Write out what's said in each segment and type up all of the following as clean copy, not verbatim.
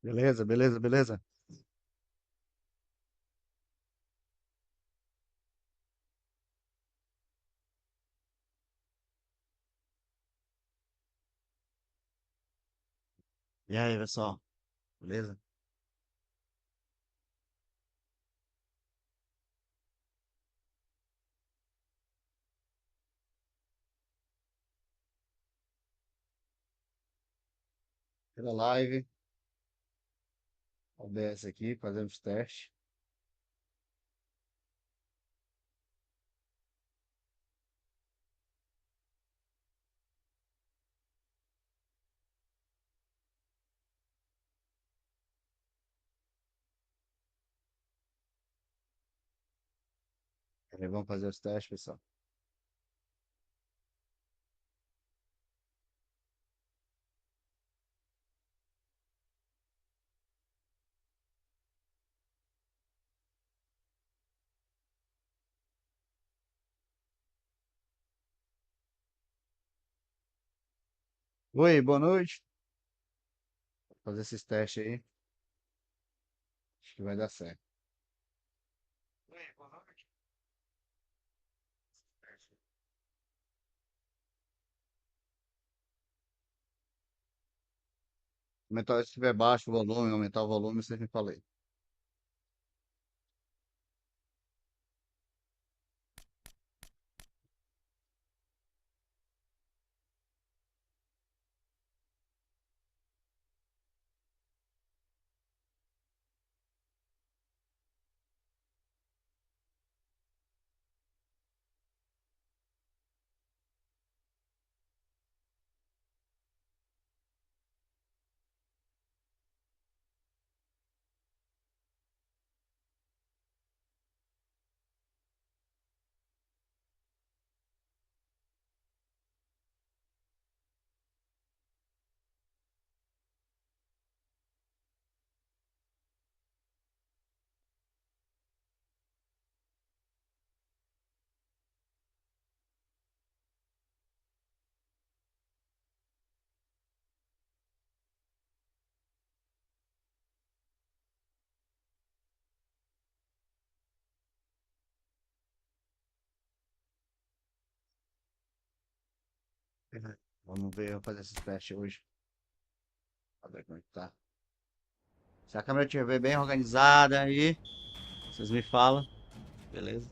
Beleza, beleza, beleza. E aí, pessoal? Beleza? Pela live, OBS aqui, fazemos teste. Vamos fazer os testes, pessoal. Oi, boa noite. Vou fazer esses testes aí. Acho que vai dar certo. Oi, boa noite. Aumentar, se estiver baixo o volume, aumentar o volume, vocês me falei. Vamos ver, vou fazer esses testes hoje. Pra ver como é que tá. Se a câmera estiver bem organizada aí, vocês me falam. Beleza?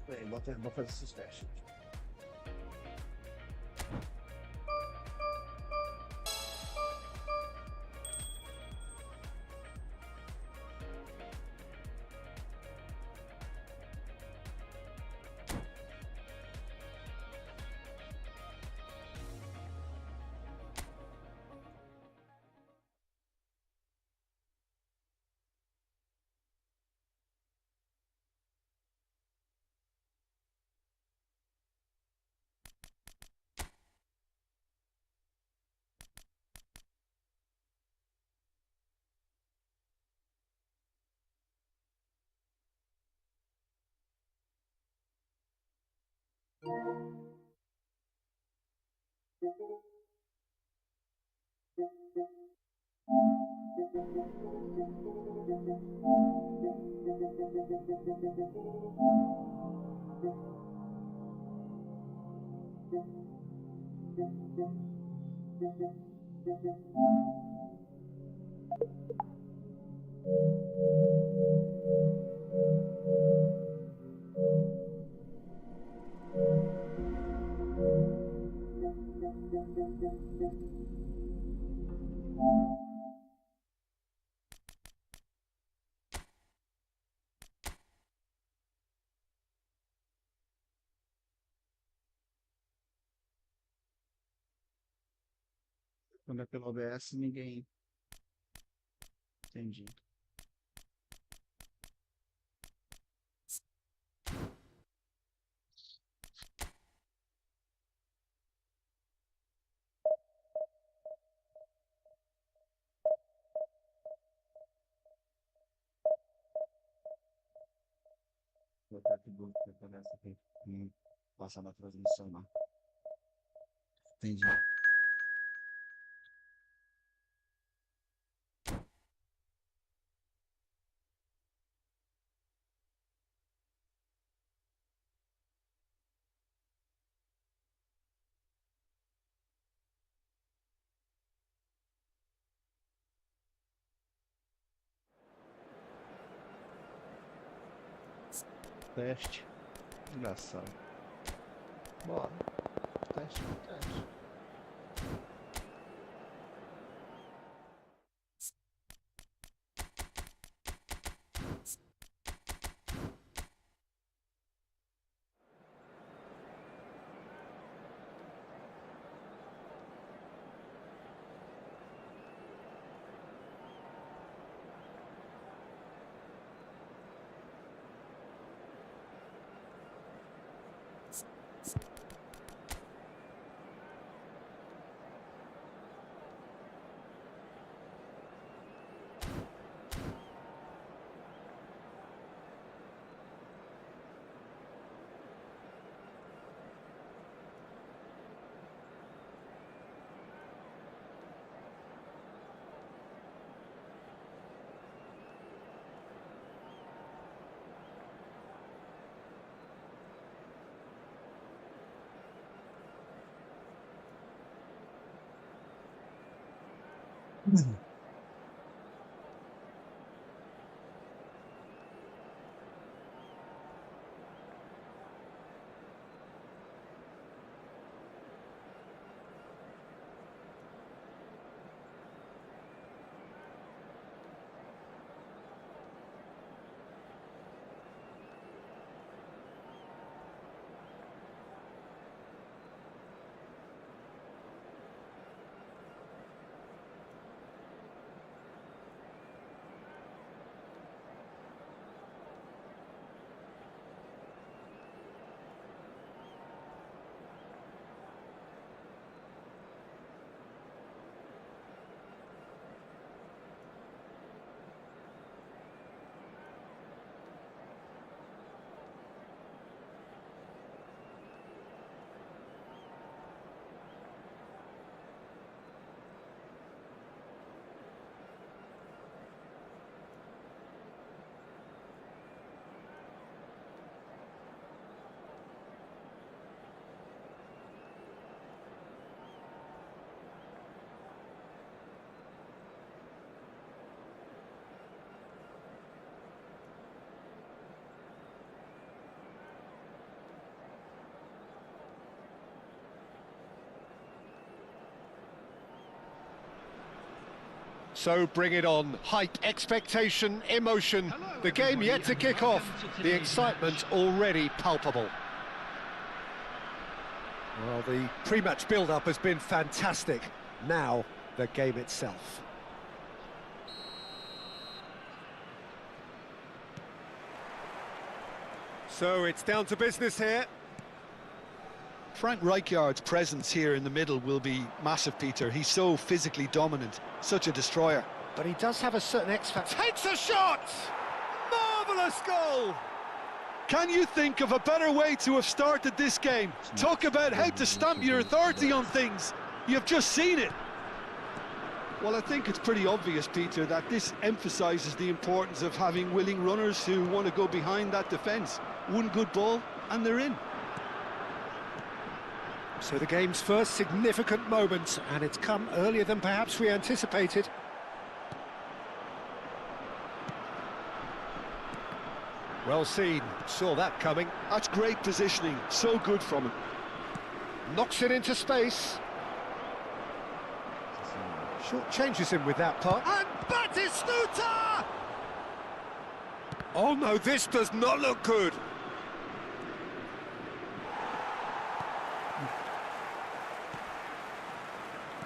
Bem, vou fazer esses testes. Quando é pelo OBS, ninguém... Entendi. Vou botar aqui do que aparece aqui. Passar na transmissão lá. Entendi. Teste. Engraçado. Bora. Teste, teste. So bring it on. Hype, expectation, emotion. The game yet to kick off. The excitement already palpable. Well, the pre-match build-up has been fantastic. Now, the game itself. So it's down to business here. Frank Rijkaard's presence here in the middle will be massive, Peter. He's so physically dominant, such a destroyer. But he does have a certain X-factor. Takes a shot! Marvellous goal! Can you think of a better way to have started this game? Talk about how to stamp your authority on things. You've just seen it. Well, I think it's pretty obvious, Peter, that this emphasises the importance of having willing runners who want to go behind that defence. One good ball, and they're in. So the game's first significant moment, and it's come earlier than perhaps we anticipated. Well seen, saw that coming. That's great positioning, so good from him. Knocks it into space. Short changes him with that part. And Batistuta! Oh no, this does not look good.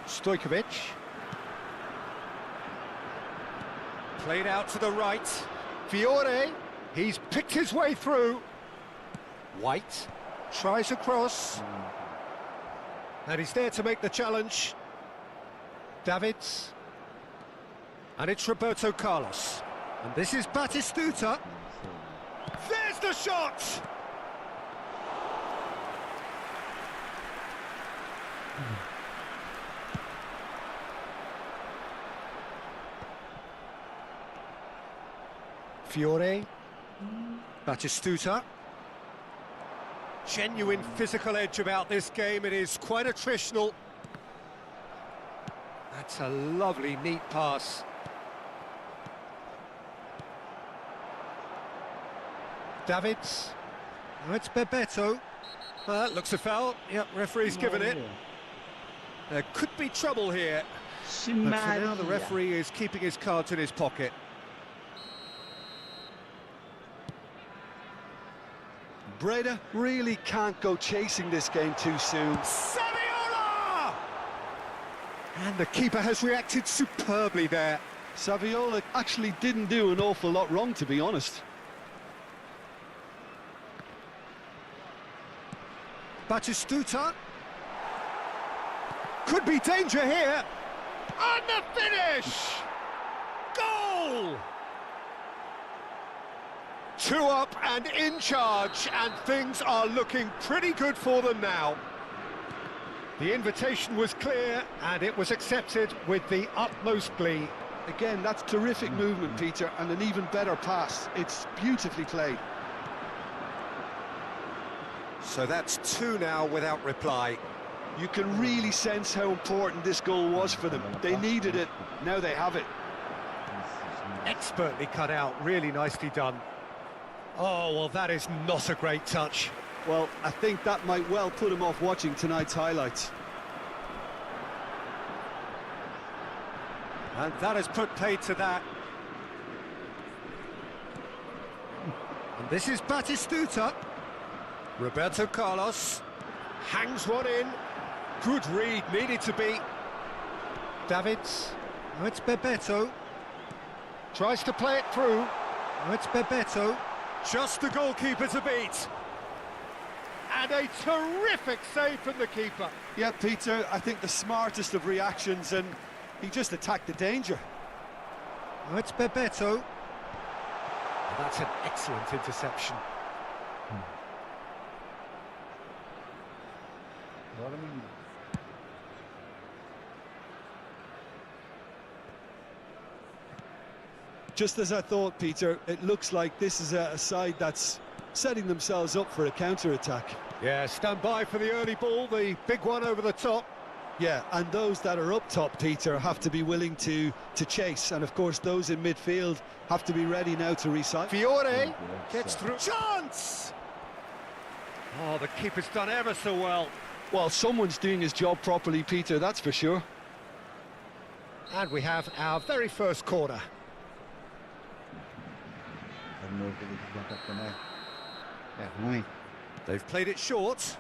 Stojkovic. Played out to the right. Fiore, he's picked his way through. White tries across. And he's there to make the challenge. Davids. And it's Roberto Carlos. And this is Batistuta. There's the shot! Fiore. Batistuta. Genuine physical edge about this game. It is quite attritional. That's a lovely, neat pass. Davids. Oh, it's Bebeto. Looks a foul. Yep, referee's given it. There could be trouble here. But for now, the referee is keeping his cards in his pocket. Breda really can't go chasing this game too soon. Saviola! And the keeper has reacted superbly there. Saviola actually didn't do an awful lot wrong, to be honest. Batistuta. Could be danger here. And the finish! Goal! 2 up and in charge, and things are looking pretty good for them now. The invitation was clear, and it was accepted with the utmost glee. Again, that's terrific movement, Peter, and an even better pass. It's beautifully played. So that's 2 now without reply. You can really sense how important this goal was for them. They needed it, now they have it. Expertly cut out, really nicely done. Oh, well, that is not a great touch. Well, I think that might well put him off watching tonight's highlights. And that has put paid to that. And this is Batistuta. Roberto Carlos hangs one in. Good read, needed to be. Davids. Oh, it's Bebeto. Tries to play it through. Oh, it's Bebeto. Just the goalkeeper to beat. And a terrific save from the keeper. Yeah, Peter, I think the smartest of reactions, and he just attacked the danger. Oh, it's Bebeto. And that's an excellent interception. Just as I thought, Peter, it looks like this is a side that's setting themselves up for a counter-attack. Yeah, stand by for the early ball, the big one over the top. Yeah, and those that are up top, Peter, have to be willing to chase. And, of course, those in midfield have to be ready now to recycle. Fiore gets through. Chance! Oh, the keeper's done ever so well. Well, someone's doing his job properly, Peter, that's for sure. And we have our very first corner. They've played it short.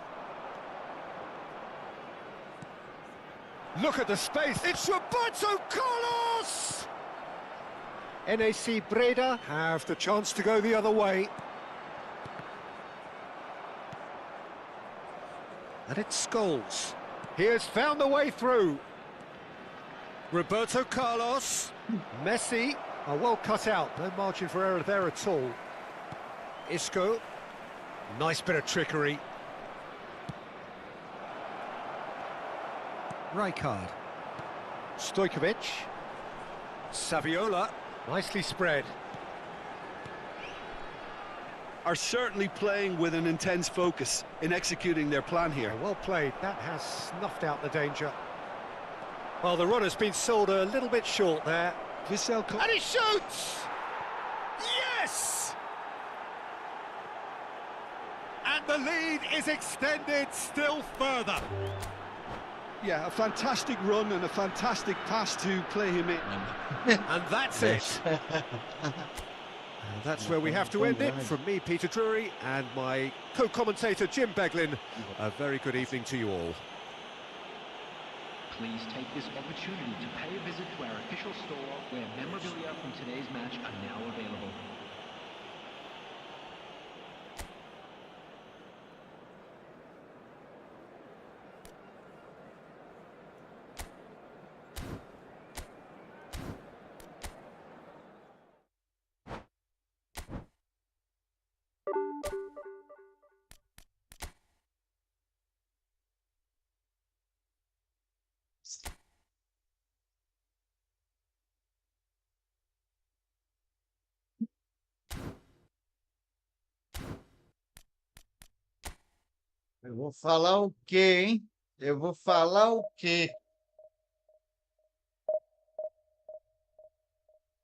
Look at the space. It's Roberto Carlos! NAC Breda have the chance to go the other way. And it's Scholes. He has found the way through. Roberto Carlos. Messi. Oh, well cut out. No margin for error there at all. Isco. Nice bit of trickery. Rijkaard. Stojkovic. Saviola. Nicely spread. Are certainly playing with an intense focus in executing their plan here. Well played. That has snuffed out the danger. Well, the run has been sold a little bit short there. And he shoots! Yes! The lead is extended still further. Yeah, a fantastic run and a fantastic pass to play him in. And that's it. And that's where we have to end it. From me, Peter Drury, and my co-commentator, Jim Beglin, a very good evening to you all. Please take this opportunity to pay a visit to our official store where memorabilia from today's match are now available. Eu vou falar o quê, hein? Eu vou falar o quê?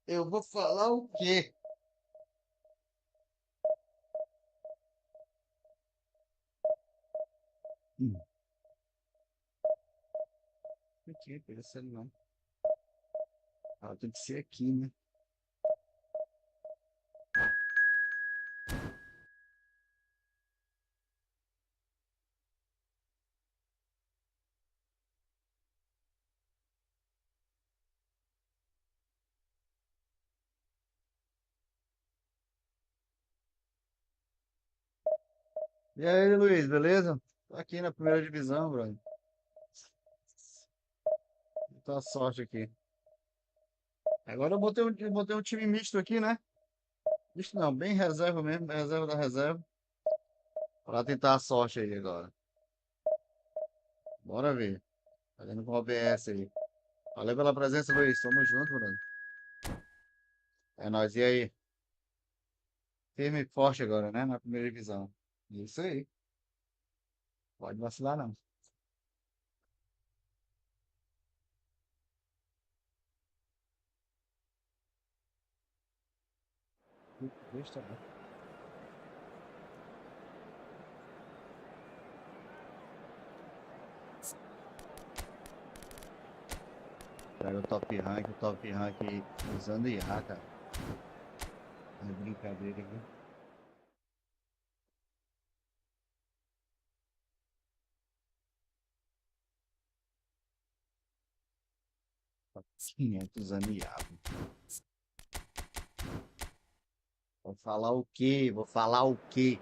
Eu vou falar o quê? Aqui, pensando não. Ah, tem que ser aqui, né? E aí, Luiz, beleza? Tô aqui na primeira divisão, brother. Tá sorte aqui. Agora eu botei um time misto aqui, né? Misto não, bem reserva mesmo, reserva da reserva. Pra tentar a sorte aí agora. Bora ver. Fazendo com o OBS aí. Valeu pela presença, Luiz. Tamo junto, mano. É nóis. E aí? Firme e forte agora, né? Na primeira divisão. Isso aí. Pode vacilar, não. Deixa, né? Pega o top rank usando IA, cara. É brincadeira aqui. Top 500 usando IA. Vou falar o quê? Vou falar o quê?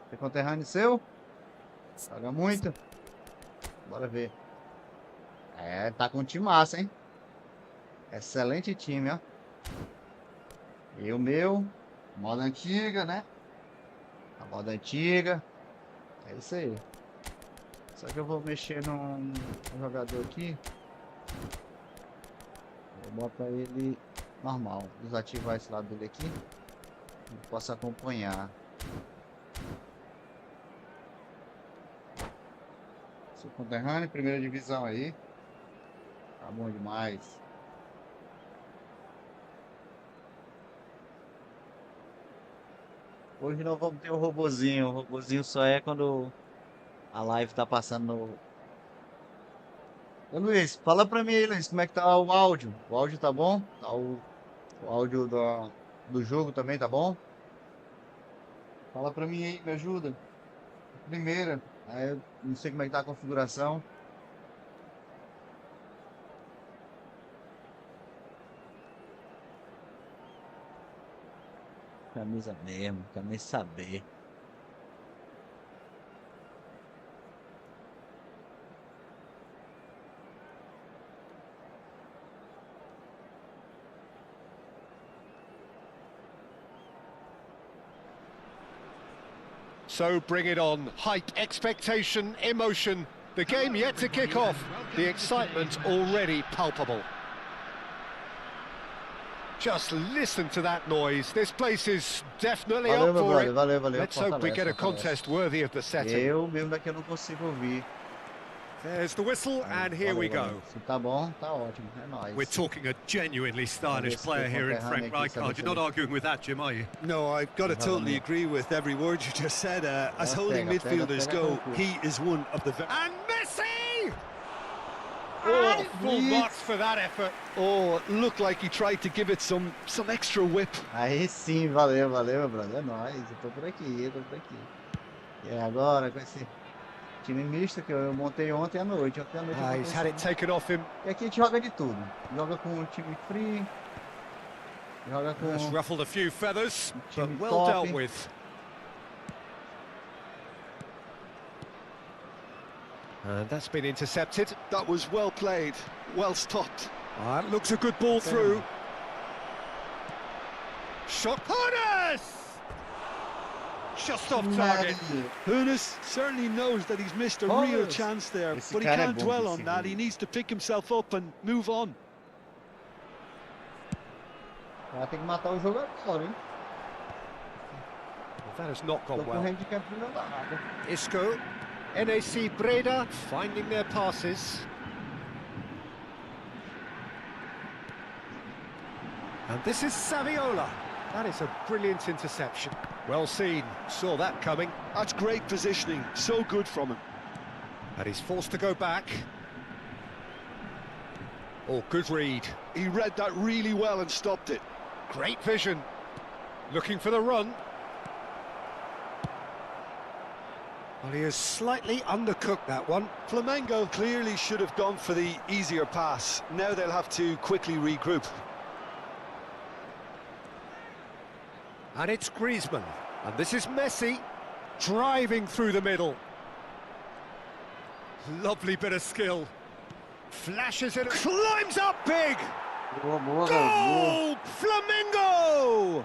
Tem conterrâneo seu? Paga muito? Bora ver. É, tá com um time massa, hein? Excelente time, ó. E o meu, moda antiga, né? A moda antiga. É isso aí. Só que eu vou mexer num jogador aqui. Vou botar ele normal. Desativar esse lado dele aqui. Eu posso acompanhar. Seu conterrâneo, primeira divisão aí. Tá bom demais. Hoje não vamos ter o robozinho. O robozinho só é quando a live tá passando no... Ô Luiz, fala pra mim aí, Luiz, como é que tá o áudio? O áudio tá bom? Tá o áudio do jogo também tá bom? Fala pra mim aí, me ajuda. Primeira, aí eu não sei como é que tá a configuração. Camisa mesmo, camisa saber. So bring it on. Hype, expectation, emotion. The game yet to kick off. The excitement already palpable. Just listen to that noise. This place is definitely up for it. Valeu. Let's hope we get a contest worthy of the setting. Eu mesmo daqui eu não consigo ouvir. There's the whistle, and here we go. Se tá bom, tá ótimo. É nóis. We're talking a genuinely stylish player here in Frank Rijkaard. You're not arguing with that, Jim, are you? No, I've got to totally agree with every word you just said. As holding midfielders go, he is one of the... And Messi! Oh, Full marks for that effort. Oh, it looked like he tried to give it some extra whip. Aí sim, valeu, meu brother. É nóis. Eu tô por aqui. E agora com esse time misto que eu montei ontem à noite. He's had it taken off him. E aqui a gente joga de tudo. Joga com um time free. Joga com Has ruffled a few feathers, but time well top. dealt with. And that's been intercepted. That was well played, well stopped. That looks a good ball through. Shot. Hones! Just off target. Hoeneß certainly knows that he's missed a real chance there, but he can't dwell on that. He needs to pick himself up and move on. Vai ter que matar o jogador, hein? Well, that has not Tô gone com well. handicap de não dar nada. Isco, NAC Breda finding their passes. And this is Saviola. That is a brilliant interception. Well seen, saw that coming. That's great positioning, so good from him. And he's forced to go back. Oh, good read. He read that really well and stopped it. Great vision. Looking for the run. Well, he has slightly undercooked that one. Flamengo clearly should have gone for the easier pass. Now they'll have to quickly regroup. And it's Griezmann. And this is Messi, driving through the middle. Lovely bit of skill. Flashes it, climbs up big! Boa, boa, Goal! Flamengo!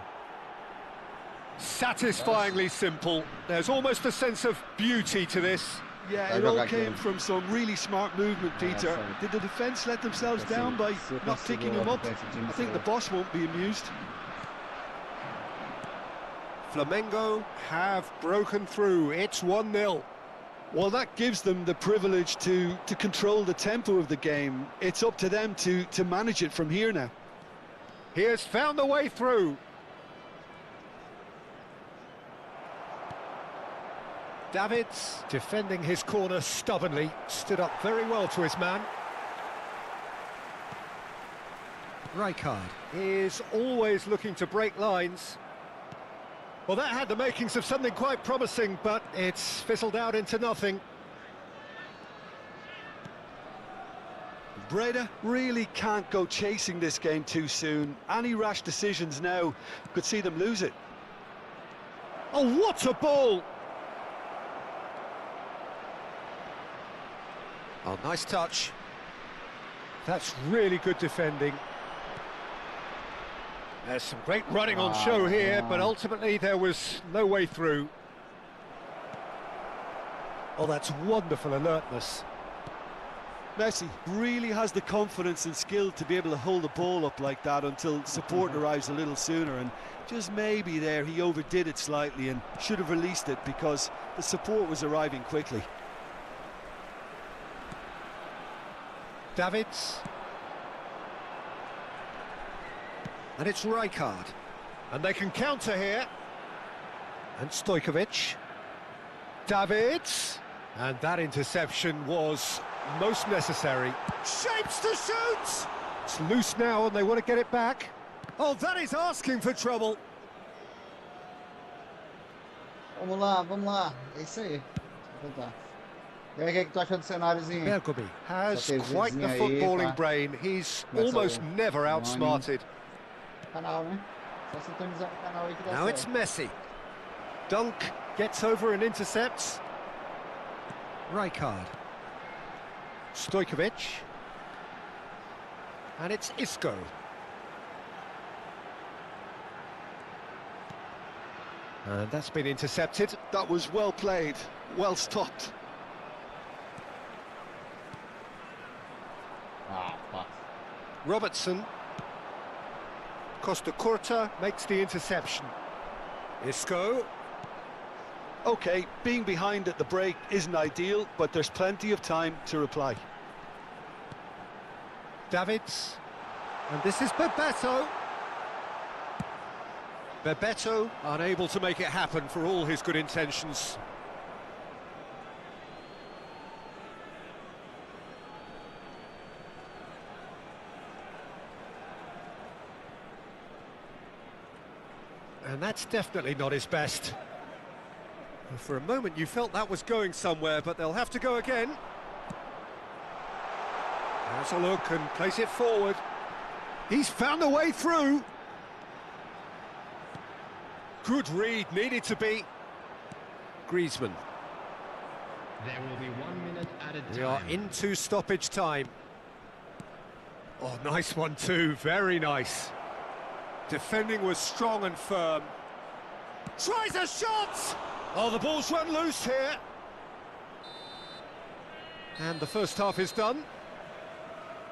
Satisfyingly simple. There's almost a sense of beauty to this. Yeah, it all came from some really smart movement, Peter. Did the defence let themselves down by not picking him up? I think the boss won't be amused. Flamengo have broken through. It's 1-0. Well, that gives them the privilege to control the tempo of the game. It's up to them to manage it from here now. He has found the way through. Davids defending his corner stubbornly, stood up very well to his man. Rijkaard is always looking to break lines. Well, that had the makings of something quite promising, but it's fizzled out into nothing. Breda really can't go chasing this game too soon. Any rash decisions now could see them lose it. Oh, what a ball! Oh, nice touch. That's really good defending. There's some great running on show here, but ultimately there was no way through. Oh, that's wonderful alertness. Messi really has the confidence and skill to be able to hold the ball up like that until support arrives a little sooner, and just maybe there he overdid it slightly and should have released it because the support was arriving quickly. Davids. And it's Rijkaard. And they can counter here. And Stojkovic. Davids. And that interception was most necessary. Shapes to shoot! It's loose now and they want to get it back. Oh, that is asking for trouble. Vamos lá. É isso aí. Vou tentar. E aí, o que é que tu achou do cenáriozinho? Bergobi has Só teve quite the vizinho aí, footballing tá? brain. He's Começa almost o never nome. outsmarted. Canal, né? Só sintonizar o canal aí que dá Now it's certo. Messi. Dunk gets over and intercepts. Rijkaard. Stojkovic. And it's Isco. And that's been intercepted. That was well played, well stopped. Fuck. Robertson. Costa Curta makes the interception. Isco. OK, being behind at the break isn't ideal, but there's plenty of time to reply. Davids. And this is Bebeto. Bebeto unable to make it happen for all his good intentions. And that's definitely not his best. For a moment you felt that was going somewhere, but they'll have to go again. Has a look and plays it forward. He's found a way through. Good read, needed to be. Griezmann. There will be 1 minute added time. We are into stoppage time. Oh, nice one too, very nice. Defending was strong and firm. Tries a shot! Oh, the ball's run loose here. And the first half is done.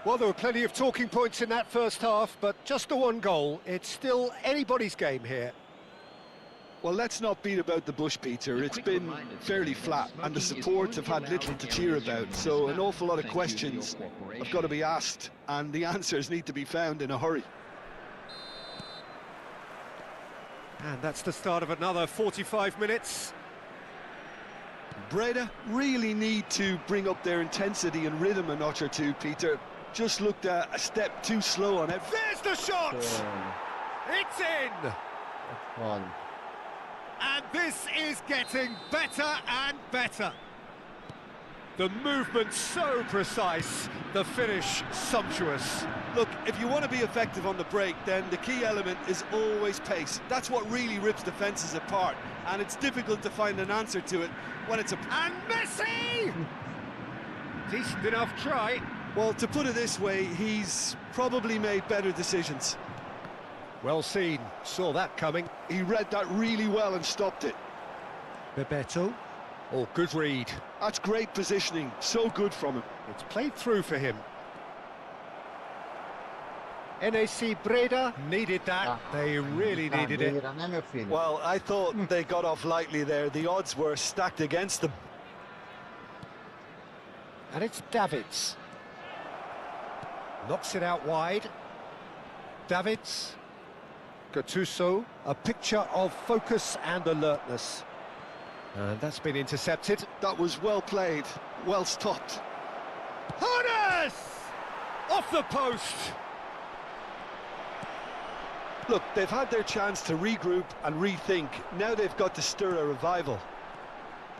Well, there were plenty of talking points in that first half, but just the one goal. It's still anybody's game here. Well, let's not beat about the bush, Peter. It's been fairly flat, and the support have had little to cheer about, so an awful lot of questions have got to be asked, and the answers need to be found in a hurry. And that's the start of another 45 minutes. Breda really need to bring up their intensity and rhythm a notch or two, Peter. Just looked a step too slow on it. There's the shot! It's in! One. And this is getting better and better. The movement so precise, the finish sumptuous. Look, if you want to be effective on the break, then the key element is always pace. That's what really rips defences apart, and it's difficult to find an answer to it when it's a... And Messi! Decent enough try. Well, to put it this way, he's probably made better decisions. Well seen, saw that coming. He read that really well and stopped it. Bebeto. Oh, good read. That's great positioning, so good from him. It's played through for him. NAC Breda needed that. They really needed it. Well, I thought they got off lightly there. The odds were stacked against them. And it's Davids. Knocks it out wide. Davids. Gattuso. A picture of focus and alertness. And that's been intercepted. That was well played, well stopped. Hones! Off the post! Look, they've had their chance to regroup and rethink. Now they've got to stir a revival.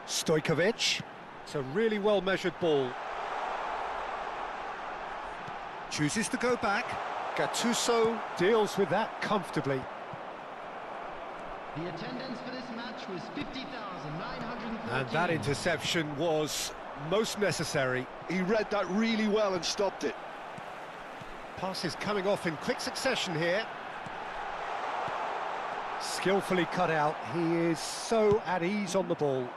Stojkovic. It's a really well-measured ball. Chooses to go back. Gattuso deals with that comfortably. The attendance for this match was 50,913. And that interception was most necessary. He read that really well and stopped it. Passes coming off in quick succession here. Skillfully cut out. He is so at ease on the ball.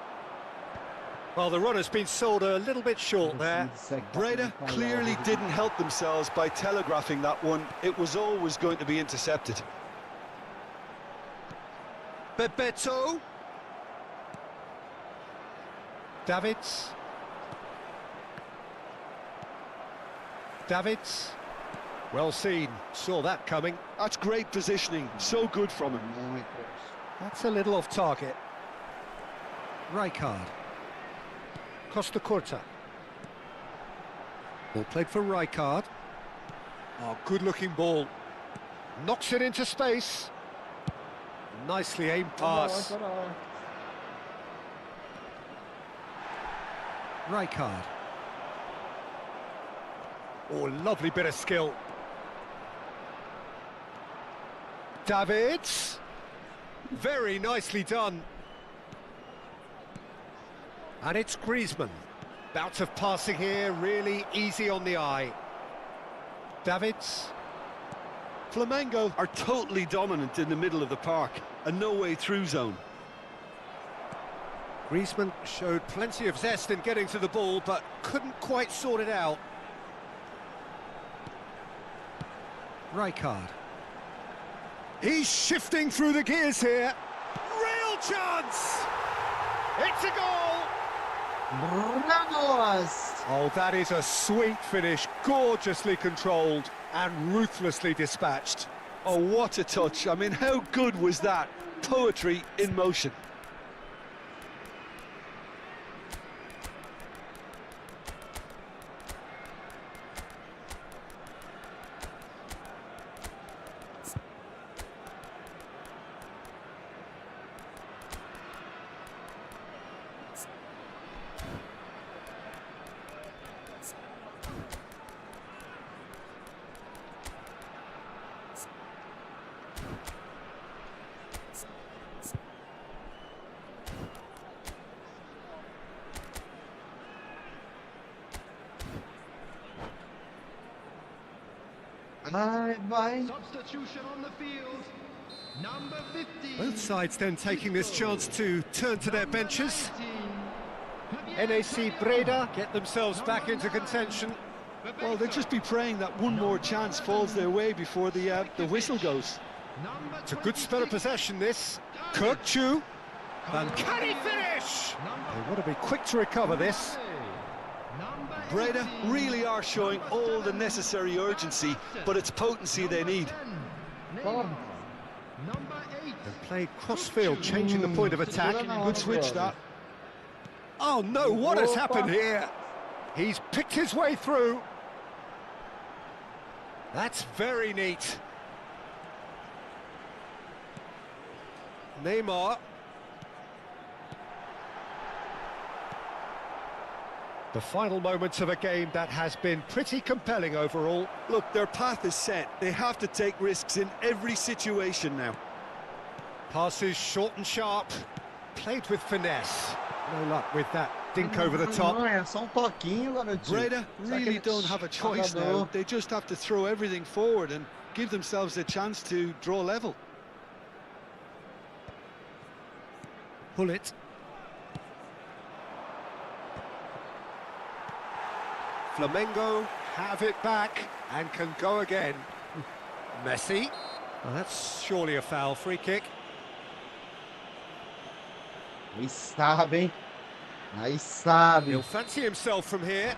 Well, the run has been sold a little bit short there. Breda clearly didn't help themselves by telegraphing that one. It was always going to be intercepted. Bebeto. Davids. Davids. Well seen, saw that coming. That's great positioning, so good from him. That's a little off target. Rijkaard. Costa Curta. Ball played for Rijkaard. Oh, good-looking ball. Knocks it into space. Nicely aimed pass. Rijkaard. Oh, lovely bit of skill. Davids. Very nicely done. And it's Griezmann. Bout of passing here, really easy on the eye. Davids. Flamengo are totally dominant in the middle of the park, a no-way through zone. Griezmann showed plenty of zest in getting to the ball, but couldn't quite sort it out. Rijkaard. He's shifting through the gears here. Real chance! It's a goal! Vamos! Oh, that is a sweet finish, gorgeously controlled and ruthlessly dispatched. Oh, what a touch. I mean, how good was that? Poetry in motion. Vai. Substitution on the field. Number 15. Both sides then taking this chance to turn to their benches. NAC Breda get themselves back into contention. Well, they'll just be praying that one more chance falls their way before the whistle goes. It's a good spell of possession, this. Kurchu. Uncanny finish! They want to be quick to recover this. Breda really are showing all the necessary urgency, but it's potency they need. And play cross-field, changing the point of attack. Good switch, that. Oh no, what has happened here? He's picked his way through. That's very neat. Neymar. The final moments of a game that has been pretty compelling overall. Look, their path is set. They have to take risks in every situation now. Passes short and sharp. Played with finesse. No luck with that dink over the top. É só toquinho, garotinho. Breda really don't have a choice now. They just have to throw everything forward and give themselves a chance to draw level. Pull it. Flamengo have it back and can go again. Messi. Well, that's surely a foul. Free kick. Aí sabe, hein? Aí sabe. He'll fancy himself from here.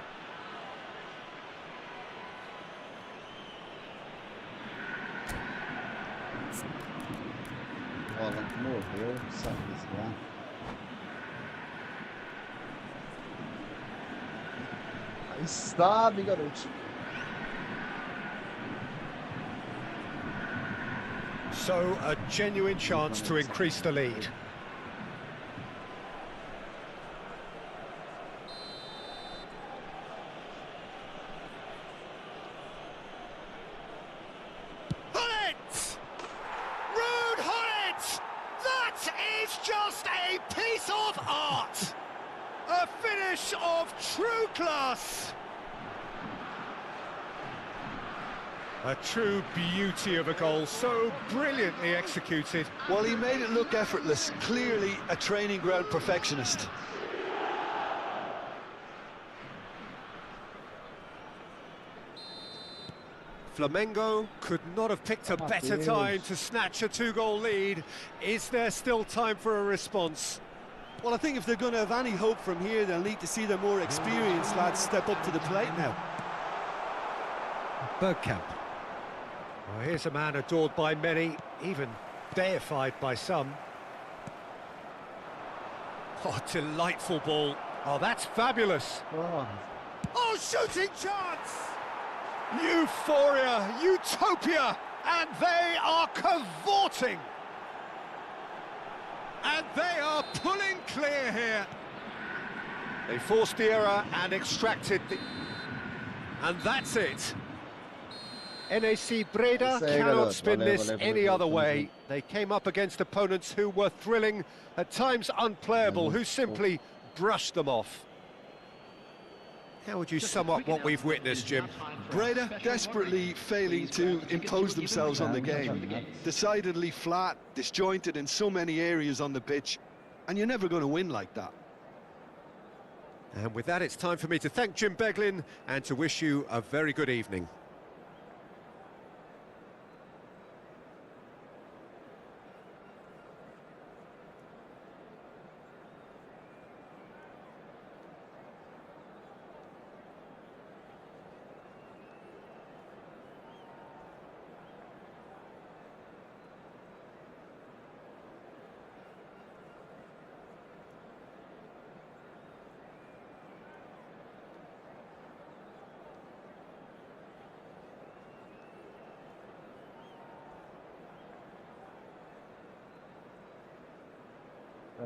Bola morreu, sabe desviar. Aí sabe, garoto. So, a genuine chance to increase the lead. Just a piece of art! A finish of true class! A true beauty of a goal, so brilliantly executed. Well, he made it look effortless. Clearly a training ground perfectionist. Flamengo could not have picked a better time to snatch a two-goal lead. Is there still time for a response? Well, I think if they're going to have any hope from here, they'll need to see the more experienced lads step up to the plate now. Bergkamp. Well, here's a man adored by many, even deified by some. Oh, delightful ball. Oh, that's fabulous. Oh, shooting chance! Euphoria, utopia, and they are cavorting. And they are pulling clear here. They forced the error and extracted the... And that's it. NAC Breda cannot spin this any other way. They came up against opponents who were thrilling, at times unplayable, who simply brushed them off. How would you sum up what we've witnessed, Jim? Breda desperately failing to impose themselves on the game. Decidedly flat, disjointed in so many areas on the pitch, and you're never going to win like that. And with that, it's time for me to thank Jim Beglin and to wish you a very good evening.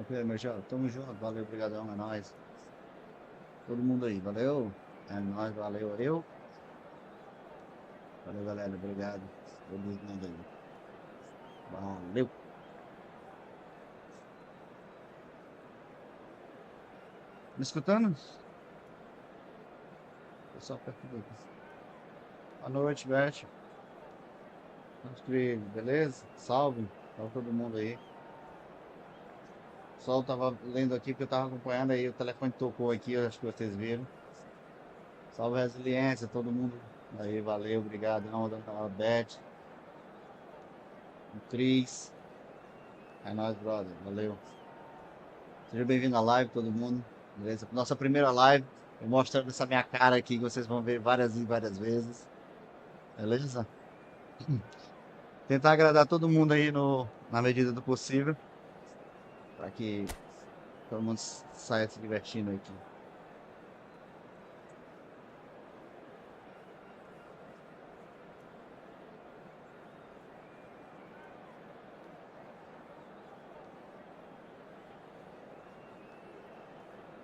Tranquilo, meu jovem. Tamo junto. Valeu, brigadão, é nóis. Todo mundo aí, valeu? É nóis, valeu. Valeu, galera. Obrigado. Todo mundo aí. Valeu. Me escutando? Pessoal, perto do... Boa noite, Bert. Beleza? Salve. Salve todo mundo aí. O sol tava lendo aqui porque eu tava acompanhando aí. O telefone tocou aqui, eu acho que vocês viram. Salve resiliência, todo mundo aí, valeu, obrigadão, dona Beth, o Cris, é nóis, brother, valeu. Seja bem-vindo à live, todo mundo, beleza? Nossa primeira live, eu mostrando essa minha cara aqui, que vocês vão ver várias e várias vezes, beleza? Tentar agradar todo mundo aí na medida do possível, para que todo mundo saia se divertindo aqui.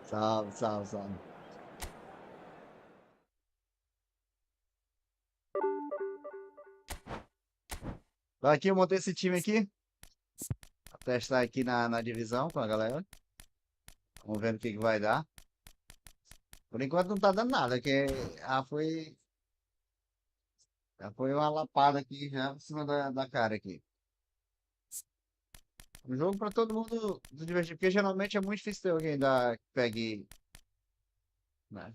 Salve, salve, salve. Então aqui eu montei esse time aqui, pra testar aqui na divisão com a galera. Vamos ver o que vai dar. Por enquanto não tá dando nada, que já foi uma lapada aqui, já em cima da cara aqui. Um jogo pra todo mundo se divertir, porque geralmente é muito difícil ter alguém que pegue, né,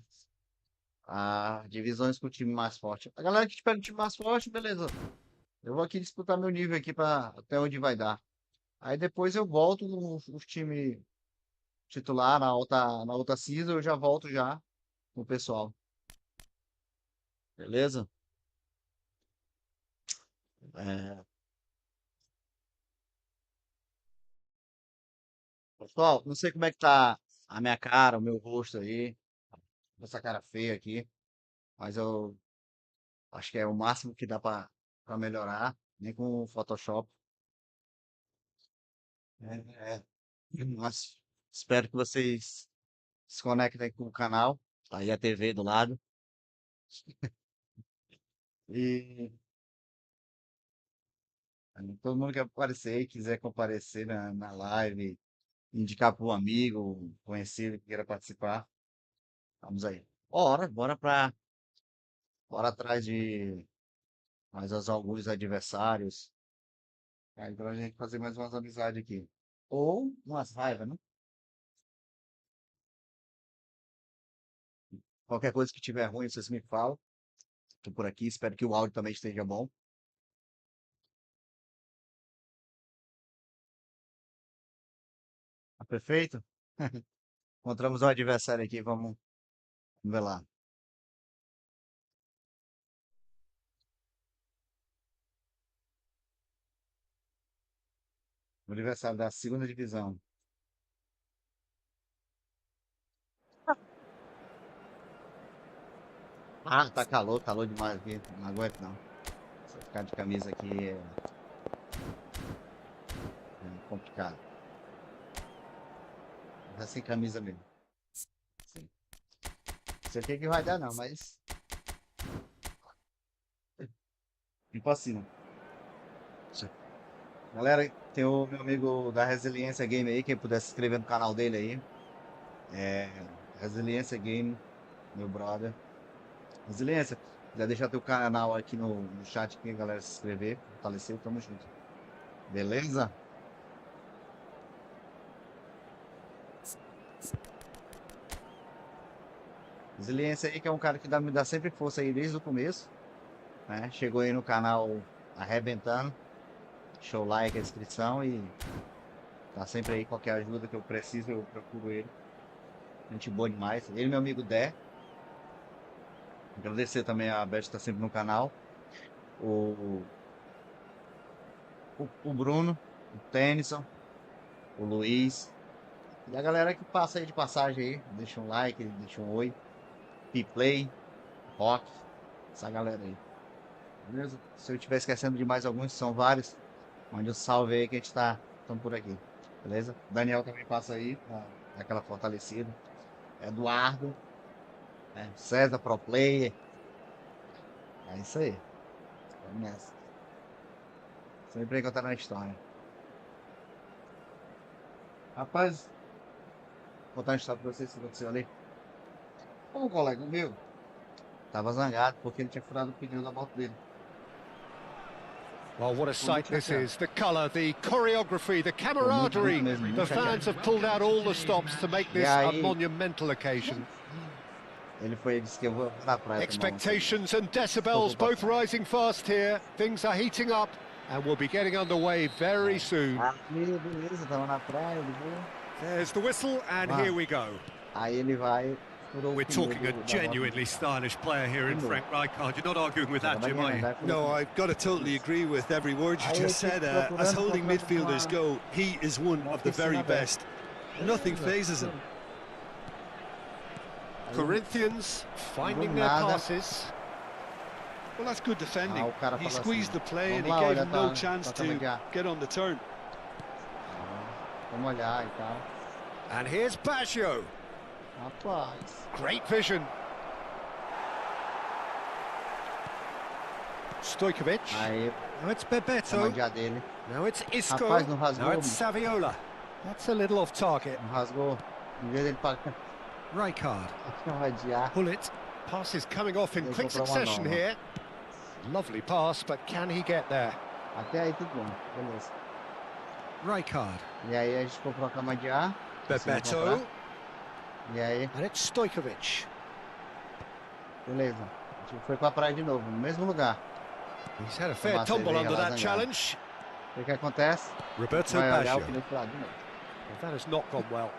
as divisões com o time mais forte. A galera que pega o time mais forte, beleza. Eu vou aqui disputar meu nível aqui para até onde vai dar. Aí depois eu volto no time titular, na outra season, eu já volto já com o pessoal. Beleza? É, pessoal, não sei como é que tá a minha cara, o meu rosto aí, essa cara feia aqui, mas eu acho que é o máximo que dá pra melhorar, nem com o Photoshop. É, mas espero que vocês se conectem com o canal, tá aí a TV do lado. E todo mundo que aparecer e quiser comparecer na live, indicar para um amigo, conhecido que queira participar, vamos aí. Bora atrás de alguns adversários. Aí pra gente fazer mais umas amizades aqui. Ou umas raivas, né? Qualquer coisa que tiver ruim, vocês me falam. Tô por aqui, espero que o áudio também esteja bom. Tá perfeito? Encontramos um adversário aqui, vamos ver lá. O adversário da segunda divisão. Ah, tá calor demais aqui. Não aguento não. Se eu ficar de camisa aqui é complicado. Tá sem camisa mesmo. Sim. Não sei o que vai dar não, mas. Impossível. Galera, tem o meu amigo da Resiliência Game aí, quem puder se inscrever no canal dele aí. É. Resiliência Game, meu brother. Resiliência, quiser deixar teu canal aqui no chat aqui, galera, se inscrever, fortalecer, tamo junto. Beleza? Resiliência aí, que é um cara que me dá sempre força aí desde o começo, né? Chegou aí no canal arrebentando. Show like, a inscrição e tá sempre aí. Qualquer ajuda que eu preciso, eu procuro ele. Gente boa demais. Ele e meu amigo Dé. Agradecer também a Beth que tá sempre no canal. O, o Bruno, o Tennyson, o Luiz. E a galera que passa aí de passagem aí. Deixa um like, deixa um oi. P-Play, Rock. Essa galera aí. Beleza? Se eu estiver esquecendo de mais alguns, são vários. Mande um salve aí que a gente tá. Estamos por aqui. Beleza? Daniel também passa aí, aquela fortalecida. Eduardo, né? César, pro player. É isso aí. Vamos nessa. Sempre aí contar na história. Rapaz, vou contar uma história pra vocês que aconteceu ali. Um colega meu tava zangado porque ele tinha furado o pneu da moto dele. Well, what a sight this is. The colour, the choreography, the Muito camaraderie. mesmo, The muito fans chateado. have pulled out all the stops to make this a aí- monumental occasion. Ele foi e disse que eu vou na praia tomar uma cerveja. Expectations and decibels both rising fast here. Things are heating up and we'll be getting underway very soon. Aí, beleza, tava na praia, de boa. There's the whistle and here we go. Aí ele vai, furou o We're pneu talking a da moto. genuinely stylish player here in Frank Rijkaard. You're not arguing with that, Jim, are you? No, I've got to totally agree with every word you Aí just ele said. fica As procurando holding pra midfielders go, he is one of the very best. Nothing phases him. Corinthians finding their nada. passes. Well, that's good defending. o cara He fala squeezed assim, the play and he "Vamos lá, gave olha, him no tá- chance tá to também get on the turn. Vamos olhar e tal. And here's Baggio. Rapaz. Great vision. Stojkovic. Aí, Now it's a Bebeto. mandia dele. Now it's Isco. Rapaz, não rasgou, Now it's Saviola. That's a little off target. Não rasgou. Em vez dele pagar, Rijkaard. radiar. Pull it. Pass is coming off in Ele quick comprou uma succession nova. here. Lovely pass, but can he get there? Até aí tudo bom. Beleza. Rijkaard. E aí a gente comprou a cama de ar. Bebeto. E aí, And it's Stojkovic. beleza. A gente foi pra praia de novo, no mesmo lugar. He's had a fair Tomar tumble cerveja under lá that zangado. challenge. O que acontece? Roberto Vai olhar o Baggio. pneu furado de novo. Well, that has not gone well.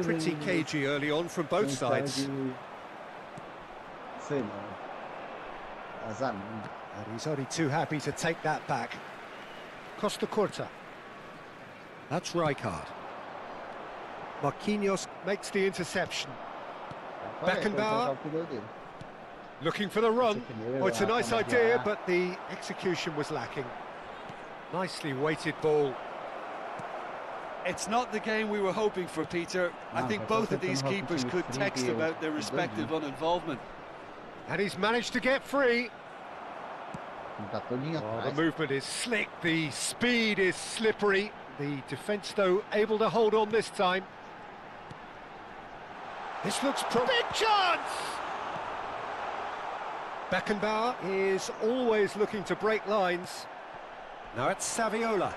Pretty cagey early on from both Tem cara sides. de- Sei não. Azar não. And he's only too happy to take that back. Costa Curta. That's Rijkaard. Marquinhos makes the interception. Olha, foi Beckenbauer. trocar o pneu dele. Looking for the run. pneu, Oh, it's a a nice cama de idea, ar. but the execution was lacking. Nicely weighted ball. It's not the game we were hoping for, Peter. I No, think but both of that's these not keepers hoping could for text Felipe about their or respective Belgium. uninvolvement. And he's managed to get free. Ele tá todinho Oh, the atrás. movement is slick, the speed is slippery. The defence, though, able to hold on this time. This looks big chance! Beckenbauer is always looking to break lines. Now it's Saviola.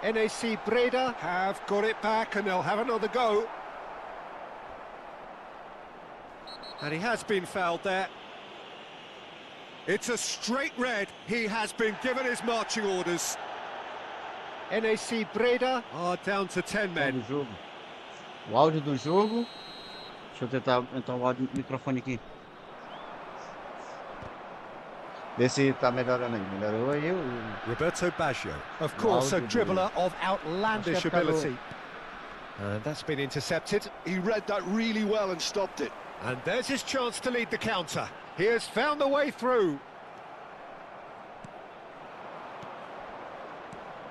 NAC Breda have got it back and they'll have another go. And he has been fouled there. It's a straight red. He has been given his marching orders. NAC Breda are down to 10 men. Do jogo. O áudio do jogo. Deixa eu tentar entrar o áudio do microfone aqui. Vê se tá melhorando aí. Melhorou aí. Roberto Baggio, of course, a dribbler of outlandish ability. And that's been intercepted. He read that really well and stopped it. And there's his chance to lead the counter. He has found the way through.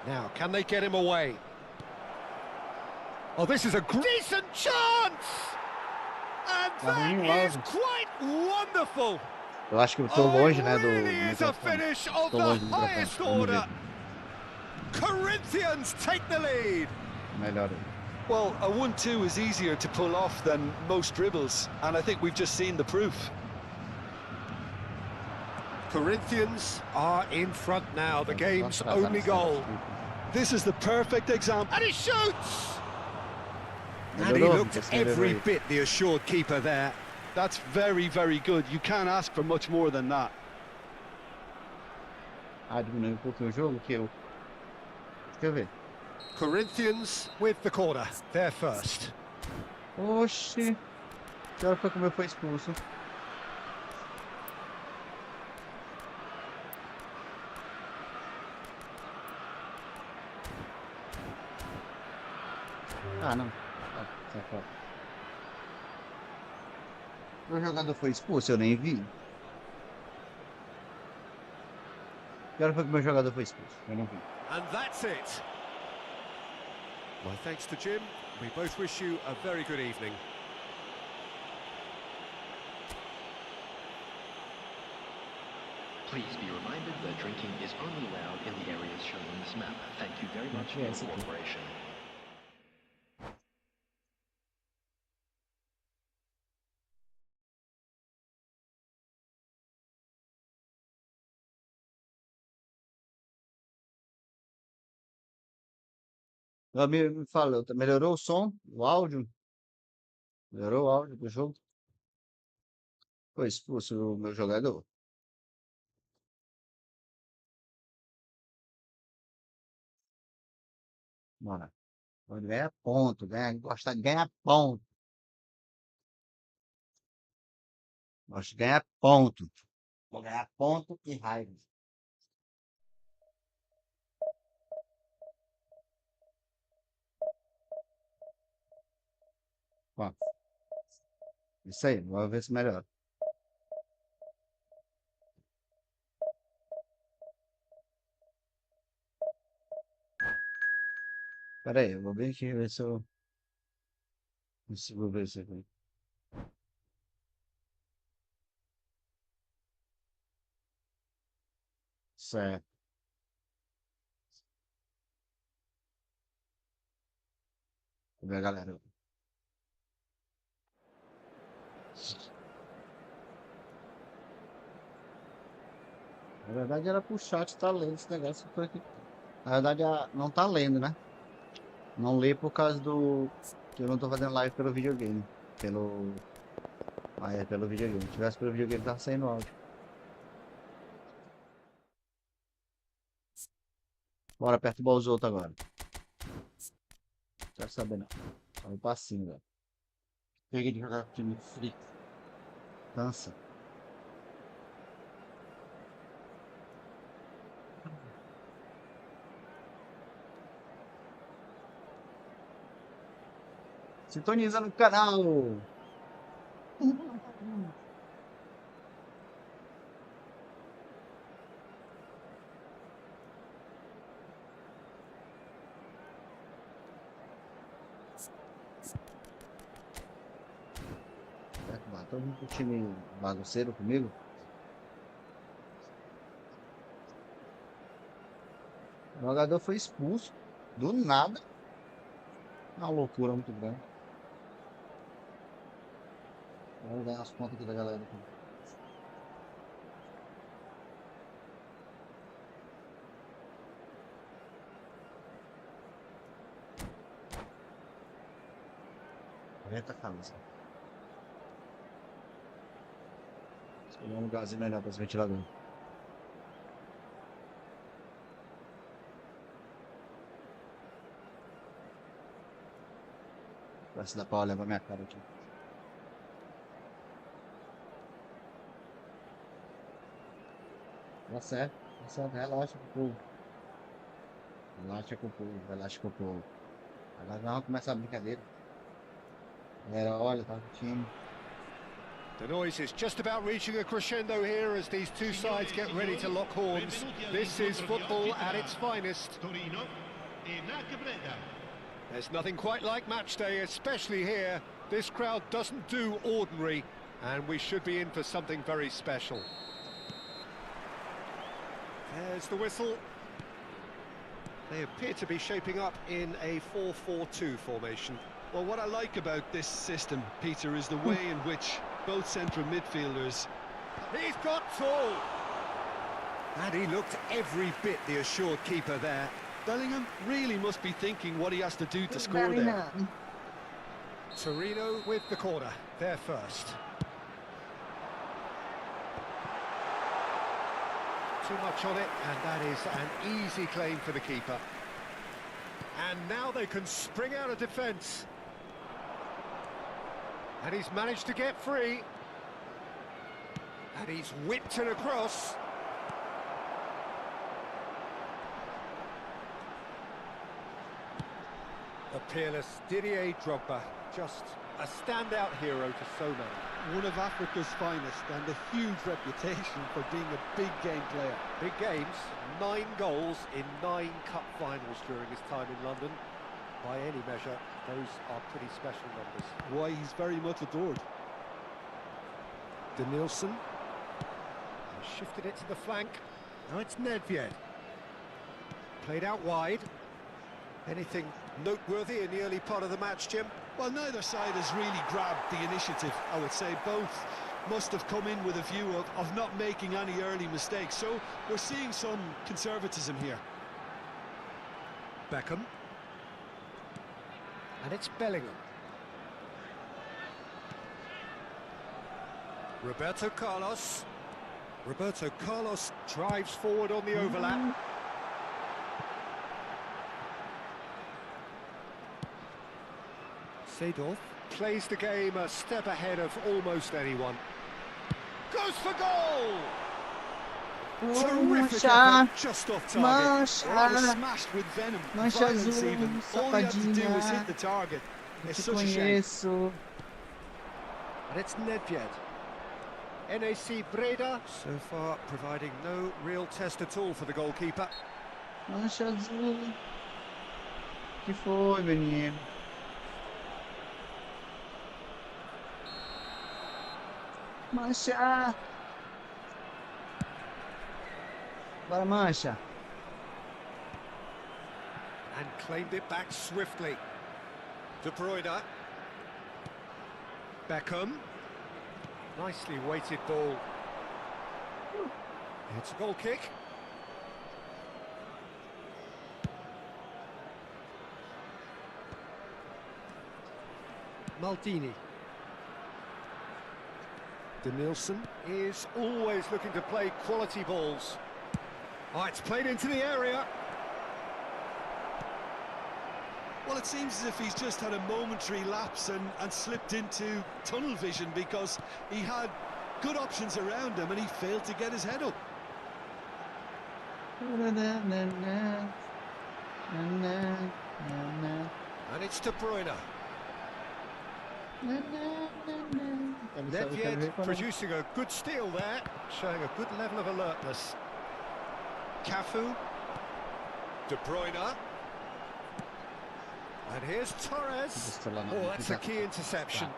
Now, can they get him away? Oh, this is a decent chance! And that is quite wonderful! Eu acho que eu tô Oh, longe, it né, do really is a microfone. finish of Tô the longe do microfone. highest Vamos order. ver. Corinthians take the lead. Melhor. Well, a 1-2 is easier to pull off than most dribbles, and I think we've just seen the proof. Corinthians are in front now, the game's only goal. This is the perfect example. And he shoots! And he Melhorou, looked esse every melhorou aí. bit the assured keeper there. That's very, very good. You can't ask for much more than that. Ah, diminuiu um pouquinho o jogo que eu. Deixa eu ver. Corinthians with the corner, they're first. Oxi. Que hora foi que o meu foi expulso? Ah, não. Ah, sai fora. O jogador foi expulso, eu nem vi. Que hora foi que o meu jogador foi expulso? Eu não vi. And that's it. My thanks to Jim. We both wish you a very good evening. Please be reminded that drinking is only allowed in the areas shown on this map. Thank you very much for your cooperation. Meu amigo me falou, melhorou o som, o áudio? Melhorou o áudio do jogo? Foi expulso o meu jogador. Bora. Pode ganhar ponto, gosta de ganhar ponto. Gosto de ganhar ponto. Vou ganhar ponto e raiva. Ó, isso aí, vamos ver se melhora. Pera aí, eu vou ver aqui, ver se eu consigo ver isso aqui. Certo. Vamos ver, galera. Na verdade era pro chat tá lendo esse negócio. Na verdade não tá lendo, né? Não lê por causa do... que eu não tô fazendo live pelo videogame. Pelo videogame. Se tivesse pelo videogame tava saindo áudio. Bora, aperta o os outros agora. Não quero saber não. Só um passinho, velho. Peguei de jogar com o time frito. Cansa. Sintoniza no canal. Todo mundo com o time bagunceiro comigo. O jogador foi expulso. Do nada. Uma loucura muito grande. Vamos ganhar as contas aqui da galera. Aumenta a camisa. Escolher um lugarzinho melhor para esse ventilador. Vai se dar pra olhar pra minha cara aqui. Tá certo, relaxa com o povo. Relaxa com o povo, relaxa com o povo. Agora vamos começar a brincadeira. Galera, olha, tá com o time. The noise is just about reaching a crescendo here as these two sides get ready to lock horns. This is football at its finest. There's nothing quite like match day, especially here. This crowd doesn't do ordinary, and we should be in for something very special. There's the whistle. They appear to be shaping up in a 4-4-2 formation. Well, what I like about this system, Peter, is the way in which both central midfielders... He's got tall! And he looked every bit the assured keeper there. Bellingham really must be thinking what he has to do to score there. Torino with the corner, there first. Too much on it, and that is an easy claim for the keeper. And now they can spring out of defence. And he's managed to get free. And he's whipped it across. The peerless Didier Drogba, just a standout hero to so many. One of Africa's finest and a huge reputation for being a big game player. Big games, 9 goals in 9 cup finals during his time in London. By any measure, those are pretty special numbers. Why, he's very much adored. Jelison shifted it to the flank. Now it's Nedved. Played out wide. Anything noteworthy in the early part of the match, Jim? Well, neither side has really grabbed the initiative, I would say. Both must have come in with a view of not making any early mistakes. So we're seeing some conservatism here. Beckham. And it's Bellingham. Roberto Carlos. Roberto Carlos drives forward on the overlap. Seedorf plays the game a step ahead of almost anyone. Goes for goal! Terrific effort, just off target. Smashed with venom. Violence even. All he had to do was hit the target. It's such a shame. And it's Nedved. NAC Breda, so far providing no real test at all for the goalkeeper. Mancha azul. Que foi, menino? Mancha. Bora, Mancha. And claimed it back swiftly. De Bruyne. Beckham. Nicely weighted ball. It's a goal kick. Maldini. Jelison is always looking to play quality balls. Oh, it's played into the area. Well, it seems as if he's just had a momentary lapse and slipped into tunnel vision, because he had good options around him and he failed to get his head up. And it's De Bruyne. Nedved producing a good steal there, showing a good level of alertness. Cafu. De Bruyne. And here's Torres. Oh, that's a key interception.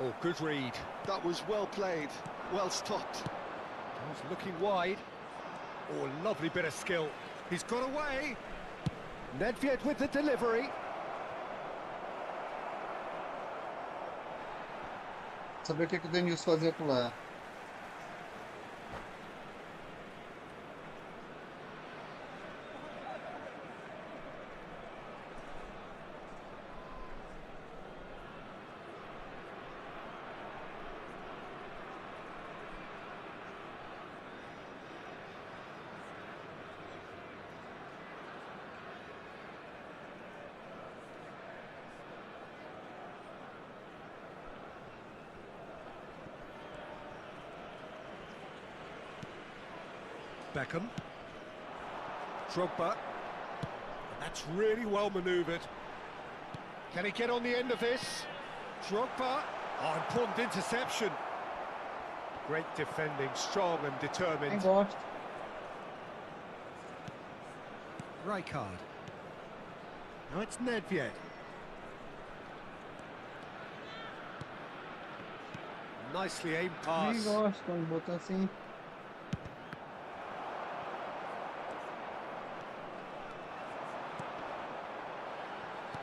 Oh, good read. That was well played, well stopped. He's looking wide. Oh, lovely bit of skill. He's got away. Nedved with the delivery. Saber o que o Denilson fazia por lá. Beckham. Drogba. That's really well manoeuvred. Can he get on the end of this? Drogba. Oh, important interception. Great defending, strong and determined. Rijkaard. Now it's Nedved. Nicely aimed pass. Nem gosto quando botou assim.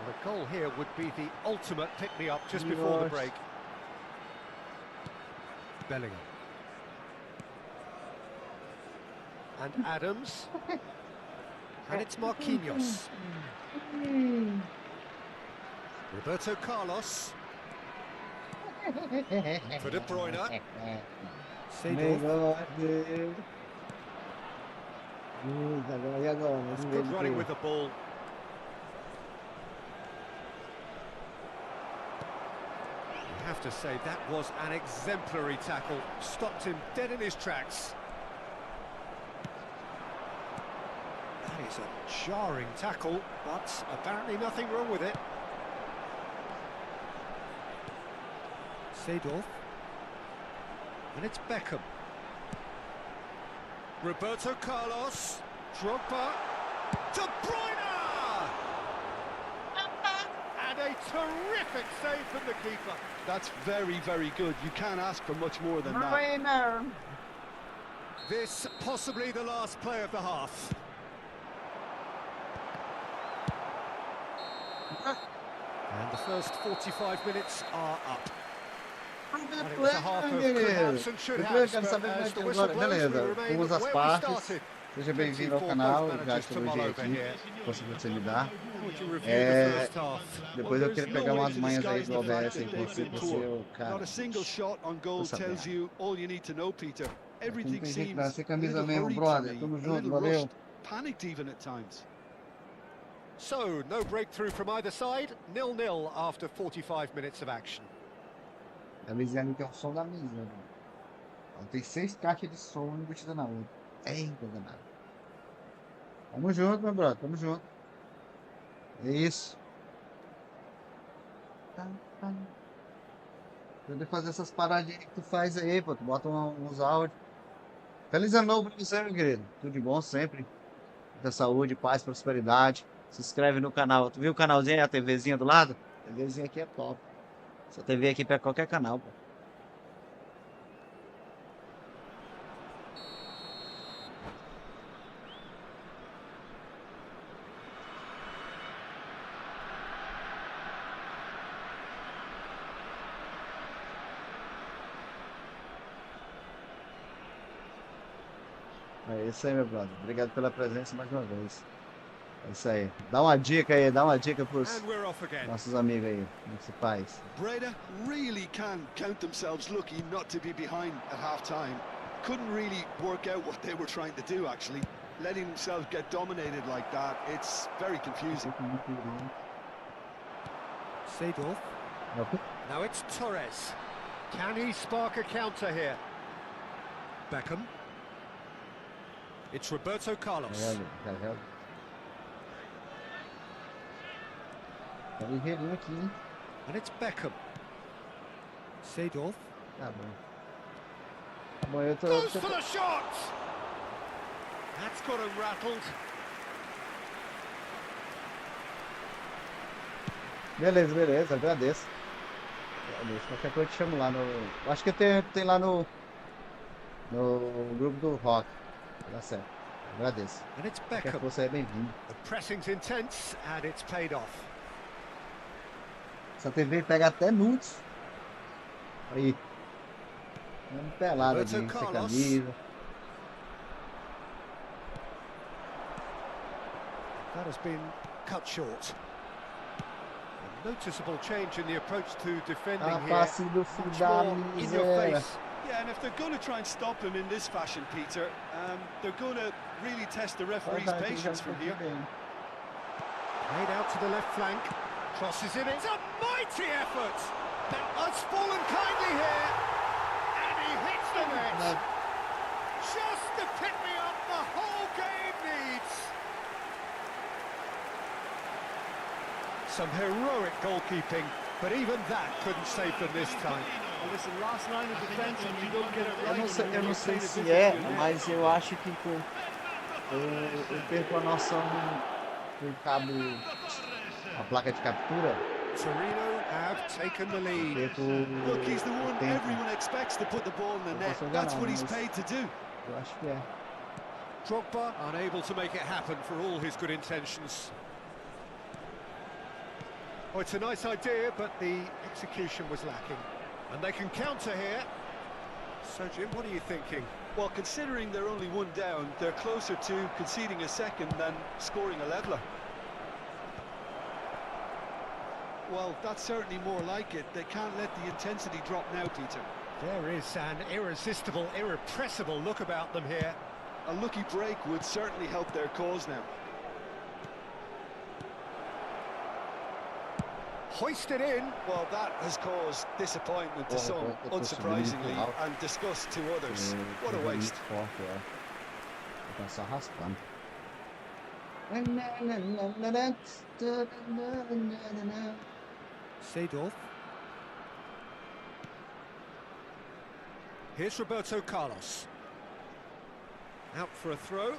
The goal here would be the ultimate pick-me-up just before the break. Bellingham. And Adams. And it's Marquinhos. Roberto Carlos. For De Bruyne. Seedorf. Good running with the ball. I have to say, that was an exemplary tackle. Stopped him dead in his tracks. That is a jarring tackle, but apparently nothing wrong with it. Seedorf. And it's Beckham. Roberto Carlos. Drogba. De Bruyne! And a terrific save from the keeper. That's very, very good. You can't ask for much more than that. Winner. This possibly the last play of the half. And the first 45 minutes are up. And it was a half of could haves and should haves, Quero saber but as the como é whistle que blows, we beleza, remain vamos às where we partes. started. Seja bem-vindo ao canal, já estou aqui, conseguiu você me dar. Would you review the first half? Depois eu quero pegar umas manhas aí do OBS aí com você, o cara. Not a single shot on goal tells you all you need to know, Peter. Everything Tem que seems dar sem a camisa little mesmo, hurried to brother. me, Tamo a junto, little valeu. rushed, panicked even at times. So, no breakthrough from either side, 0-0 after 45 minutes of action. A mesinha ali tem um som da mesa, mano. Ela tem 6 caixas de som embutida na outra. Eita, danado. Tamo junto, meu brother, tamo junto. É isso. Poder fazer essas paradinhas que tu faz aí, pô. Tu bota uns áudios. Feliz ano novo pra você, meu querido. Tudo de bom sempre. Muita saúde, paz, prosperidade. Se inscreve no canal. Tu viu o canalzinho aí, a TVzinha do lado? A TVzinha aqui é top. Essa TV aqui pra qualquer canal, pô. É isso aí, meu brother. Obrigado pela presença mais uma vez. É isso aí. Dá uma dica pros And we're off again. nossos amigos aí, principais. Breda really can count themselves lucky not to be behind at half-time. Couldn't really work out what they were trying to do, actually. Letting themselves get dominated like that, it's very confusing. Seedorf. Now it's Torres. Can he spark a counter here? Beckham. It's Roberto Carlos. Tá ligeirinho aqui, hein? And it's Beckham. Seedorf. Tá bom. Tá bom, eu tô... Goes for the shot! That's got him rattled. Beleza, agradeço. Qualquer coisa eu te chamo lá no... Acho que tem lá no grupo do Rock. Dá certo. Agradeço. And it's Qualquer Beckham. coisa aí é bem-vindo. The pressing's intense and it's paid off. Essa TV pega até nudes. Aí. Dando pelada de sem camisa. That has been cut short. A noticeable change in the approach to defending A here. passe do filho Much da more in your miséria. face. Yeah, and if they're going to try and stop him in this fashion, Peter, they're going to really test the referee's patience from here. Played out to the left flank. Crosses in. It's a mighty effort. Now has fallen kindly here. And he hits the net. Just the pick-me-up the whole game needs. Some heroic goalkeeping, but even that couldn't save them this time. Well, listen, last line of defense, and you don't get it right. Eu não sei se é, mas eu acho que eu perco a noção do cabo, a placa de captura. Torino have taken the lead. Look, he's the one everyone expects to put the ball in the net. That's what he's paid to do. Eu acho que é. Drogba unable to make it happen for all his good intentions. Oh, it's a nice idea, but the execution was lacking. And they can counter here. So, Jim, what are you thinking? Well, considering they're only one down, they're closer to conceding a second than scoring a leveller. Well, that's certainly more like it. They can't let the intensity drop now, Peter. There is an irresistible, irrepressible look about them here. A lucky break would certainly help their cause now. Hoisted in. Well, that has caused disappointment to some, unsurprisingly, and disgust to others. What a waste. Tá só raspando. Seedorf. Here's Roberto Carlos. Out for a throw.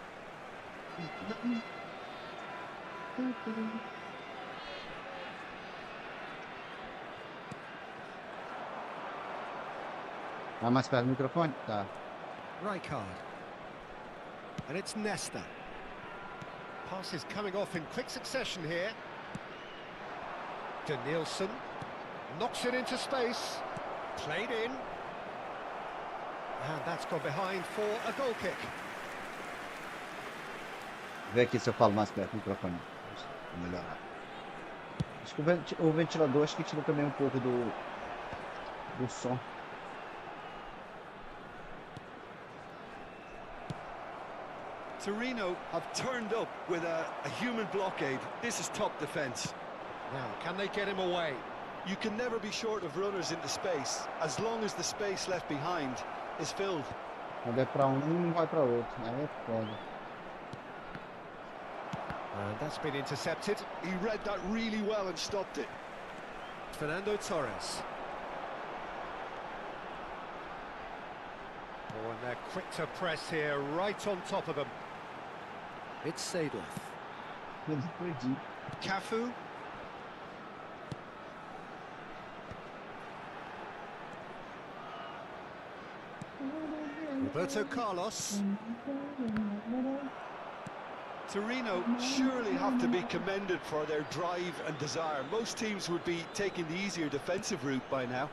Tá mais perto do microfone? Tá. Rijkaard. And it's Nesta. Passes coming off in quick succession here. Nielsen knocks it into space. Played in. And that's gone behind for a goal kick. Vê aqui se eu falo mais perto do microfone. Vou melhorar. Acho que o ventilador acho que tira também um pouco do som. Torino have turned up with a human blockade. This is top defence. Now, can they get him away? You can never be short of runners into space, as long as the space left behind is filled. Quando é pra um, não vai pra outro. Aí é foda. And that's been intercepted. He read that really well and stopped it. Fernando Torres. Oh, and they're quick to press here, right on top of them. It's Seedorf. Perdi. Cafu. Roberto Carlos. Torino surely have to be commended for their drive and desire. Most teams would be taking the easier defensive route by now.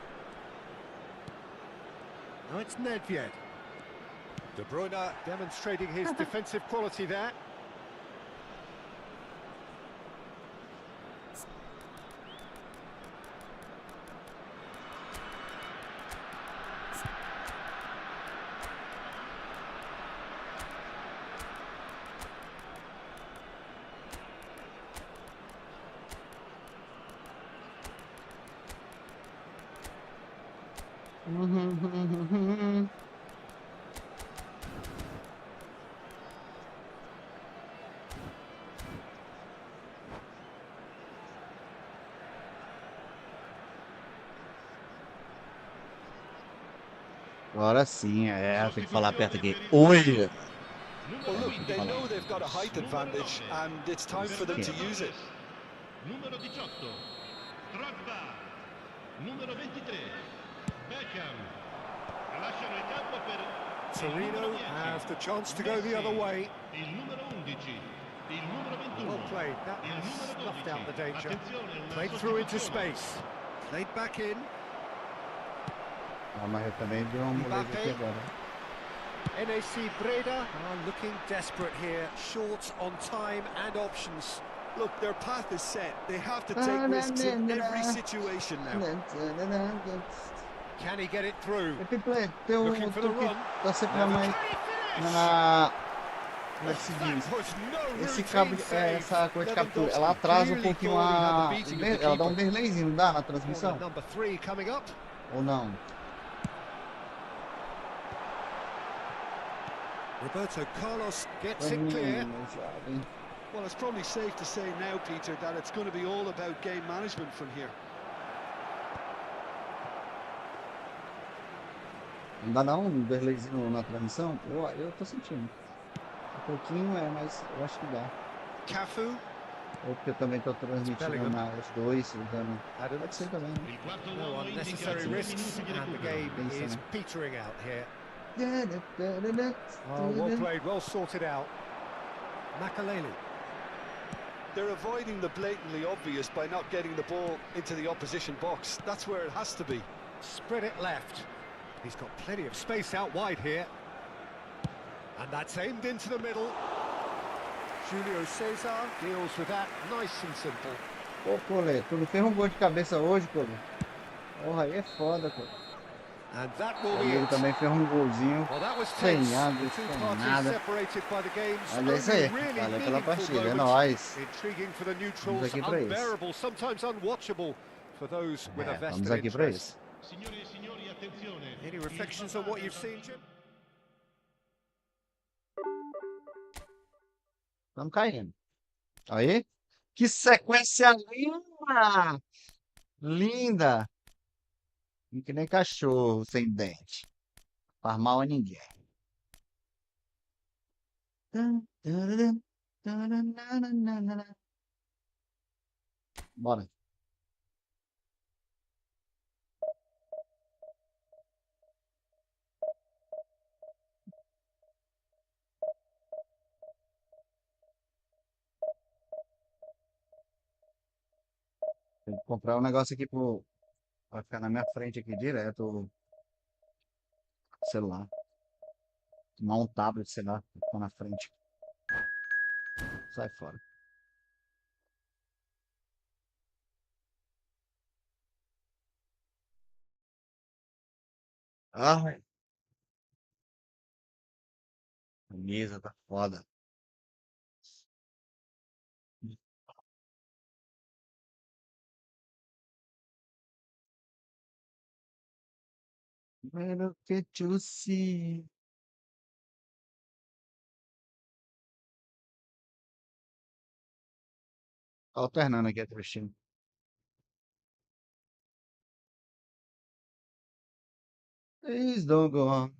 Now it's Nedved. De Bruyne demonstrating his defensive quality there. Agora sim, tem que falar perto aqui. Oi! Well, look, they know they've got a height advantage, and it's time for them to use it. Numero 18, Drogba. Numero 23, Beckham. Lasciano il campo per Torino has the chance to go the other way. il numero 11, il numero 21. Well played, that Il has numero snuffed out the 12. danger. Attenzione, una Played through into sostituzione. space. Played back in. Ah, mas eu também dei uma moleza aqui agora. NAC Breda are looking desperate here, short on time and options. Look, their path is set. They have to take risks in every situation now. Can he get it through? Looking for the run. Tá sempre na mãe. Como é que se diz? Esse cabo, essa coisa de captura, ela atrasa um pouquinho ela dá um delayzinho, não dá na transmissão? Number 3 coming up. Ou não? Roberto Carlos gets it clear. Well, it's probably safe to say now, Peter, that it's going to be all about game management from here. Não dá não um delayzinho na transmissão? Eu tô sentindo. Um pouquinho mas eu acho que dá. Cafu. Ou porque eu também tô transmitindo os dois, usando. Pode ser também. Il quarto No uomo indica unnecessary 2 risks, minuti di and the recupero. game is petering out here. Oh, well played, well sorted out. Makaleli. They're avoiding the blatantly obvious by not getting the ball into the opposition box. That's where it has to be. Spread it left. He's got plenty of space out wide here. And that's aimed into the middle. Julio Cesar deals with that nice and simple. Pô, Cole, tu não fez um gol de cabeça hoje, Cole? Porra, aí é foda, Cole. And that will be Ele it. também fez um golzinho. Well, that was Sem tense. nada, The two sem parties nada. separated by the game's Mas é isso aí, only really valeu pela meaningful partida, é moments. nóis. Intriguing for the Estamos neutrals, aqui pra isso. unbearable, sometimes unwatchable for those with a vested Estamos aqui pra interest. isso. Signore e signori, attenzione. Any reflections on what you've seen, Jim? Estamos caindo. Aí. Que sequência linda! Linda! Que nem cachorro sem dente. Faz mal a ninguém. Bora. Tem que comprar um negócio aqui pra ficar na minha frente aqui direto, o celular. Tomar um tablet, sei lá, pra ficar na frente. Sai fora. Ai, a mesa tá foda. Pero que juicy. Tô alternando aqui a trechinho. Please don't go on.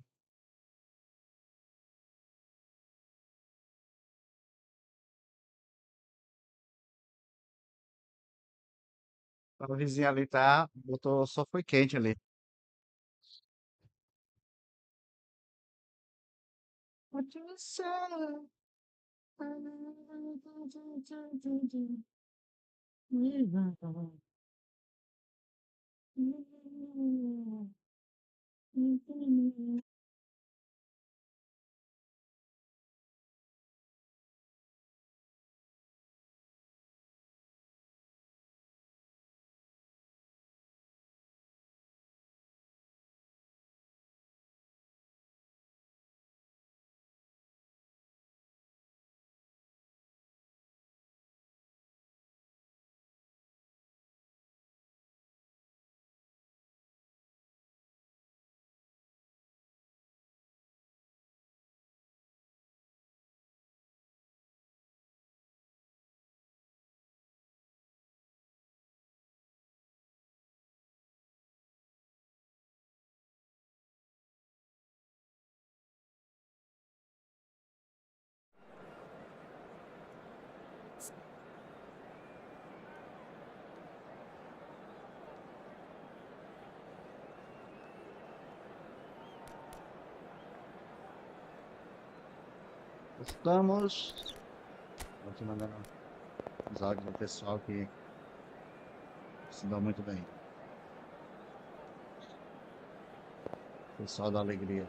A vizinha ali tá, botou, só foi quente ali. What you say? Estamos. Vou te mandando os áudios do pessoal que se dá muito bem. Pessoal da alegria.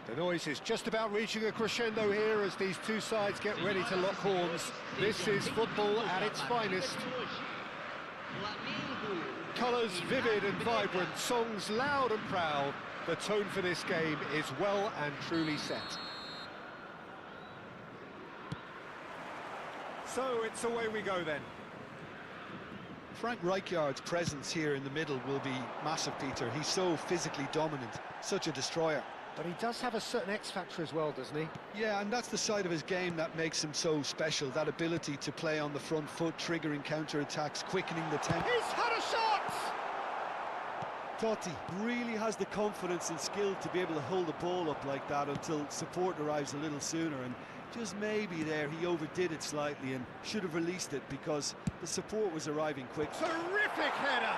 The noise is just about reaching a crescendo here as these two sides get ready to lock horns. This is football at its finest. Colours vivid and vibrant, songs loud and proud. The tone for this game is well and truly set. So it's away we go then. Frank Rijkaard's presence here in the middle will be massive, Peter. He's so physically dominant, such a destroyer. But he does have a certain X factor as well, doesn't he? Yeah, and that's the side of his game that makes him so special, that ability to play on the front foot, triggering counter-attacks, quickening the tempo. He's had a shot! Totti really has the confidence and skill to be able to hold the ball up like that until support arrives a little sooner, and just maybe there he overdid it slightly and should have released it because the support was arriving quick. Terrific header!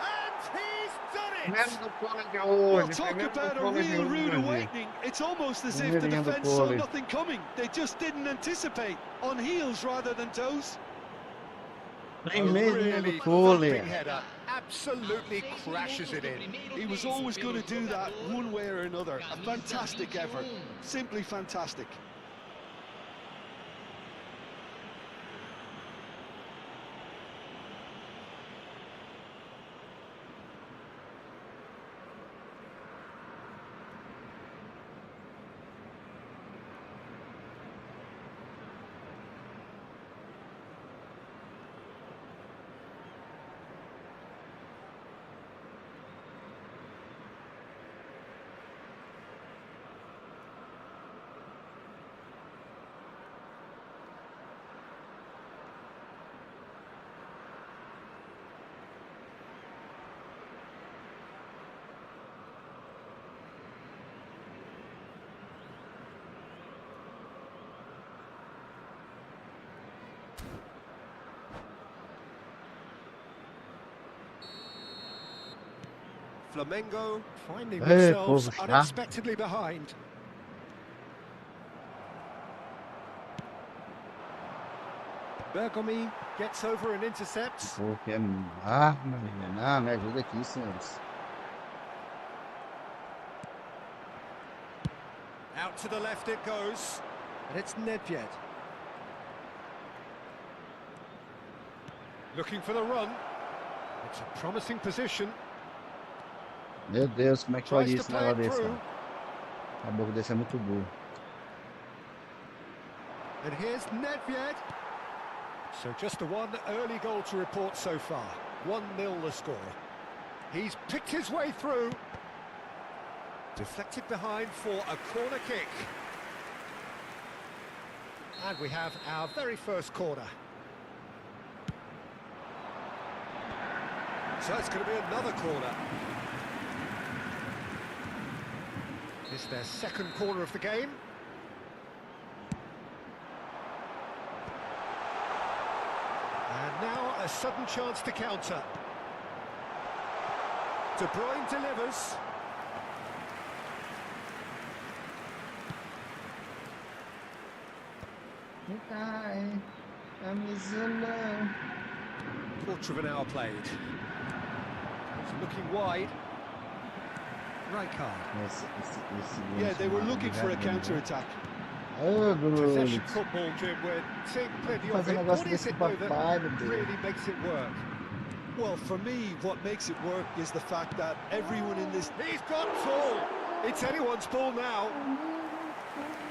And he's done it! Primeiro do Pole de Well, hoje. talk Primeiro do about a Pole de real rude hoje. awakening. It's almost as if Primeiro the do defence saw Pole. nothing coming. They just didn't anticipate. On heels rather than toes. Primeiro Really do Pole. thumping header. Absolutely crashes it in. He was always going to do that one way or another. A fantastic effort. Simply fantastic. Flamengo finding Hey, themselves povo chato. unexpectedly behind. Bergomi gets over and intercepts. Pô, que arma, menino. Ah, me ajuda aqui, senhores. Out to the left it goes. And it's Nedved. Looking for the run. It's a promising position. Meu Deus, como é que pode Tries to isso play negócio it desse, through. cara? A boca desse é muito burro. And here's Nedved. So just the one early goal to report so far. 1-0 the score. He's picked his way through. Deflected behind for a corner kick. And we have our very first corner. So it's going to be another corner. It's their second corner of the game. And now a sudden chance to counter. De Bruyne delivers. Quarter of an hour played. It's looking wide. Rijkaard. Yeah, they were looking for a counter-attack. Oh, Possession good. football, Jim. We're seeing plenty of Fazer it. negócio What is desse it, though, papai, meu that Deus. really makes it work? Well, for me, what makes it work is the fact that everyone in this... He's got ball. It's anyone's ball now.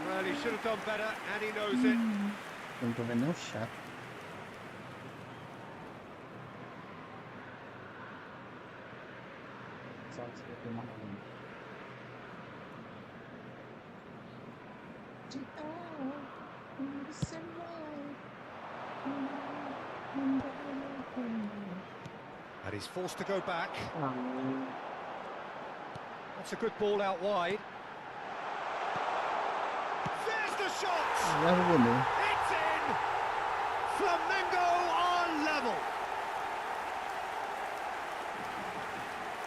Well, he should have done better, and he knows it. Eu não tô vendo nenhum chato. Só se eu tenho uma And he's forced to go back. That's a good ball out wide. There's the shot! Leva o goleiro. It's in! Flamengo are level.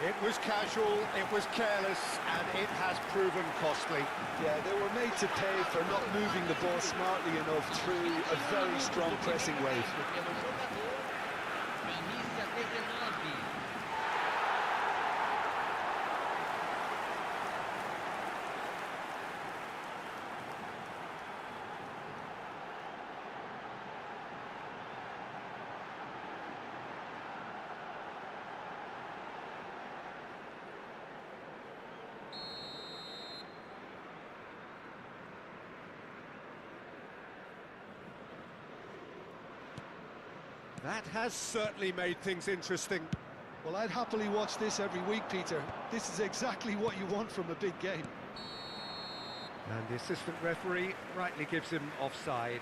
It was casual, it was careless, and it has proven costly. Yeah, they were made to pay for not moving the ball smartly enough through a very strong pressing wave. That has certainly made things interesting. Well, I'd happily watch this every week, Peter. This is exactly what you want from a big game. And the assistant referee rightly gives him offside.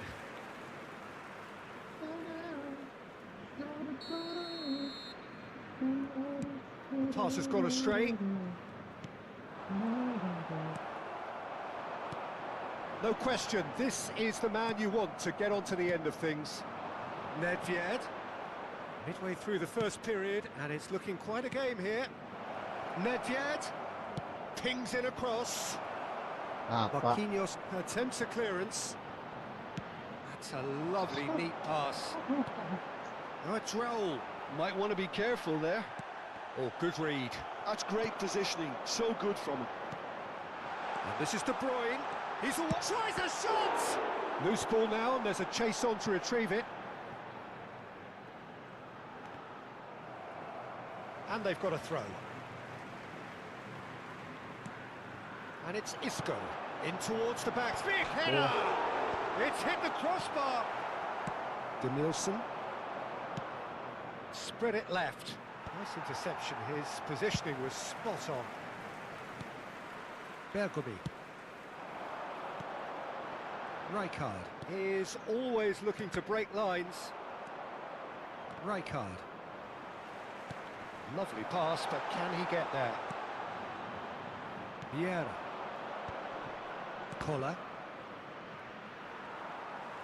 Pass has gone astray. No question, this is the man you want to get onto the end of things. Nedved, midway through the first period, and it's looking quite a game here. Nedved, pings in across. Marquinhos attempts a clearance. That's a lovely, neat pass. Oh, it's Raul. Might want to be careful there. Oh, good read. That's great positioning. So good from him. And this is De Bruyne. He's the one. Tries a shot! Loose ball now, and there's a chase on to retrieve it. And they've got a throw. And it's Isco. In towards the back. Big header! It's hit the crossbar. Denilson. Spread it left. Nice interception. His positioning was spot on. Bergomi. Rijkaard is always looking to break lines. Rijkaard. Lovely pass, but can he get there? Vieira. Koller.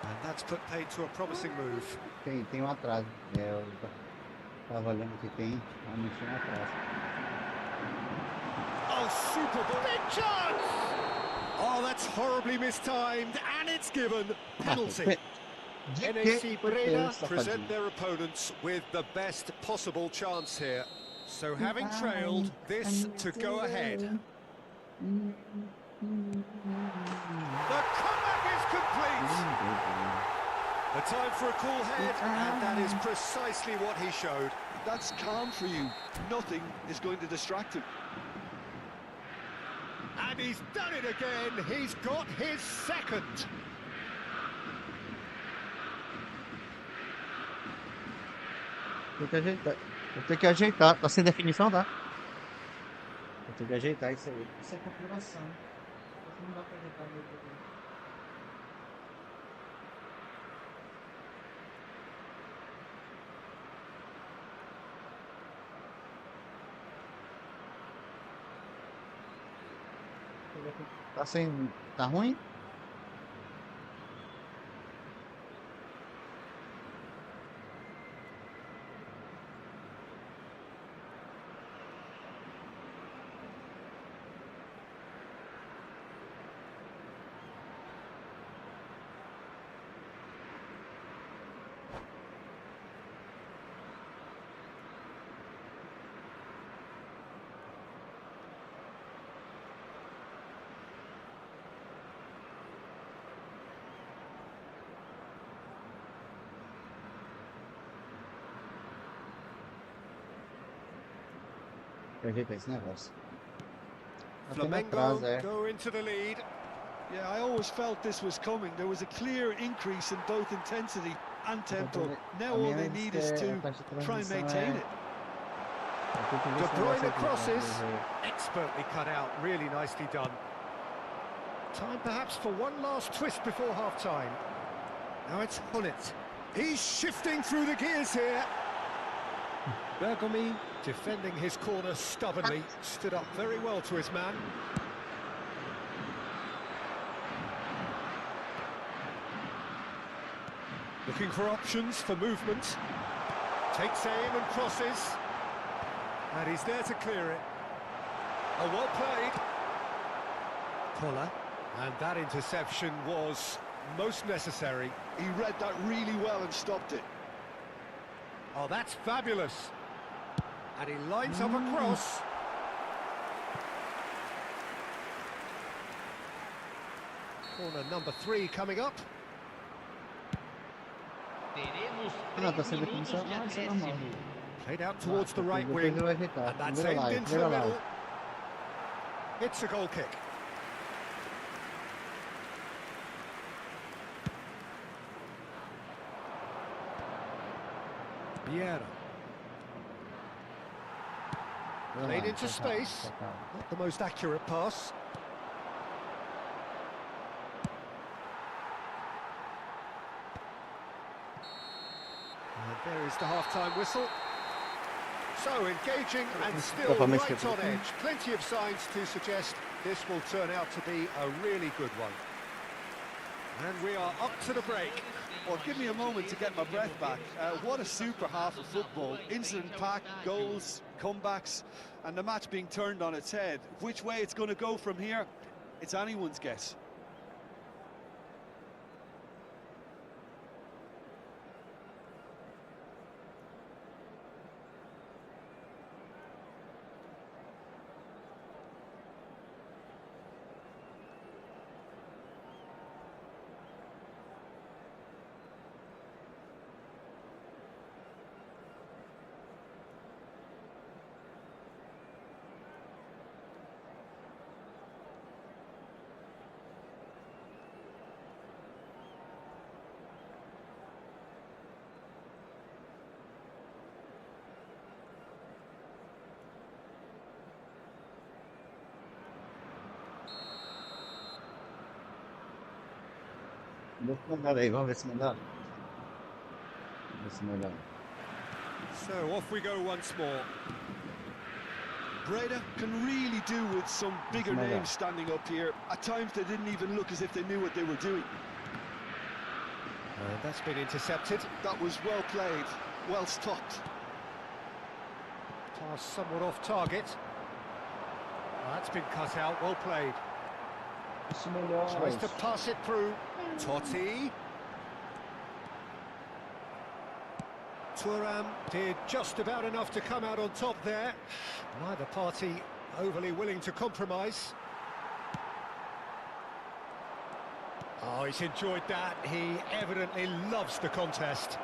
And that's put paid to a promising move. Tem um atraso. Eu tava olhando que tem realmente um atraso. Oh, super ball. Big chance! Oh, that's horribly mistimed, and it's given. Penalty. NAC Breda present their opponents with the best possible chance here. So having trailed, this to go ahead. The comeback is complete! A time for a cool head, and that is precisely what he showed. That's calm for you. Nothing is going to distract him. And he's done it again. He's got his second. Tem que ajeitar. Vou ter que ajeitar. Tá sem definição, tá? Vou ter que ajeitar isso aí. Isso é configuração. Não dá pra ajeitar meu problema. Tá sem. Tá ruim? Ajeitar esse negócio. Flamengo go into the lead. Yeah, I always felt this was coming. There was a clear increase in both intensity and tempo. Now all they need is to try and maintain it. De Bruyne crosses. Expertly cut out, really nicely done. Time perhaps for one last twist before half-time. Now it's Hullet. He's shifting through the gears here. Bergomi defending his corner stubbornly, stood up very well to his man. Looking for options for movement. Takes aim and crosses. And he's there to clear it. Oh, well played. Koller. And that interception was most necessary. He read that really well and stopped it. Oh, that's fabulous. And he lines up a cross. Corner number 3 coming up. Não, tá sem definição. Ah, isso é normal. Played out towards the right Depois wing. ele vai ajeitar. And that's Primeira aimed live, into the primeira middle. live. It's a goal kick. Vieira. Played into space. Not the most accurate pass. And there is the half-time whistle. So engaging and still right on edge. Plenty of signs to suggest this will turn out to be a really good one. And we are up to the break. Well, give me a moment to get my breath back. What a super half of football. Incident-packed, goals, comebacks, and the match being turned on its head. Which way it's going to go from here, it's anyone's guess. Vamos ver se melhora. Vamos ver se melhora. So off we go once more. Breda can really do with some bigger names standing up here. At times they didn't even look as if they knew what they were doing. That's been intercepted. That was well played, well stopped. Pass somewhat off target. That's been cut out, well played. Tries to pass it through. Totti. Thuram did just about enough to come out on top there. Neither party overly willing to compromise. Oh, he's enjoyed that. He evidently loves the contest.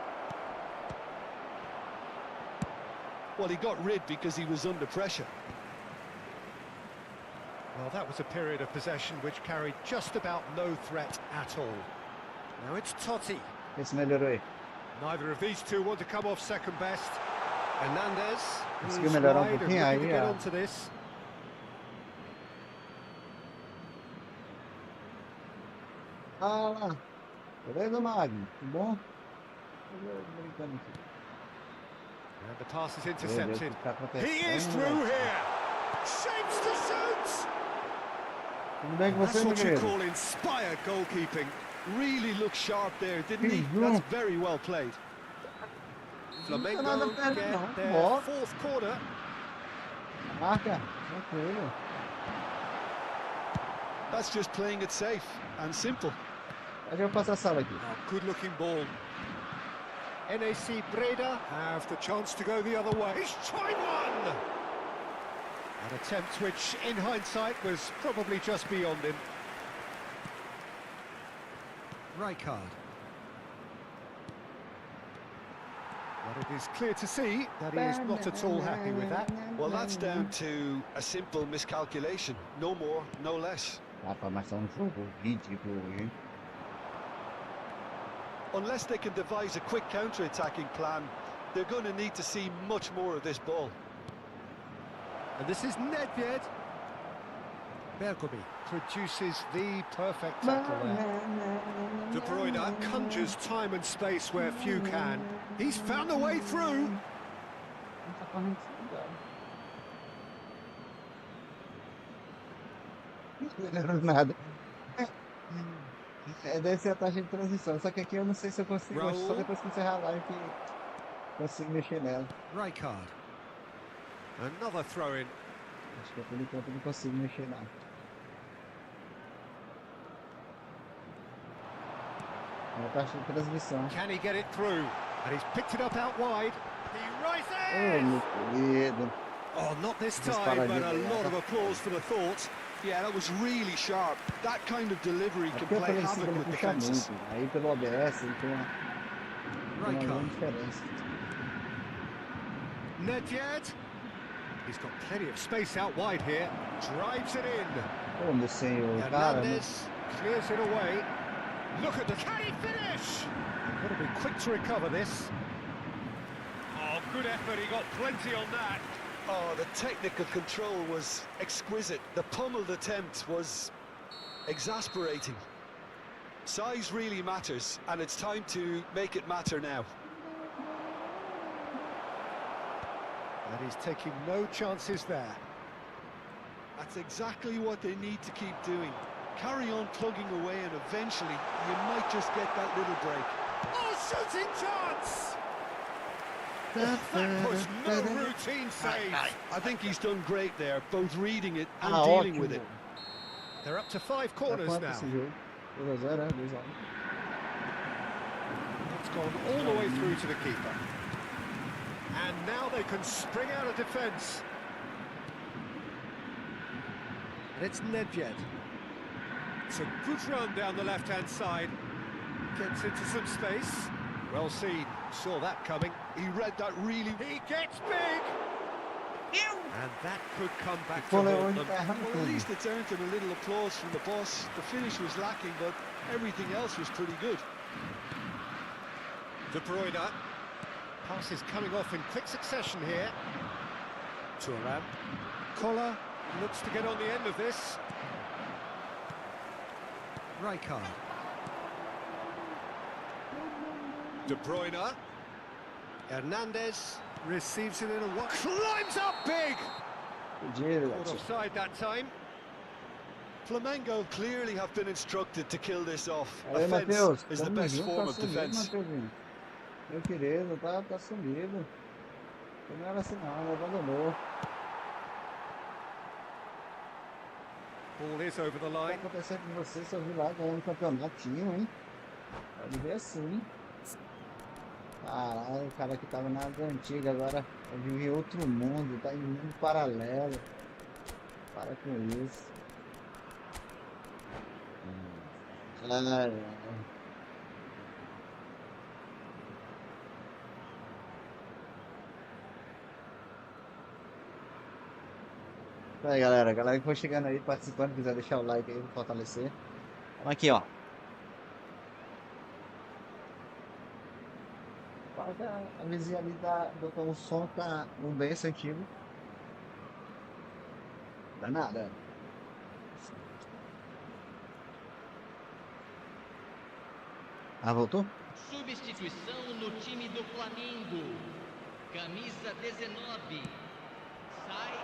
Well, he got rid because he was under pressure. Well, that was a period of possession which carried just about no threat at all. Now it's Totti. Neither of these two want to come off second best. Hernandez is wide and looking to get onto this. Fala. Beleza, Magno? Tudo bom? And the pass is intercepted. He is through here. Shapes to shoot. That's what you call inspired goalkeeping. Really looked sharp there, didn't he? That's very well played. Flamengo get their fourth corner. That's just playing it safe and simple. Good looking ball. NAC Breda have the chance to go the other way. He's tried one! An attempt which, in hindsight, was probably just beyond him. Rijkaard. But it is clear to see that he is not at all happy with that. Well, that's down to a simple miscalculation. No more, no less. Unless they can devise a quick counter-attacking plan, they're going to need to see much more of this ball. And this is Nedved. Bergomi produces the perfect tackle there. De Bruyne conjures time and space where few can. He's found a way through. Nada. Deve ser a taxa de transição, só que aqui eu não sei se eu consigo, só depois que encerrar a live que consigo mexer nela. Rijkaard. Another throw-in. Acho que por enquanto eu não consigo mexer nada. A taxa de transmissão. Can he get it through? And he's picked it up out wide. He rises! Oh, meu querido. Oh, not this time, but a lot of applause for the thought. Yeah, that was really sharp. That kind of delivery can play havoc with defenses. Aí pelo OBS ele tem uma grande diferença. Nedved. He's got plenty of space out wide here. Drives it in. Oh, meu senhor, cara. Hernandez clears it away. Look at the... Can he finish? Got to be quick to recover this. good effort, he got plenty on that. Oh, the technical control was exquisite. The pummeled attempt was exasperating. Size really matters, and it's time to make it matter now. And he's taking no chances there. That's exactly what they need to keep doing. Carry on plugging away, and eventually you might just get that little break. Oh, shooting chance! That was no routine save. I think he's done great there, both reading it and Ah, dealing with ótimo. it. They're up to 5 corners Quanto now. esse jogo? 2-0, né? 2-1. It's gone all the way through to the keeper. And now they can spring out of defence. And it's Nedved. It's a good run down the left-hand side. Gets into some space. Well seen. Saw that coming. He read that really... He gets big! And that could come back to Qual é haunt onde them. tá errando Well, at tudo? least it's earned him a little applause from the boss. The finish was lacking, but everything else was pretty good. De Bruyne. Passes coming off in quick succession here. Thuram. Collar looks to get on the end of this. Rijkaard. De Bruyne. Hernandez receives it in a one. Climbs up big! Podia, Caught offside that time. Flamengo clearly have been instructed to kill this off. Aí, Offense Matheus, is the tamo best junto, form tá of sumido, defense. Matheusinho. Meu querido, tá sumido. Não era assim não, abandonou. Ball is over the O que tá line. acontecendo com você? Se eu vi lá ganhando campeonatinho, hein? Pode ver assim. Caralho, o cara que tava na antiga agora vive em outro mundo, tá em mundo paralelo. Para com isso. Ai, ai. Então aí, galera. Galera que for chegando aí, participando, quiser deixar o like aí pra fortalecer. Vamos aqui, ó. Fala que a vizinha ali botou um som tá um bem antigo. Dá nada. Ah, voltou? Substituição no time do Flamengo. Camisa 19. Sai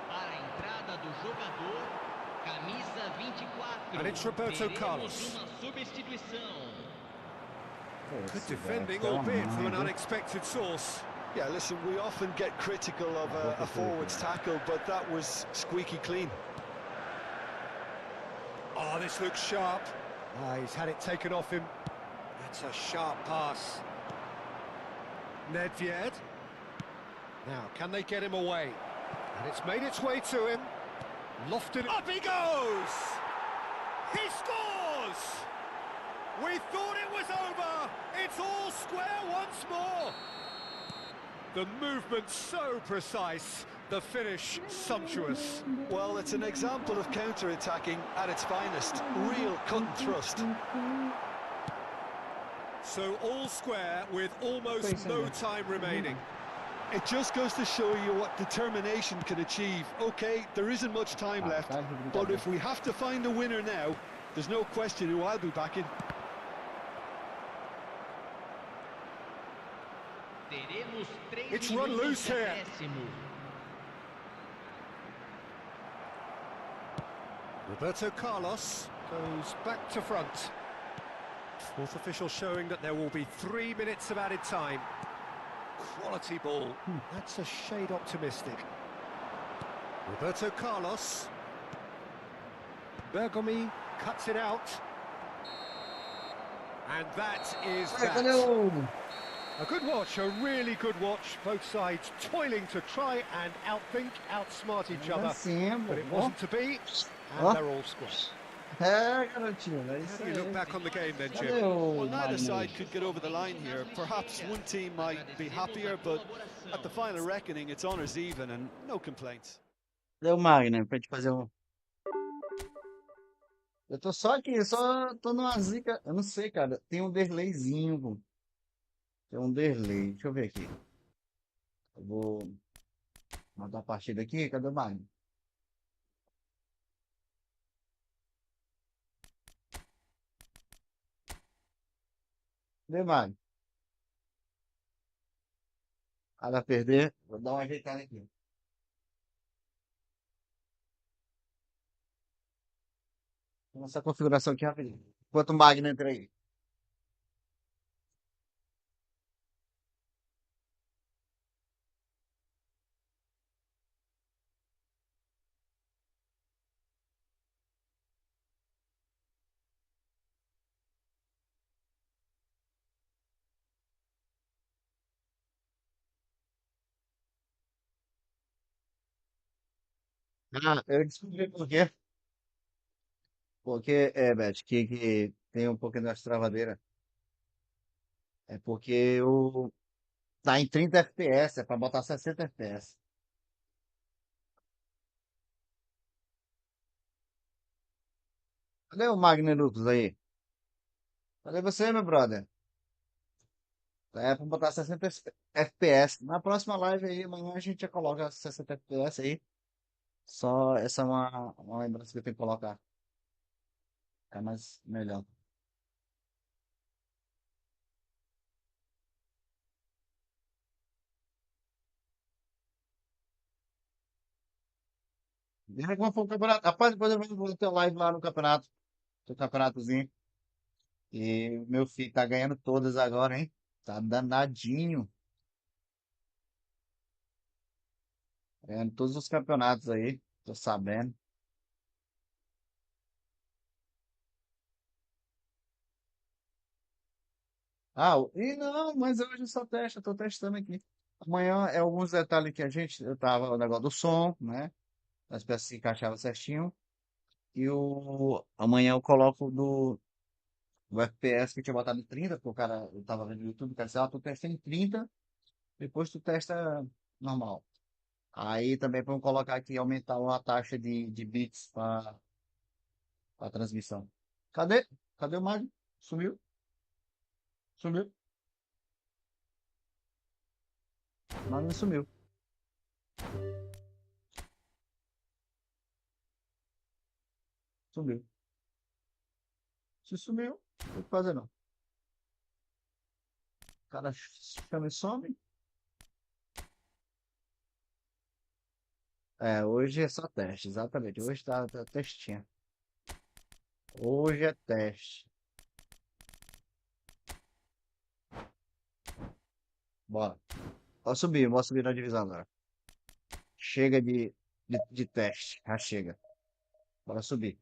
para a entrada do jogador. Camisa 24. And it's Roberto Teremos Carlos. uma substituição. Good defending, albeit from an unexpected source. Yeah, listen, we often get critical of a forward's tackle, but that was squeaky clean. Oh, this looks sharp. Ah, he's had it taken off him. That's a sharp pass. Nedved. Now, can they get him away? And it's made its way to him. Lofted. Up he goes! He scores! We thought it was over. It's all square once more. The movement so precise. The finish sumptuous. Well, it's an example of counter-attacking at its finest. Real cut and thrust. So all square with almost no time remaining. It just goes to show you what determination can achieve. Okay, there isn't much time left, but if we have to find a winner now, there's no question who I'll be backing. Teremos 3 It's run minutos loose de here. acréscimo. Roberto Carlos goes back to front. Fourth official showing that there will be 3 minutes of added time. Quality ball. That's a shade optimistic. Roberto Carlos. Bergomi cuts it out. And that is that. A good watch, a really good watch. Both sides toiling to try and outthink, outsmart each other. But it wasn't to be, and they're all square. É, garotinho, é How isso do you aí. look back on the game then, Cadê Jim? o Well, neither Magno? side could get over the line here. Perhaps one team might be happier, but at the final reckoning, it's honours even and no complaints. Cadê o Magno pra gente fazer um... Eu tô só aqui, só tô numa zica. Eu não sei, cara. Tem um delayzinho, pô. Tem um delay. Deixa eu ver aqui. Eu vou mandar a partida aqui. Cadê o Magno? Cadê o Magno? Ah, vai perder. Vou dar uma ajeitada aqui. Essa configuração aqui rapidinho. Enquanto o Magno entra aí. Ah, eu descobri por quê. Porque, Beth, que tem um pouquinho das travadeiras. É porque tá em 30 FPS, é pra botar 60 FPS. Cadê o Magno Lucas aí? Cadê você, meu brother? É pra botar 60 FPS. Na próxima live aí, amanhã a gente já coloca 60 FPS aí. Só essa é uma lembrança que eu tenho que colocar. É mais melhor. E aí, como foi o campeonato? Rapaz, depois eu vou ter live lá no campeonato. Tem um campeonatozinho. E meu filho tá ganhando todas agora, hein? Tá danadinho. Ganhando todos os campeonatos aí. Tô sabendo. Ah, e não, mas hoje eu só testo, eu tô testando aqui. Amanhã é alguns detalhes que eu tava, o negócio do som, né? As peças se encaixavam certinho. E amanhã eu coloco do FPS que eu tinha botado em 30, porque o cara, eu tava vendo no YouTube, o cara disse, tu testa em 30, depois tu testa normal. Aí também vamos colocar aqui, aumentar a taxa de bits para transmissão. Cadê? Cadê o Mário? Sumiu? Sumiu? O Mário sumiu. Sumiu. Se sumiu, não tem o que fazer não. O cara chama e some. É, hoje é só teste, exatamente. Hoje tá testinha. Hoje é teste. Bora. Vou subir na divisão agora. Chega de teste. Já chega. Bora subir.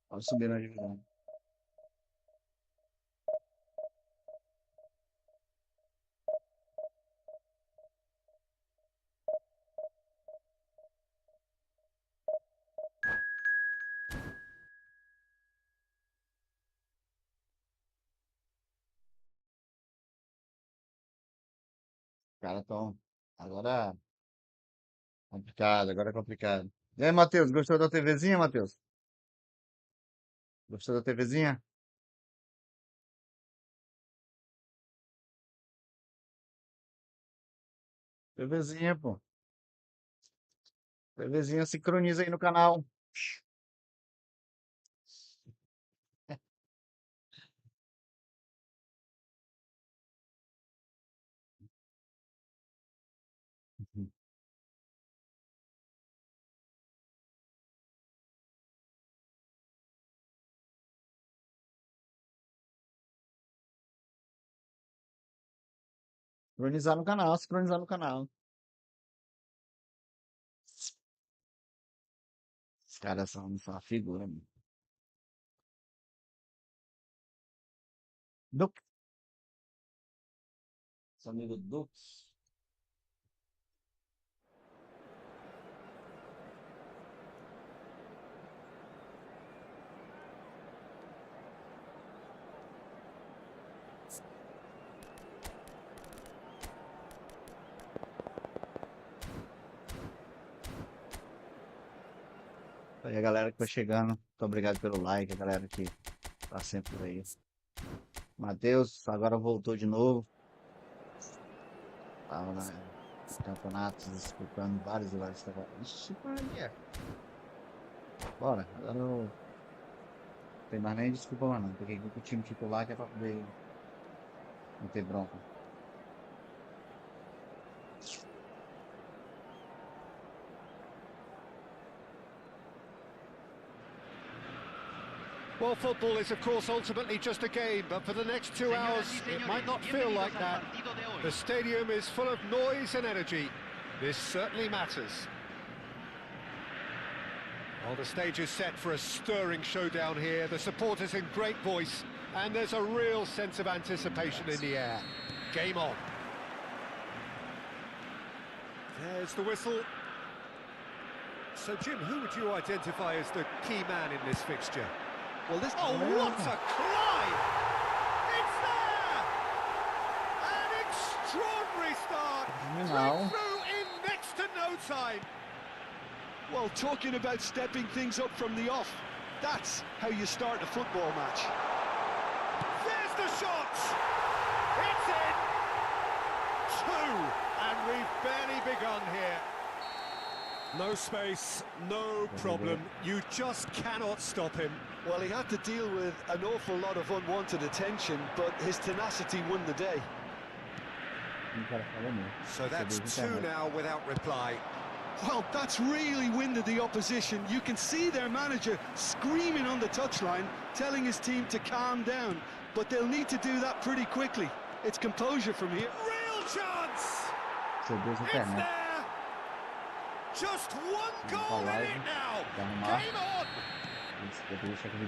Bora subir na divisão. Cara, tão. Agora é complicado, agora é complicado. E aí, Matheus, gostou da TVzinha, Matheus? Gostou da TVzinha? TVzinha, pô. TVzinha sincroniza aí no canal. Sincronizar no canal, sincronizar no canal. Os caras são uma figura, mano. Dux, seu amigo Dux. Aí a galera que vai chegando, muito obrigado pelo like, a galera que tá sempre por aí. Matheus, agora voltou de novo. Tava nos campeonatos, disputando vários e vários campeonatos. Ixi, Maria. Bora, agora não tem mais nem desculpa mais não. Peguei aqui com o time titular que é pra poder não ter bronca. Well, football is, of course, ultimately just a game, but for the next 2 hours, it might not feel like that. The stadium is full of noise and energy. This certainly matters. Well, the stage is set for a stirring showdown here. The supporters in great voice, and there's a real sense of anticipation in the air. Game on. There's the whistle. So, Jim, who would you identify as the key man in this fixture? Well, this... Oh, what a climb! It's there! An extraordinary start! Now. Through in next to no time! Well, talking about stepping things up from the off, that's how you start a football match. There's the shots! It's in! 2, and we've barely begun here. No space, no problem. You just cannot stop him. Well, he had to deal with an awful lot of unwanted attention, but his tenacity won the day. So that's 2 now without reply. Well, that's really winded the opposition. You can see their manager screaming on the touchline, telling his team to calm down, but they'll need to do that pretty quickly. It's composure from here. Real chance! It's there! Just 1 goal in it now! Game on!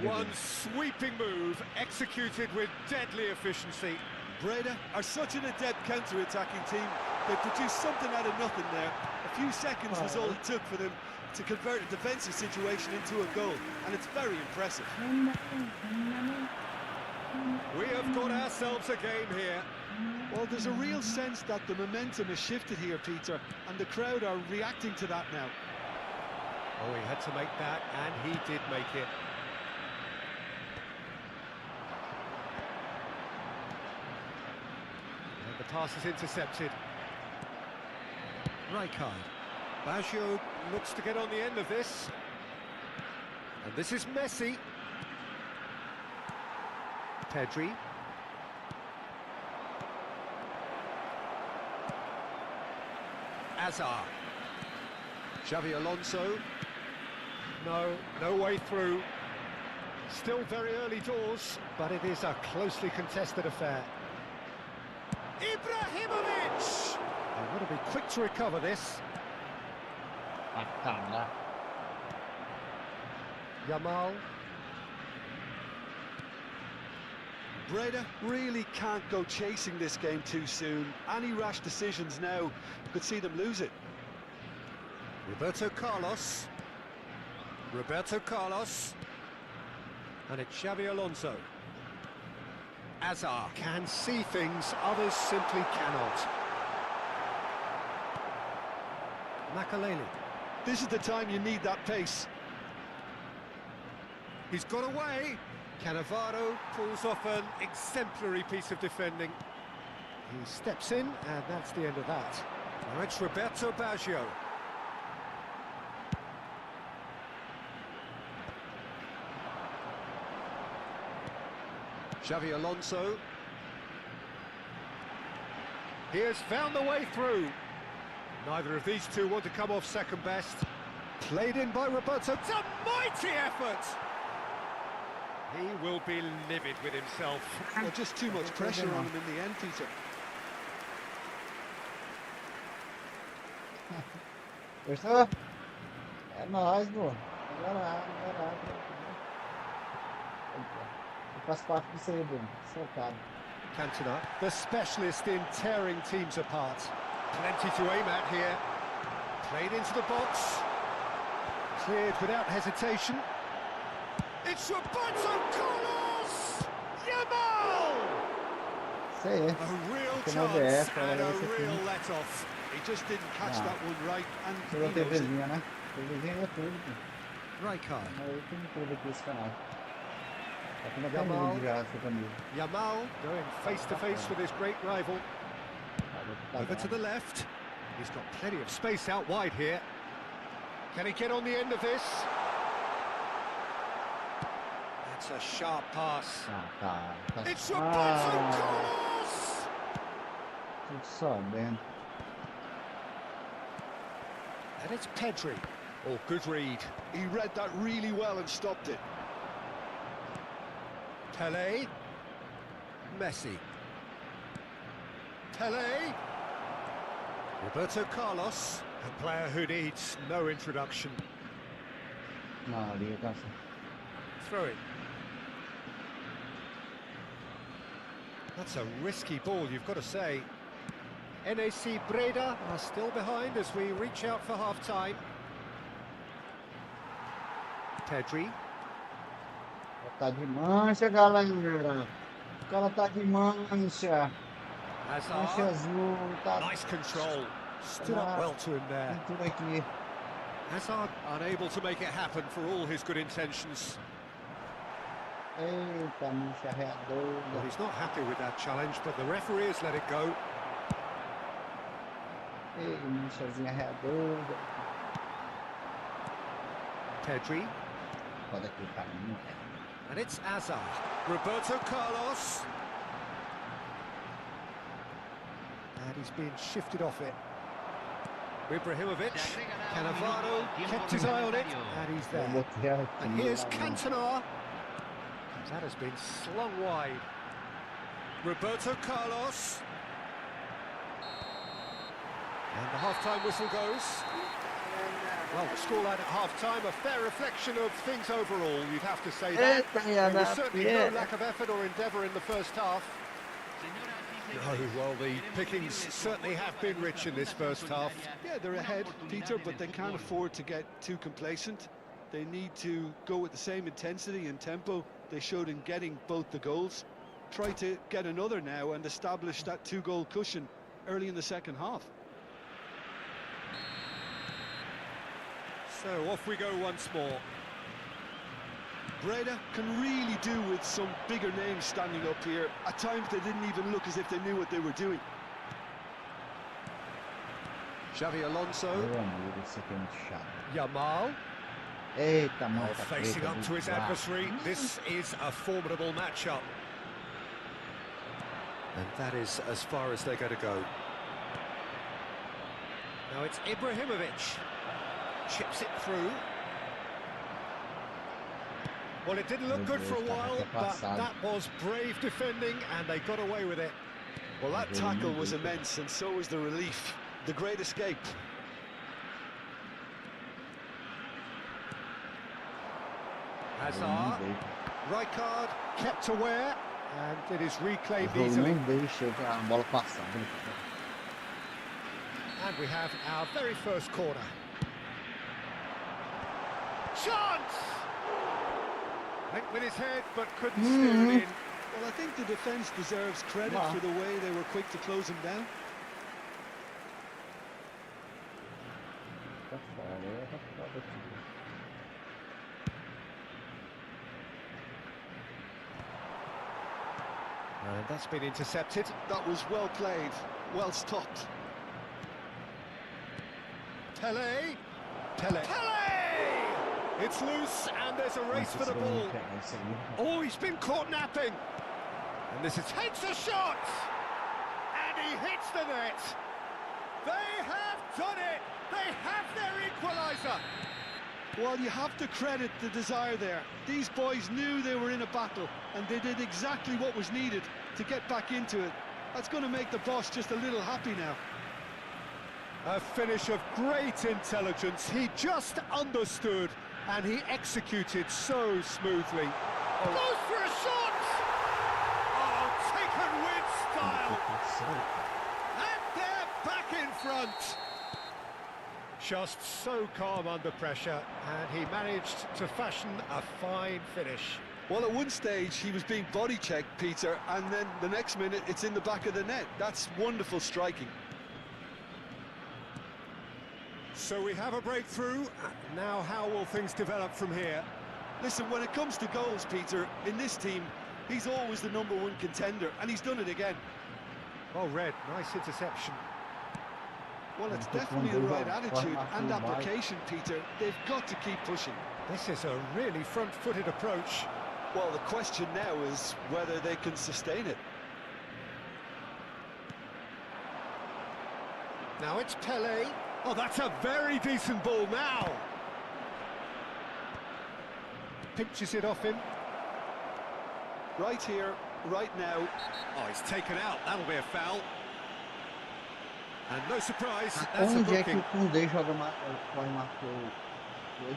One sweeping move, executed with deadly efficiency. Breda are such an adept counter-attacking team. They produced something out of nothing there. A few seconds was all it took for them to convert a defensive situation into a goal, and it's very impressive. We have got ourselves a game here. Well, there's a real sense that the momentum has shifted here, Peter, and the crowd are reacting to that now. Oh, he had to make that, and he did make it. And the pass is intercepted. Rijkaard. Baggio looks to get on the end of this. And this is Messi. Pedri. Azar. Xavi Alonso. No way through. Still very early doors, but it is a closely contested affair. Ibrahimovic! They've got to be quick to recover this. Yamal. Breda really can't go chasing this game too soon. Any rash decisions now, you could see them lose it. Roberto Carlos. And it's Xavi Alonso. Azar can see things others simply cannot. Makaleli. This is the time you need that pace. He's got away. Cannavaro pulls off an exemplary piece of defending. He steps in, and that's the end of that. Now it's Roberto Baggio. Xavi Alonso. He has found the way through. Neither of these two want to come off second best. Played in by Roberto. It's a mighty effort! He will be livid with himself. Well, just too much pressure on him in the end, Peter. Gostou? É nóis, pô. Melhorar. Eu faço parte disso aí, Bruno. Soltado. Cantona, the specialist in tearing teams apart. Plenty to aim at here. Played into the box. Cleared without hesitation. It's Roberto Carlos! Yamal! Isso aí. A real Final chance BF, and a esse aqui. real let-off. He just didn't catch that one right. And Pela he knows it. TVzinha, né? TVzinha é tudo, pô. Rijkaard. Eu tenho tudo aqui esse canal. Tá com até Jamal. medo já essa camisa. Yamal going face to face with his great rival. Over to the left. He's got plenty of space out wide here. Can he get on the end of this? That's a sharp pass. Ah, tá. It's Roberto Carlos! Tudo sabendo. And it's Pedri. Oh, good read. He read that really well and stopped it. Pele. Messi. Pele. Roberto Carlos, a player who needs no introduction. Não, ali tá assim. Throw it. That's a risky ball, you've got to say. NAC Breda are still behind as we reach out for half-time. Pedri. Tá de mancha, galera. O cara tá de mancha. Mancha Hazard. azul, tá Nice control. Stood up well to him there. tem tudo aqui. Hazard unable to make it happen for all his good intentions. Eita, mancha Well, redonda. he's not happy with that challenge, but the referee has let it go. Ei, manchazinha redonda. Pedri. Pode aqui, cara. And it's Hazard. Roberto Carlos. And he's been shifted off it. Ibrahimovic. Cannavaro kept his eye on it, and he's Eu there. botei aqui. And here's lá, Cantona. That has been slung wide. Roberto Carlos. And the half-time whistle goes. Well, the scoreline at half-time, a fair reflection of things overall, you'd have to say that. Eita, There was Ana, certainly no lack of effort or endeavour in the first half. No, well, the pickings certainly have been rich in this first half. Yeah, they're ahead, Peter, but they can't afford to get too complacent. They need to go with the same intensity and tempo they showed in getting both the goals. Try to get another now and establish that two-goal cushion early in the second half. So off we go once more. Breda can really do with some bigger names standing up here. At times they didn't even look as if they knew what they were doing. Xavi Alonso. Meu amigo, isso aqui é muito chato. Yamal. Eita, Oh, mancha facing preta up do to his lado. adversary. This is a formidable matchup. And that is as far as they're going to go. Now it's Ibrahimovic. Chips it through. Well, it didn't look good for a while, but that was brave defending, and they got away with it. Well, that tackle was immense, and so was the relief. The great escape. Hazard. Rijkaard kept aware, and it is reclaimed Eu easily. não deixo a bola passar. And we have our very first corner. Chance! Went with his head, but couldn't steer it in. Well, I think the defence deserves credit Wow. for the way they were quick to close him down. Tá fora, tá fora aqui. And that's been intercepted. That was well played, well stopped. Pele! Pele! It's loose, and there's a race for the ball. Oh, he's been caught napping. And this is takes a shot! And he hits the net. They have done it! They have their equaliser! Well, you have to credit the desire there. These boys knew they were in a battle, and they did exactly what was needed to get back into it. That's going to make the boss just a little happy now. A finish of great intelligence. He just understood, and he executed so smoothly. Goes for a shot! Oh, taken with style! And they're back in front! Just so calm under pressure, and he managed to fashion a fine finish. Well, at one stage, he was being body-checked, Peter, and then the next minute, it's in the back of the net. That's wonderful striking. So we have a breakthrough. Now how will things develop from here? Listen, when it comes to goals, Peter, in this team, he's always the #1 contender, and he's done it again. Well read, nice interception. Well, it's definitely the right attitude and application, Peter. They've got to keep pushing. This is a really front-footed approach. Well, the question now is whether they can sustain it. Now it's Pele. Oh, that's a very decent ball now. Pinches it off him. Right here, right now. Oh, he's taken out. That'll be a foul. And no surprise, that's a Onde é que booking. o Koundé corre marcou hoje?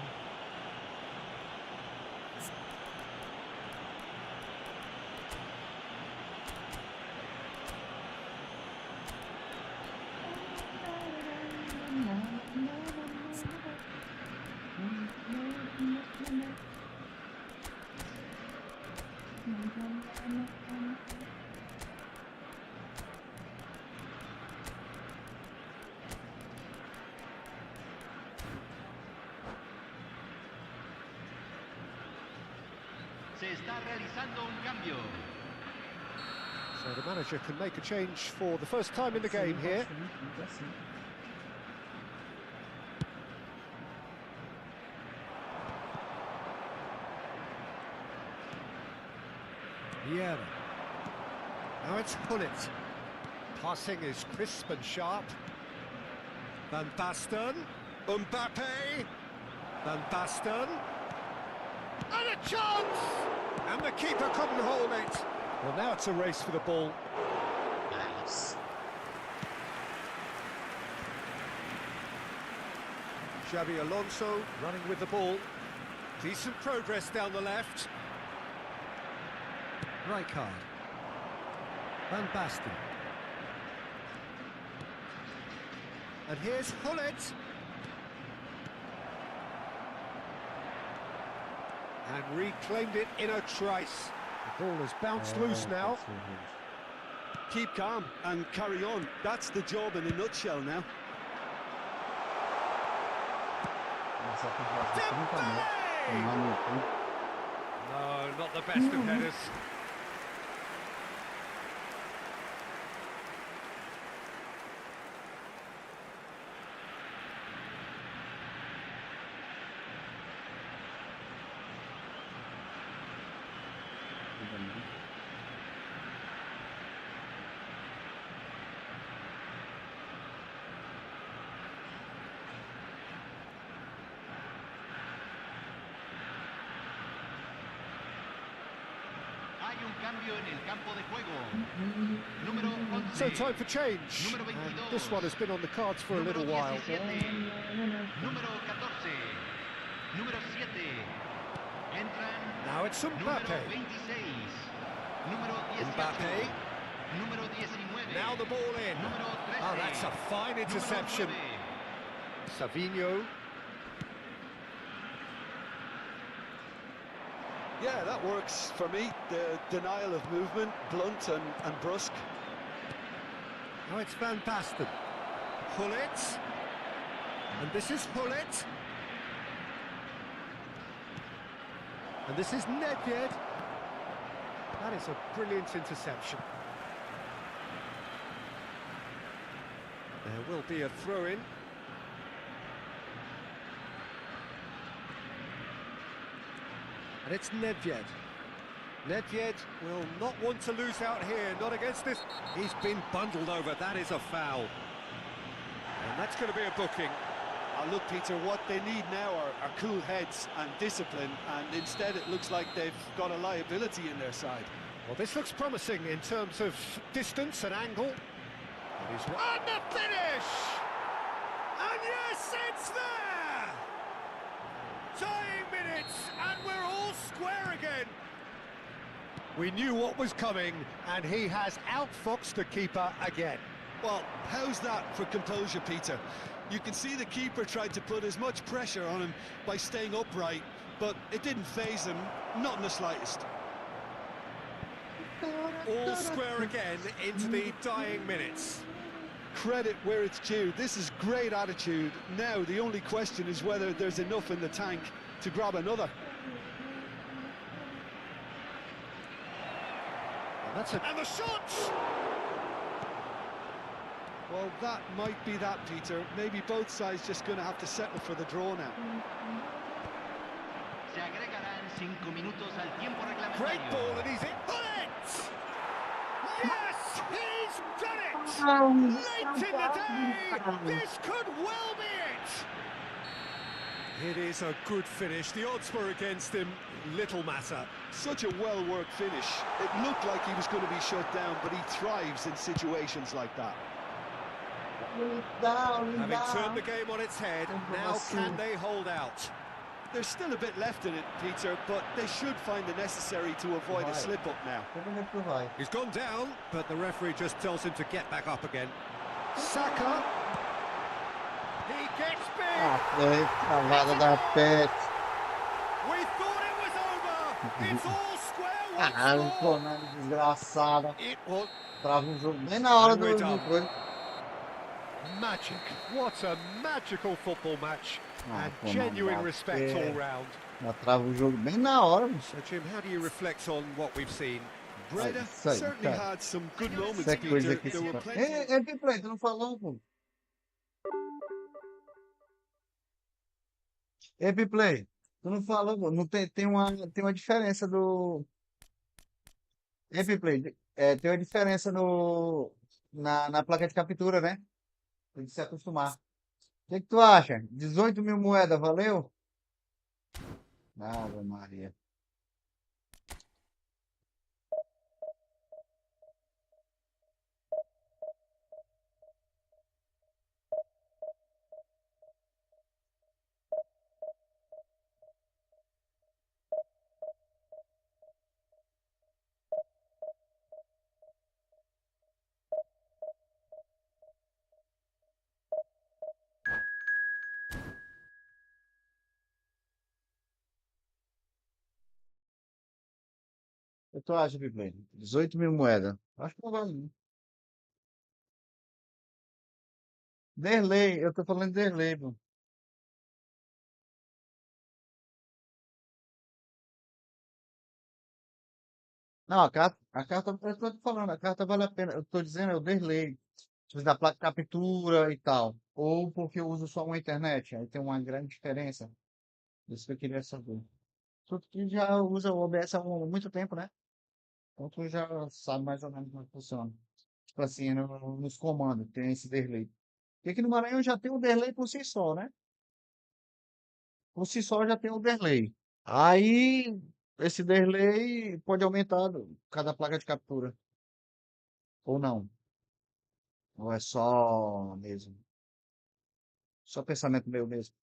Se está realizando un cambio. So the manager can make a change for the first time in the game here. Yeah. Now it's Gullit. Passing is crisp and sharp. Van Basten. Mbappe. Van Basten. And a chance! And the keeper couldn't hold it. Well, now it's a race for the ball. Nice. Xabi Alonso running with the ball. Decent progress down the left. Rijkaard. Van Basten. And here's Gullit. And reclaimed it in a trice. The ball has bounced loose now. Keep calm and carry on. That's the job in a nutshell now. No, not the best of headers. Hay un cambio en el campo de juego. Número 11. So time for change. Número 22. And this one has been on the cards for a little Número while. 17. Número 14. Número 7. Entran. Now it's Número Mbappe. 26. Número 18. Mbappe. Número 19. Now the ball in. Número 13. Oh, that's a fine interception. Número 9. Savinho. Yeah, that works for me. The denial of movement, blunt and brusque. Now it's Van Basten. Gullit. And this is Gullit. And this is Nedved. That is a brilliant interception. There will be a throw-in. And it's Nedved. Nedved will not want to lose out here, not against this. He's been bundled over, that is a foul. And that's going to be a booking. Look, Peter, what they need now are cool heads and discipline, and instead it looks like they've got a liability in their side. Well, this looks promising in terms of distance and angle. And the finish! And yes, it's there! Tying minutes, and we're all square again. We knew what was coming, and he has outfoxed the keeper again. Well, how's that for composure, Peter? You can see the keeper tried to put as much pressure on him by staying upright, but it didn't faze him, not in the slightest. All square again into the dying minutes. credit where it's due. This is great attitude. Now the only question is whether there's enough in the tank to grab another. And the shot! Well, that might be that, Peter. Maybe both sides just going to have to settle for the draw now. Se agregarán 5 minutos al tiempo Great reglamentario. ball, and he's in on it! Yes, he's done it! Late in the day, this could well be it! It is a good finish. The odds were against him. Little matter. Such a well-worked finish. It looked like he was going to be shut down, but he thrives in situations like that. Having turned the game on its head, now can they hold out? There's still a bit left in it, Peter, but they should find the necessary to avoid a slip-up now. He's gone down, but the referee just tells him to get back up again. Saka. He gets big. Cavada da pet. We thought it was over. It's all square Ah, once more. Ronaldo desgraçada. It was Trava um jogo bem na hora do coisa. magic. What a magical football match. Ah, And pô, genuine não dá respect pé. all round. Ela trava o jogo bem na hora. So, Jim, how do you reflect on what we've seen? Breda Isso aí, certainly cara. had some good moments, Essa coisa Peter. aqui. There were plenty. É Piplay, tu não falou, pô. Piplay, tu não falou, pô. Não tem uma diferença do. Piplay, tem uma diferença na placa de captura, né? Tem que se acostumar. O que tu acha? 18 mil moedas, valeu? Ave Maria. O que tu acha, Piplay? 18 mil moedas. Acho que não vale, não. Derlei, eu tô falando de Derlei, pô. Não, a carta, eu tô falando, a carta vale a pena. Eu tô dizendo, eu Derlei. Tipo, da placa de captura e tal. Ou porque eu uso só uma internet. Aí tem uma grande diferença. Isso que eu queria saber. Tu já usa o OBS há muito tempo, né? Então tu já sabe mais ou menos como é que funciona. Tipo assim, nos comandos, tem esse delay. Porque aqui no Maranhão já tem o delay por si só, né? Por si só já tem o delay. Aí, esse delay pode aumentar cada placa de captura. Ou não. Ou é só mesmo. Só pensamento meu mesmo.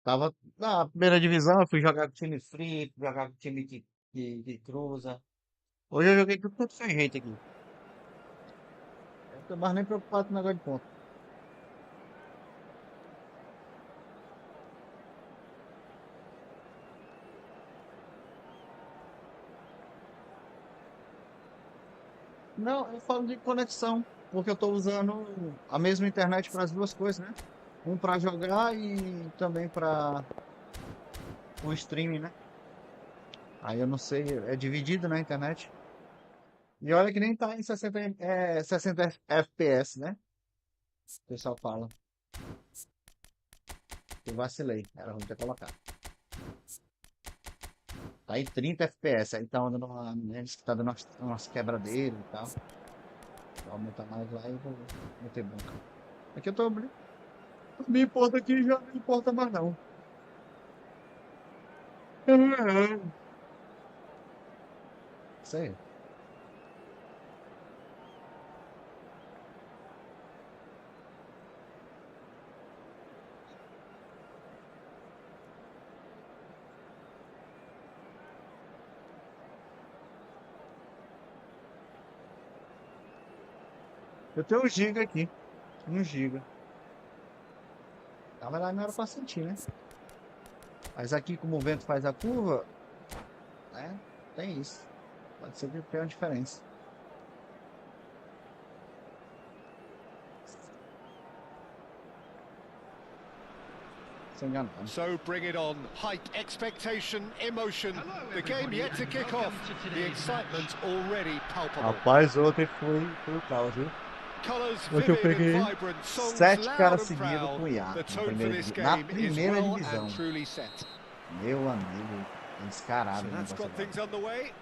Tava na primeira divisão, eu fui jogar com time free, jogar com time que cruza. Hoje eu joguei tudo quanto foi gente aqui. Eu não tô mais nem preocupado com o negócio de ponto. Não, eu falo de conexão, porque eu tô usando a mesma internet para as duas coisas, né? Um para jogar e também para o streaming, né? Aí eu não sei, é dividido na internet. E olha que nem tá em 60 FPS, né? O pessoal fala. Eu vacilei, era ruim ter colocado. Tá em 30 FPS, aí tá andando tá dando umas quebradeiras e tal. Vou aumentar mais lá e vou meter bronca. Aqui eu tô abrindo. Me importa aqui já não importa mais não. Isso aí. Eu tenho 1 giga aqui. 1 giga. Na verdade não era pra sentir, né? Mas aqui, como o vento faz a curva, né? Tem isso. Pode ser que tenha uma diferença. Sem enganar. So bring it on. Hype, expectation, emotion. The game yet to kick off. The excitement already palpable. Rapaz, ontem foi o caos, viu? Colours Ontem eu vivid peguei and vibrant, songs 7 loud caras and seguidos proud. com IA The na tone for primeira, this na game is primeira well divisão. and truly set. Meu amigo, descarado. So that's got things underway.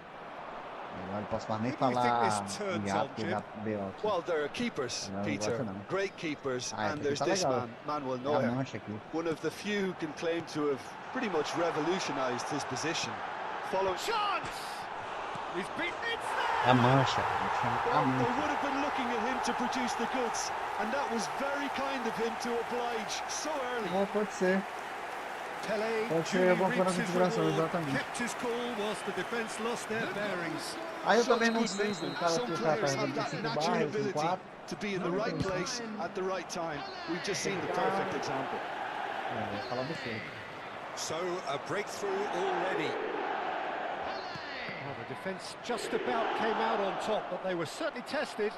Agora não posso mais nem Who do you think falar this turns IA on, porque Jim? já deu aqui. Well, there are keepers, No, Peter. wasn't it? Great keepers, Ah, and there's tá this legal. Manuel É a Neuer. mancha aqui. One of the few who can claim to have pretty much revolutionized his position. Follow Chance! He's beaten it. É a mancha. Well, they would have been looking at him to produce the goods, and that was very kind of him to oblige so early. Pode ser. Pele Pode ser duly alguma coisa reaps de his configuração, reward, exatamente. kept his cool whilst the defence lost their bearings. Aí eu Such também não good sei se o movement. cara Some que o cara tá players have jogando that 5 natural barras, com ability 4. to be in the right place at the right time. We've just seen the perfect example. Vou falar você. So, a breakthrough already. Well, the defence just about came out on top, but they were certainly tested.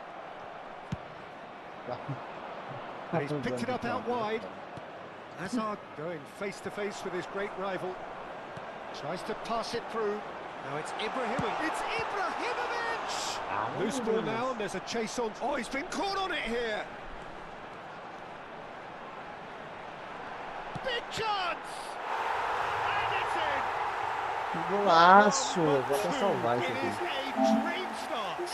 And he's picked it up out wide. Hazard going face to face with his great rival. Tries to pass it through. Now it's Ibrahimovic. It's Ibrahimovic! Loose ball now, and there's a chase on. Oh, he's been caught on it here. Big chance! And it's in! Que golaço! Vou até salvar isso It aqui. is a dream start.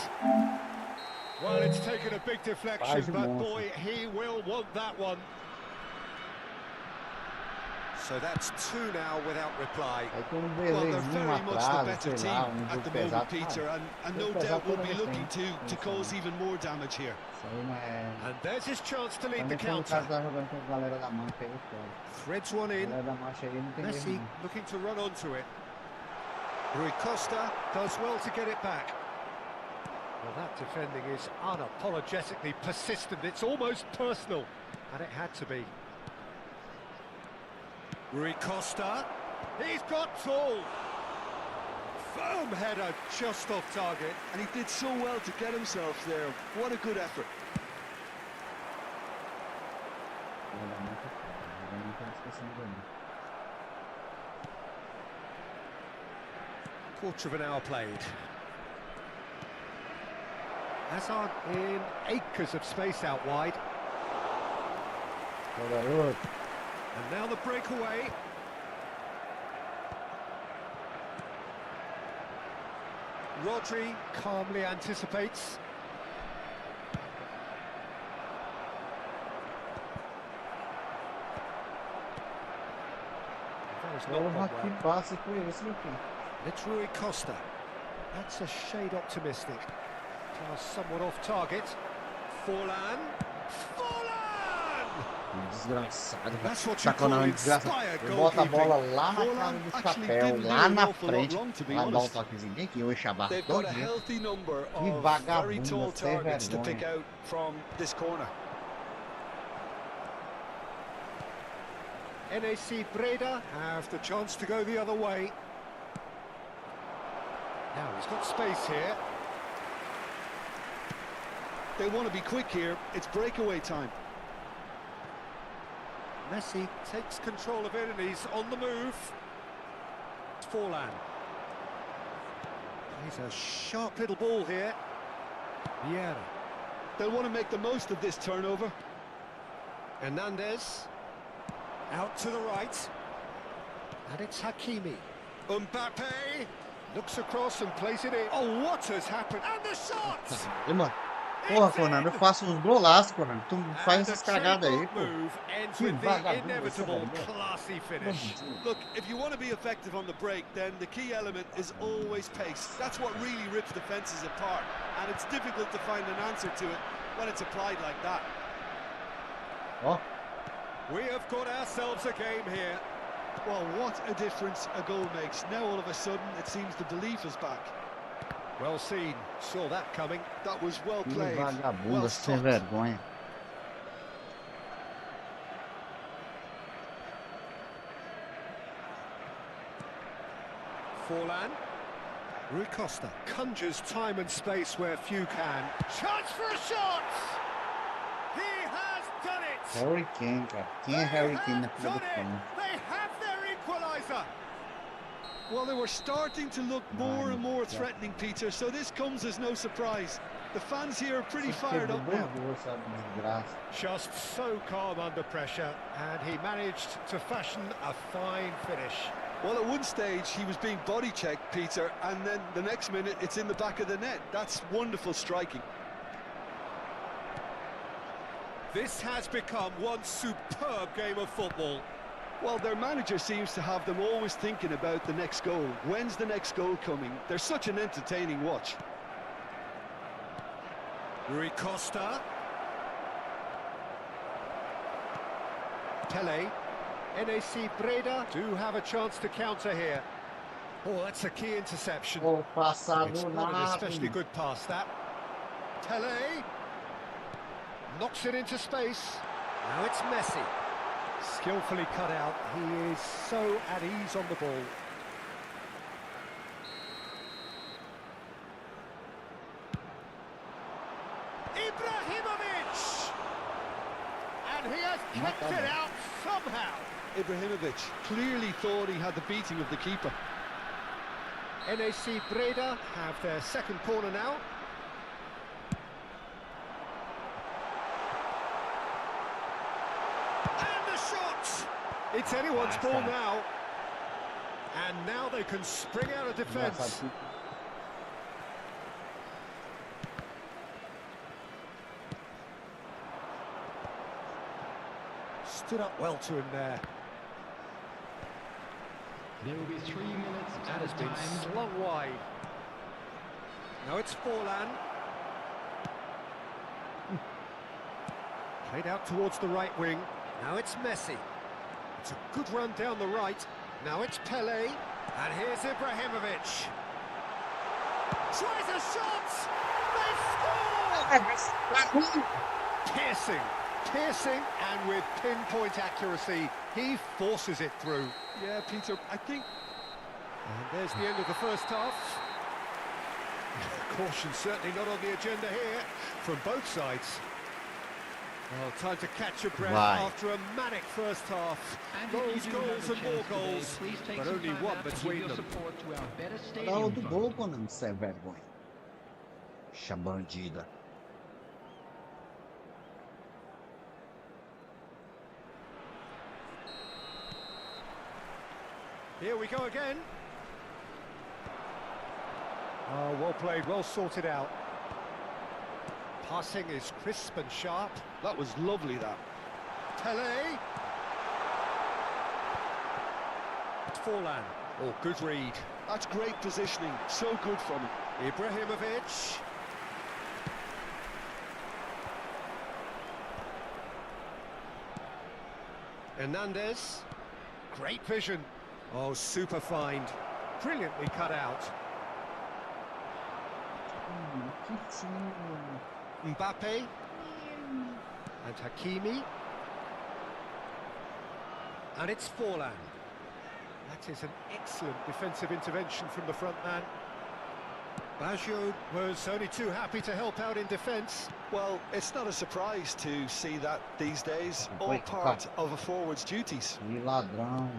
Well, it's taken a big deflection, Quase but monstro. boy, he will want that one. So that's 2 now without reply. Aí tem um Well, they're belézinho very much the atrás, better sei team lá, um at the jogo pesado. moment, Peter, and no jogo doubt pesado will toda be vez looking tem. to cause even more damage here. Isso aí não é... And there's his chance to lead the Também quando o counter. cara tá jogando com a galera da mancha aí, fora. Threads one A in. galera da mancha aí não tem Messi erro, não. looking to run onto it. Rui Costa does well to get it back. Well, that defending is unapologetically persistent. It's almost personal, and it had to be. Rui Costa. He's got tall. Firm header just off target. And he did so well to get himself there. What a good effort. Galera da mancha, eu não tô esquecendo de mim. Quarter of an hour played. Hazard in acres of space out wide. Ô, garoto. And now the breakaway. Rodri calmly anticipates. That is not Porra, gone que well. passe foi esse, meu filho? It's Rui Costa. That's a shade optimistic. Pass somewhat off target. Forlan. Forlan! Desgraçado. That's what you Tá com call a desgraça. inspired Ele bota a bola goalkeeping. lá na Forlan cara do actually chapéu, didn't lá do na an awful lot frente. wrong, to be Vai dar um honest. toquezinho bem aqui, eu ia chavar They've got a todinho. healthy number Que of vagabundo, very tall sem targets to pick vergonha. out from this corner. NAC Breda have the chance to go the other way. Now he's got space here. They want to be quick here. It's breakaway time. Messi takes control of it and he's on the move. It's Forlan. He's a sharp little ball here. Vieira. They'll want to make the most of this turnover. Hernandez. Out to the right. And it's Hakimi. Mbappe. Looks across and plays it in. Oh, what has happened? And the shot! E, mano, porra, Fernando, eu faço uns golaços, Fernando. Tu faz essas cagadas aí, pô. Move ends Que with the vagabundo inevitable esse velho. classy finish. Look, if you want to be effective on the break, then the key element is always pace. That's what really rips defences apart, and it's difficult to find an answer to it when it's applied like that. Ó, We have got ourselves a game here. Well, what a difference a goal makes. Now all of a sudden it seems the belief is back. Well seen. Saw that coming. That was well que played. vagabunda, Well sem stopped. vergonha. Forlan. Rui Costa conjures time and space where few can. Chance for a shot! He has done it! Harry Kane, cara. Quem é Harry Kane na fila do pão? They have their equalizer! Well, they were starting to look more and more threatening, Peter, so this comes as no surprise. The fans here are pretty fired up now. Just so calm under pressure, and he managed to fashion a fine finish. Well, at one stage, he was being body checked, Peter, and then the next minute, it's in the back of the net. That's wonderful striking. This has become one superb game of football. Well, their manager seems to have them always thinking about the next goal. When's the next goal coming? They're such an entertaining watch. Rui Costa. Pele. NAC Breda do have a chance to counter here. Oh, that's a key interception. Vou passar It's do not an lado. especially good pass, that. Pele. Knocks it into space. Now it's Messi. Skillfully cut out. He is so at ease on the ball. Ibrahimovic! And he has kept it out somehow. Ibrahimovic clearly thought he had the beating of the keeper. NAC Breda have their second corner now. And the shot! It's anyone's ball now. And now they can spring out of defence. Stood up well to him there. There will be 3 minutes That at has a been time. slung wide. Now it's Forlan. Played out towards the right wing. Now it's Messi. It's a good run down the right. Now it's Pele. And here's Ibrahimovic. Tries a shot! They score! Piercing. Piercing, and with pinpoint accuracy, he forces it through. Yeah, Peter, I think... And there's the end of the first half. Caution certainly not on the agenda here from both sides. Well, time to catch your breath after a manic first half. And Goals, if you do goals have a and more chance today, goals, please take but some only time one out to give between your them. support to our Better Dá o Stadium do Fund. gol quando não sai vergonha. Bicha bandida. Here we go again. Oh, well played, well sorted out. Passing is crisp and sharp. That was lovely, that. Pele. Forlan. Oh, good read. That's great positioning. So good from him. Ibrahimovic. Hernandez. Great vision. Oh, super find. Brilliantly cut out. Mbappe. And Hakimi. And it's Forlan. That is an excellent defensive intervention from the front man. Baggio was only too happy to help out in defence. Well, it's not a surprise to see that these days. All Wait, part of a forward's duties. Que ladrão.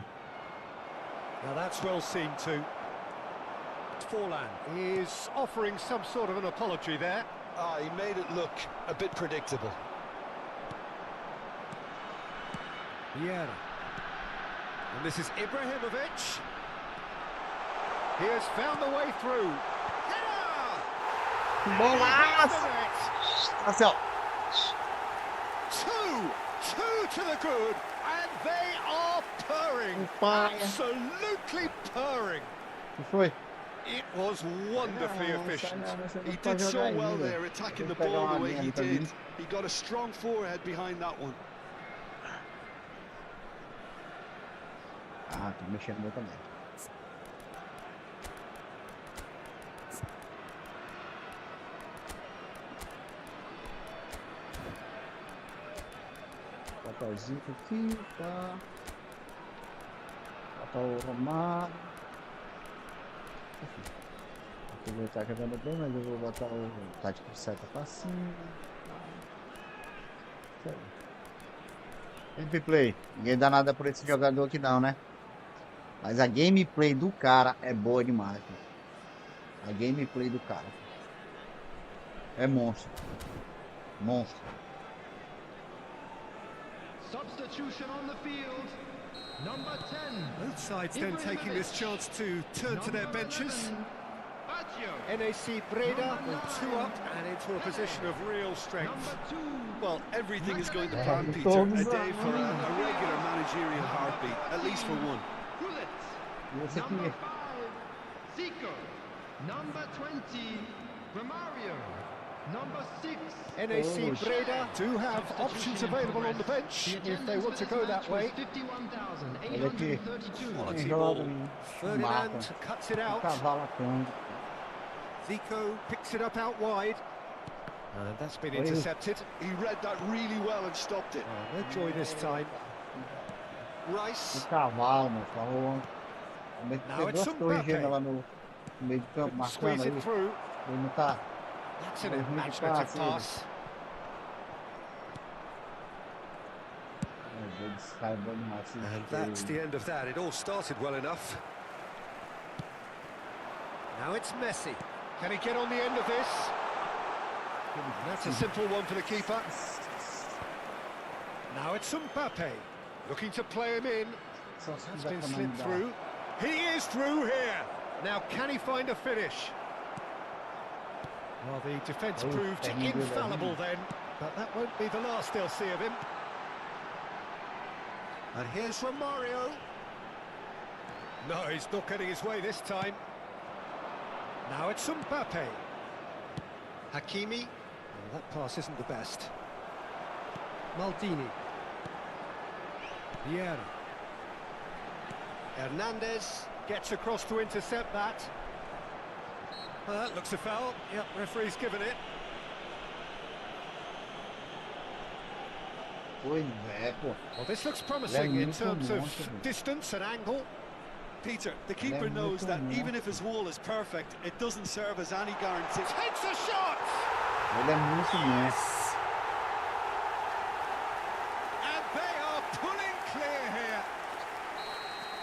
Now that's well seen too. Forlan is offering some sort of an apology there. Ah, he made it look a bit predictable. Vieira. And this is Ibrahimovic. He has found the way through. Bolaço! Assim, ó. Two to the good, and they are purring. Paia. Absolutely purring. O que foi? It was wonderfully efficient. He did so well there, attacking the ball the way he did. He got a strong forehead behind that one. Ah, tô mexendo no meu também. Papelzinho aqui, tá? Papel Romário. Ele tá jogando bem, mas eu vou botar o tático seta pra cima. Gameplay. Ninguém dá nada por esse jogador aqui não, né? Mas a gameplay do cara é boa demais. Mano. A gameplay do cara é monstro. Monstro. Substitution on the field. Number 10. Both sides then taking this chance to turn to their benches. NAC Breda with 2 up and into a position of real strength. Well, everything is going to plan, Peter. A day for a regular managerial heartbeat, at least for one. Esse aqui. Number 5, Zico. Number 20, Romario. Number 6, NAC Breda do have options available on the bench if they want to go that way. Olha aqui. Quality Joga ball. em Ferdinand mata. cuts it out. Cavalo cão. Zico picks it up out wide. And that's been intercepted. He read that really well and stopped it. Oh, no joy this time. Rice. O cavalo, meu favor. Now it's Duas some torres Mbappe. gêmeas lá no meio de campo, marcando Squeeze aí. it through. Ele não tá. That's an Well, really imaginative fast, pass. Meu Deus, esse cara é bom demais. And that's the end of that. It all started well enough. Now it's Messi. Can he get on the end of this? That's a simple one for the keeper. Now it's Mbappe. Looking to play him in. That's been slipped through. He is through here. Now can he find a finish? Well, the defence proved infallible then, but that won't be the last they'll see of him. And here's Romario. No, he's not getting his way this time. Now it's Mbappe. Hakimi. Well, that pass isn't the best. Maldini. Vieira. Hernandez gets across to intercept that. That looks a foul. Yep, referee's given it. Pois é, pô. Well, this looks promising in terms of distance and angle. Peter, the keeper knows that even if his wall is perfect, it doesn't serve as any guarantee. Takes a shot! Ele é muito bom. And they are pulling clear here.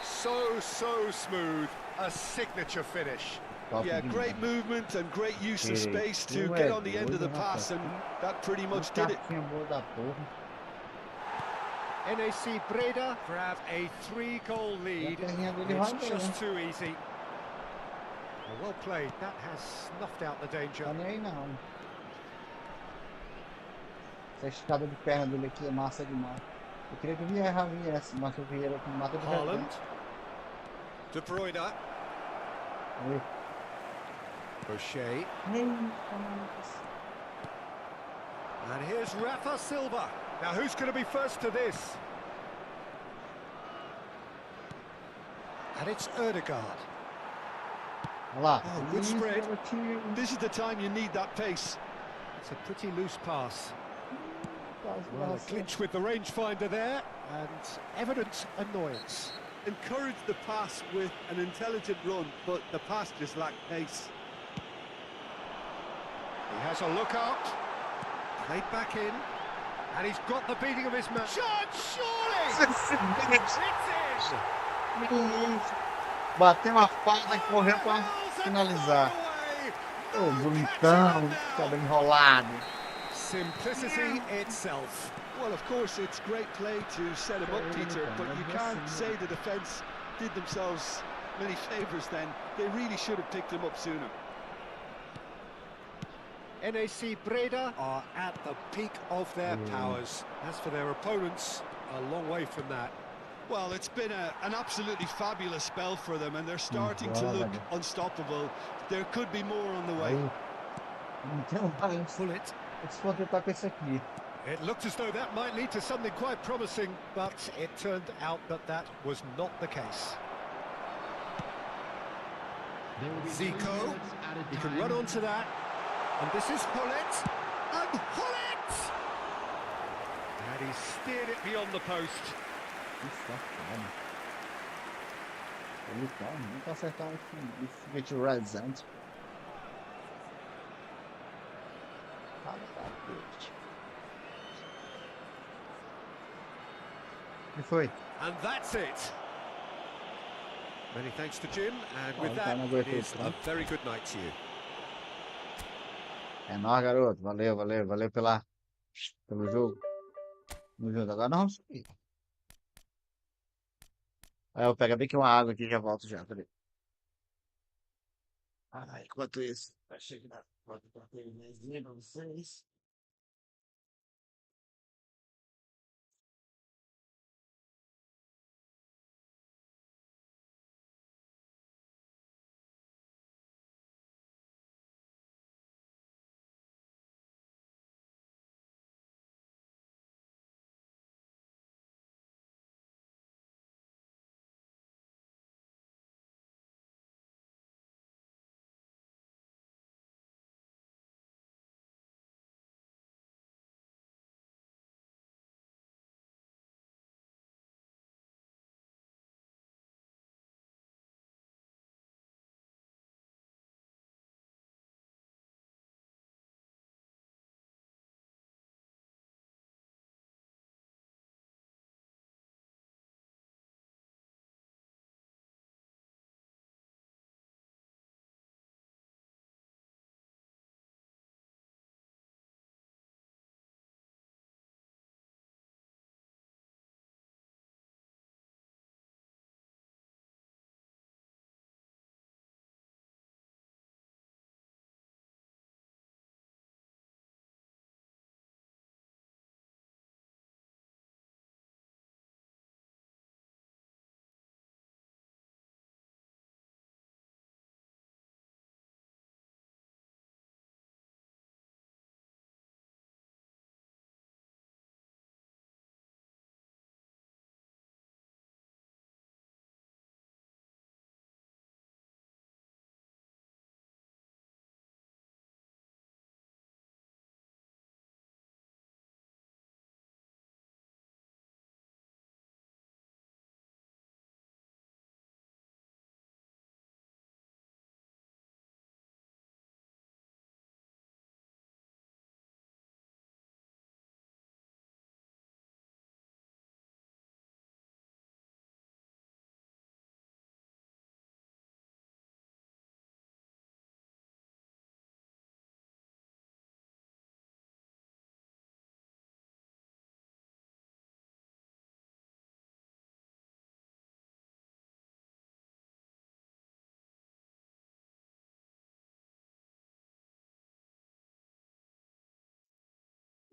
So smooth. A signature finish. Yeah, great movement and great use of space to get on the end of the pass, and that pretty much did it. NAC Breda grab a 3-goal lead. It's just too easy. Well played. That has snuffed out the danger. Tá nem aí não. Essa escada de perna dele aqui é massa demais. Eu queria que o Vieira viesse, mas o Vieira mata de Haaland. De Bruyne. Boucher. Nem. And here's Rafa Silva. Now who's going to be first to this? And it's Ødegaard. Olha lá. Oh, good spread. This is the time you need that pace. It's a pretty loose pass. Well, a clinch with the rangefinder there, and evident annoyance. Encourage the pass with an intelligent run, but the pass just lacked pace. He has a look up. Played back in. And he's got the beating of his man. Shot, surely! It's in! Bateu uma falta e correu para finalizar. Ô, bonitão, tá bem enrolado. Simplicity itself. Well, of course, it's great play to set him up, Peter, but you can't say the defence did themselves many favours then. They really should have picked him up sooner. NAC Breda are at the peak of their powers. As for their opponents, a long way from that. Well, it's been an absolutely fabulous spell for them, and they're starting to look unstoppable. There could be more on the way. Pull it. It looked as though that might lead to something quite promising, but it turned out that that was not the case. Zico, he can run onto that. And this is Hullet, and Hullet! And he steered it beyond the post. Ele tá, nunca acertar esse rasante. E foi? And that's it. Many thanks to Jim, and with Oh, that, tá na it is abertura, a very good night to you. É nóis, garoto. Valeu, valeu, valeu pelo jogo. Tamo junto. Agora nós vamos subir. Aí eu pego bem que uma água aqui e já volto já. Peraí. Enquanto isso, vai chegar na porta pra ter pra vocês.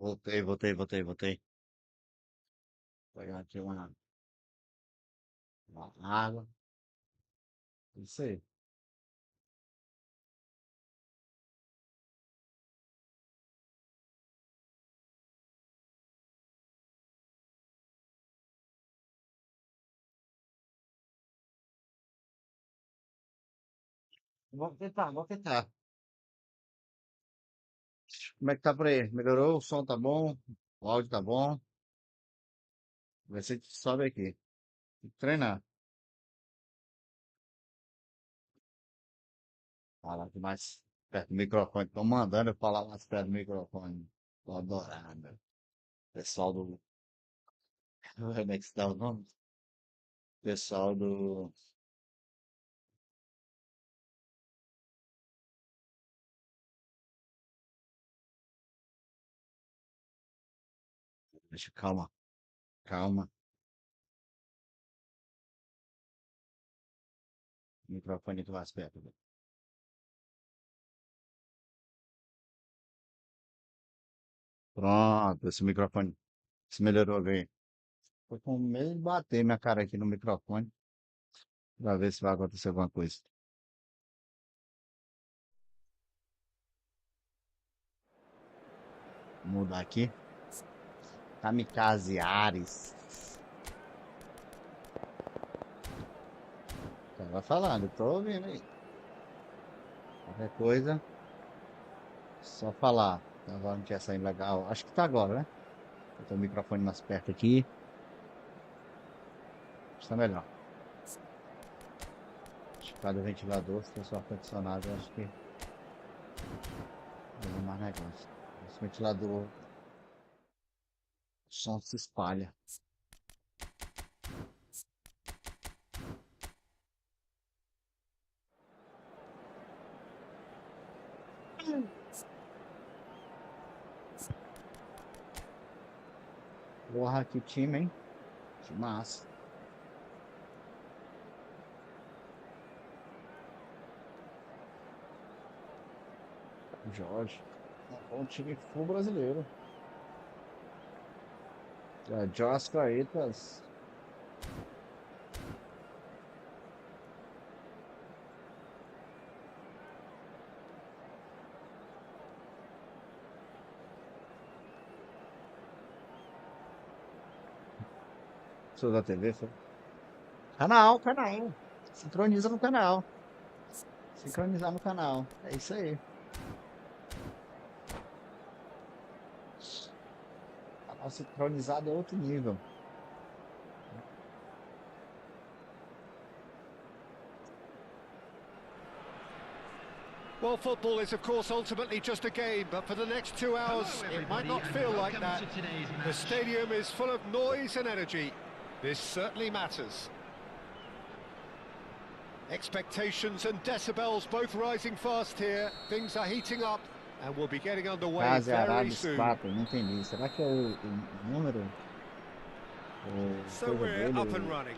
Voltei. Vou pegar aqui uma água. Isso aí. Vou tentar. Como é que tá por aí? Melhorou? O som tá bom? O áudio tá bom? Vai ser que sobe aqui. Tem que treinar. Falar aqui mais perto do microfone. Tô mandando eu falar mais perto do microfone. Tô adorando. Pessoal do. Como é que se dá o nome? Pessoal do. Deixa, calma. O microfone aqui mais perto. Pronto, esse microfone se melhorou bem. Tô com medo de bater minha cara aqui no microfone pra ver se vai acontecer alguma coisa. Vou mudar aqui. Kamikaze Ares. Vai falando, eu tô ouvindo aí. Qualquer coisa, só falar. Então, agora não tinha saído legal. Acho que tá agora, né? Eu tô o microfone mais perto aqui. Está melhor. Acho que cada ventilador, se fosse o ar-condicionado, eu acho que deu mais negócio. ventilador. O som se espalha. Porra, que time, hein? Que massa. Jorge. Um time full brasileiro. Jorge Caetas. Sou da TV, foi? Canal. Sincroniza no canal. Sincronizar no canal. É isso aí. Canal sincronizado é outro nível. Well, football is, of course, ultimately just a game, but for the next 2 hours, it might not feel like that. The stadium is full of noise and energy. This certainly matters. Expectations and decibels both rising fast here. Things are heating up and we'll be getting underway very soon. 4, não entendi. Será que é o número? So we're up and running.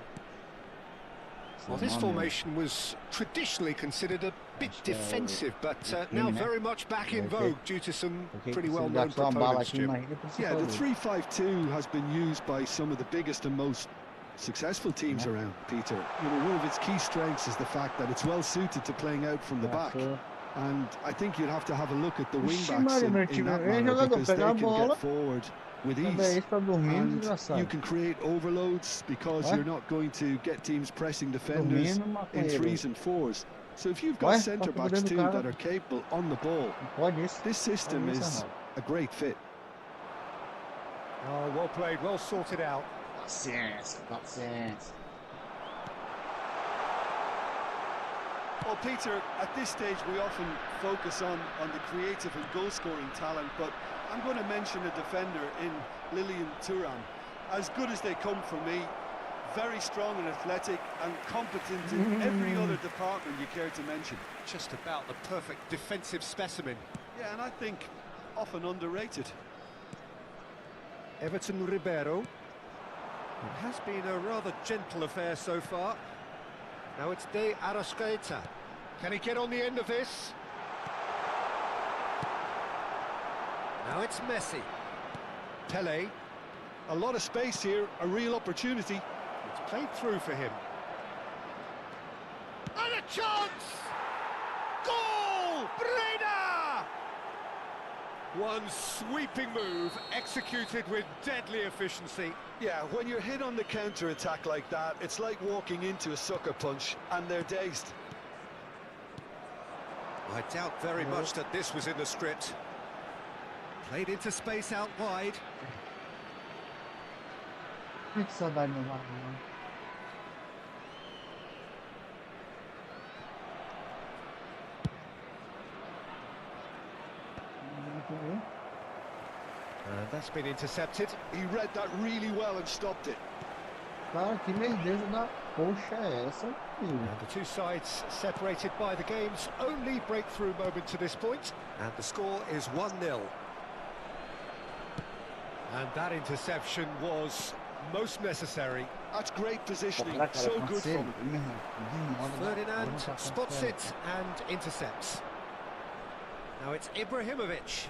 Well, this formation was traditionally considered a bit defensive, but now very much back in vogue due to some pretty well-known proponents. Yeah, the 3-5-2 has been used by some of the biggest and most successful teams around, Peter. You know, one of its key strengths is the fact that it's well suited to playing out from the back. And I think you'd have to have a look at the wing-backs in that manner, because they can get forward with ease, and you can create overloads because you're not going to get teams pressing defenders in 3s and 4s. So if you've got centre-backs too that are capable on the ball, this system is a great fit. Oh, well played, well sorted out. Nonsense. Well, Peter, at this stage we often focus on the creative and goal-scoring talent, but I'm going to mention a defender in Lilian Thuram. As good as they come for me, very strong and athletic and competent in every other department you care to mention. Just about the perfect defensive specimen. Yeah, and I think often underrated. Everton Ribeiro. It has been a rather gentle affair so far. Now it's De Arrascaeta. Can he get on the end of this? Now it's Messi. Pele. A lot of space here, a real opportunity. It's played through for him. And a chance! Goal! Breda! One sweeping move, executed with deadly efficiency. Yeah, when you're hit on the counter-attack like that, it's like walking into a sucker punch, and they're dazed. I doubt very much that this was in the script. Played into space out wide. Que saudade do meu That's been intercepted. He read that really well and stopped it. Cara, que lerdeza da poxa é essa? And the two sides separated by the game's only breakthrough moment to this point, and the score is 1-0. And that interception was most necessary. That's great positioning, so good from him. Ferdinand spots it and intercepts. Now it's Ibrahimovic.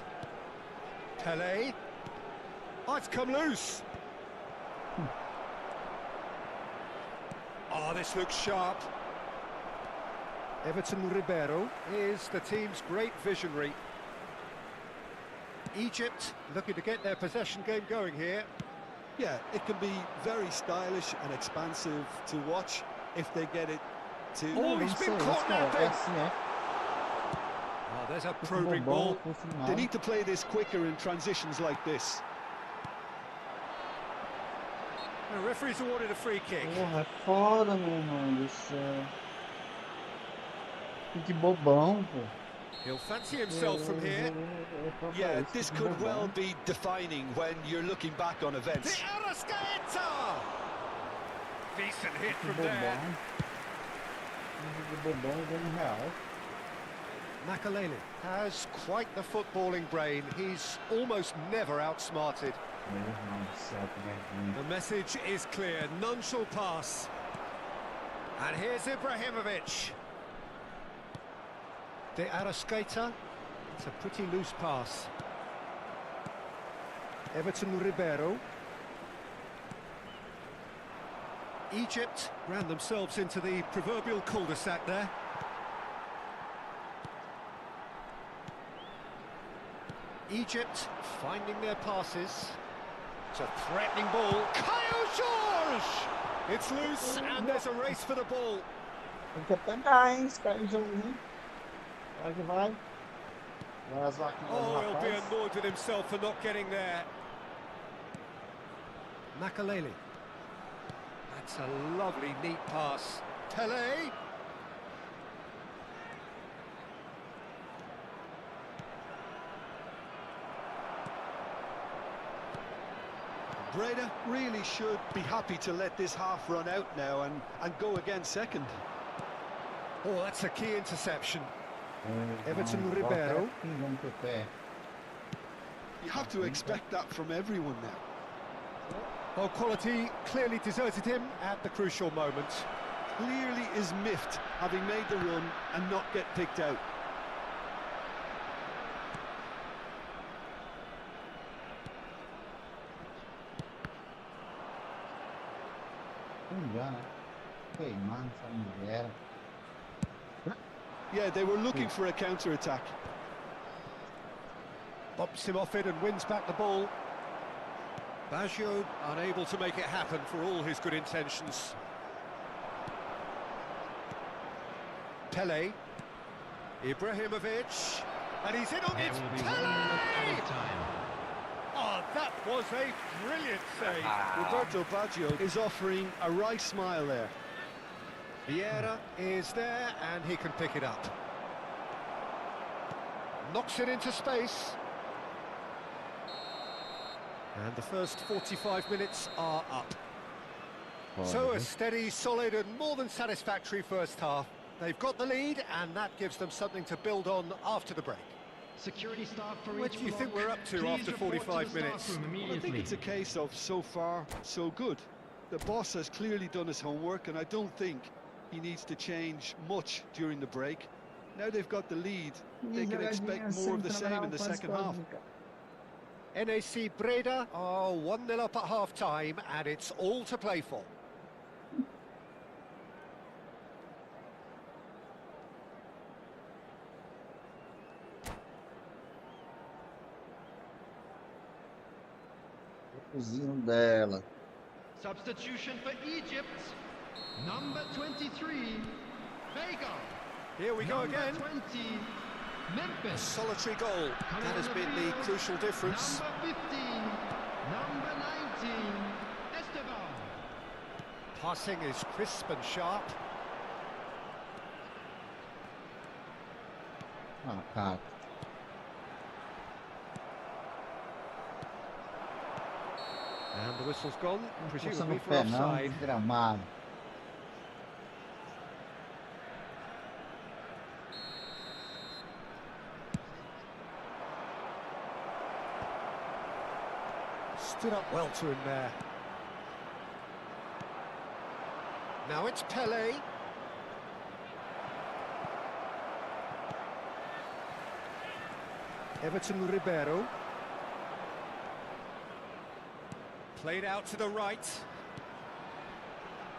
Pele. Oh, it's come loose. Oh, this looks sharp. Everton Ribeiro is the team's great visionary. Egypt looking to get their possession game going here. Yeah, it can be very stylish and expansive to watch if they get it to... Oh, he's been caught napping. Oh, there's a probing ball. They need to play this quicker in transitions like this. The referee's awarded a free kick. Porra, é foda, meu irmão do céu. Que bobão, pô. He'll fancy himself from here. Yeah, this could well be defining when you're looking back on De events. Arrascaeta! Decent hit from there. Makalele has quite the footballing brain. He's almost never outsmarted. The message is clear. None shall pass. And here's Ibrahimovic. De Arrascaeta. It's a pretty loose pass. Everton Ribeiro. Egypt ran themselves into the proverbial cul-de-sac there. Egypt finding their passes. It's a threatening ball. Kyle George! It's loose and there's a race for the ball. Tem que pegar, hein? Espera o jogo. Vai que vai. Vai as vaquinhas do Oh, he'll be rapaz. annoyed with himself for not getting there. Makalele. That's a lovely, neat pass. Pele. Breda really should be happy to let this half run out now and go again second. Oh, that's a key interception. Everton Ribeiro. Vamos pro pé. You have to expect that from everyone now. Well, quality clearly deserted him at the crucial moment. Clearly is miffed having made the run and not get picked out. Já, né? Queimando essa mulher. Yeah, they were looking for a counter-attack. Bumps him off it and wins back the ball. Baggio unable to make it happen for all his good intentions. Pele. Ibrahimovic. And he's in on it. Pele! Oh, that was a brilliant save. Roberto Baggio is offering a wry smile there. Vieira is there and he can pick it up. Knocks it into space. And the first 45 minutes are up. So a steady, solid and more than satisfactory first half. They've got the lead and that gives them something to build on after the break. Security staff for Where each do you think block. we're up to Please after report 45 to the minutes? staff room Well, I think immediately. it's a case of so far, so good. The boss has clearly done his homework, and I don't think he needs to change much during the break. Now they've got the lead, they can expect more of the same in the second half. NAC Breda are 1-0 up at half-time and it's all to play for. O cozinho dela. Substitution for Egypt. Number 23, Vega. Here we go Number again. 20, A Memphis. solitary goal. That has been the crucial difference. Number 15, number 19, Esteban. Passing is crisp and sharp. Ah, cara. And the whistle's gone, Força presumably no for pé não, offside. desgramado. Stood up well to him there. Now it's Pele. Everton Ribeiro. Played out to the right.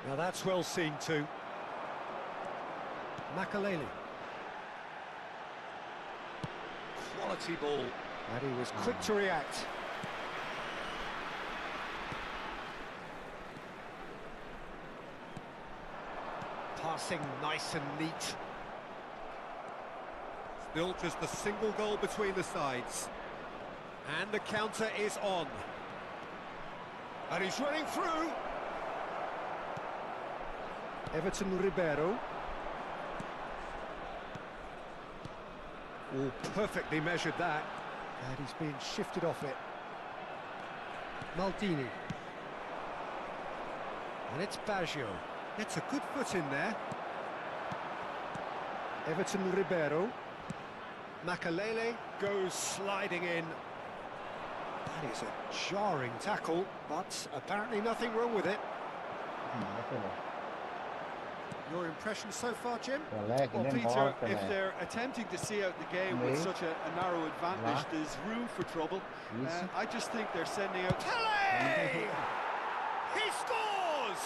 Now that's well seen too. Makalele. Quality ball. And he was quick to react. Passing nice and neat. Still just a single goal between the sides. And the counter is on. And he's running through. Everton Ribeiro. All perfectly measured that. And he's been shifted off it. Maldini. And it's Baggio. Gets a good foot in there. Everton Ribeiro. Makalele goes sliding in. That is a jarring tackle, but apparently nothing wrong with it. Your impression so far, Jim? Well, Peter, if they're attempting to see out the game with such a narrow advantage, there's room for trouble. I just think they're sending out... Pele! He scores!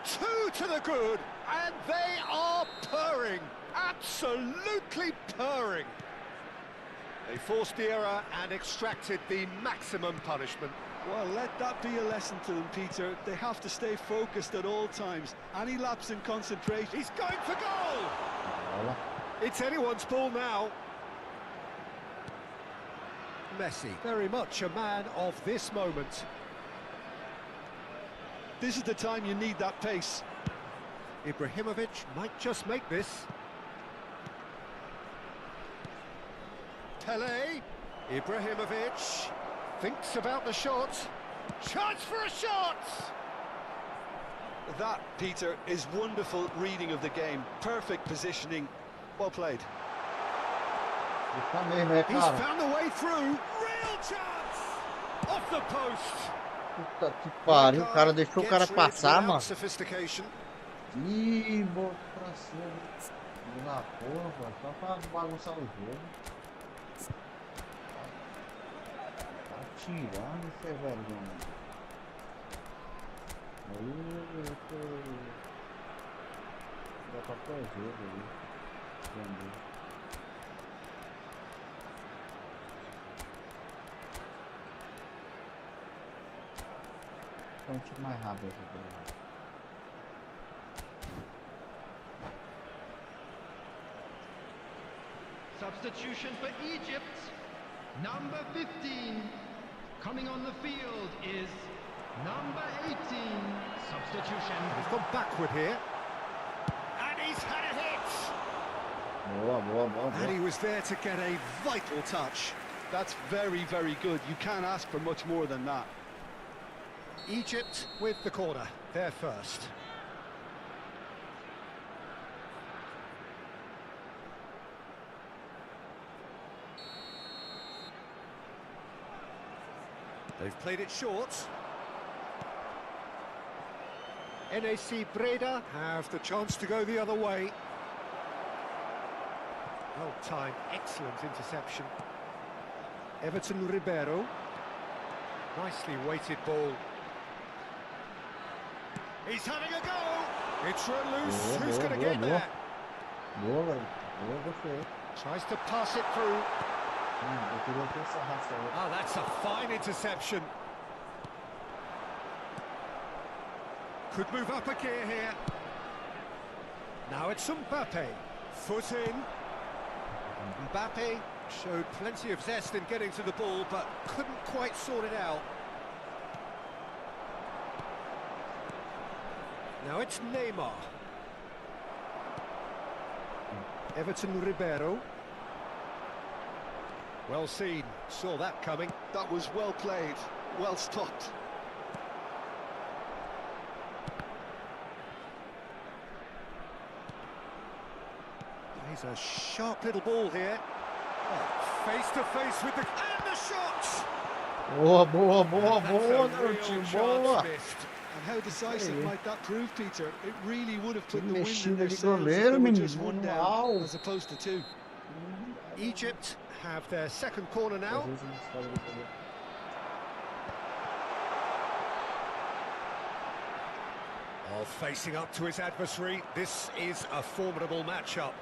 Two to the good, and they are purring. Absolutely purring. They forced the error and extracted the maximum punishment. Well, let that be a lesson to them, Peter. They have to stay focused at all times. Any lapse in concentration... He's going for goal! It's anyone's ball now. Messi, very much a man of this moment. This is the time you need that pace. Ibrahimovic might just make this. Pele, Ibrahimovic thinks about the shot. Chance for a shot! That, Peter, is wonderful reading of the game. Perfect positioning. Well played. He's found the way through. Real chance! Off the post. Puta que pariu, o cara deixou o cara passar, mano. Sophistication. Ih, botou pra cima. Na porra, pô, só pra bagunçar o jogo. Tá tirando esse vergonha. Aí, dá qualquer jogo aí. Entendeu? Um time mais rápido aqui. Substitution for Egypt. Number 15. Coming on the field is number 18. Substitution. He's gone backward here. And he's had a hit. And he was there to get a vital touch. That's very, very good. You can't ask for much more than that. Egypt with the corner, they're first. They've played it short. NAC Breda have the chance to go the other way. Well timed, excellent interception. Everton Ribeiro. Nicely weighted ball. He's having a go! It's run loose, who's going to get there? Tries to pass it through. Oh, that's a fine interception. Could move up a gear here. Now it's Mbappe. Foot in. Mbappe showed plenty of zest in getting to the ball, but couldn't quite sort it out. Now it's Neymar. Everton Ribeiro. Well seen, saw that coming. That was well played, well stopped. He's a sharp little ball here. Oh, face to face with the... And the shot! Boa, garotinho, boa! And how decisive might that prove, Peter? It really would have put the wind in Mexida their de sails if goleiro, they were menino. just one down as opposed to two. Egypt have their second corner now. Oh, facing up to his adversary, this is a formidable matchup.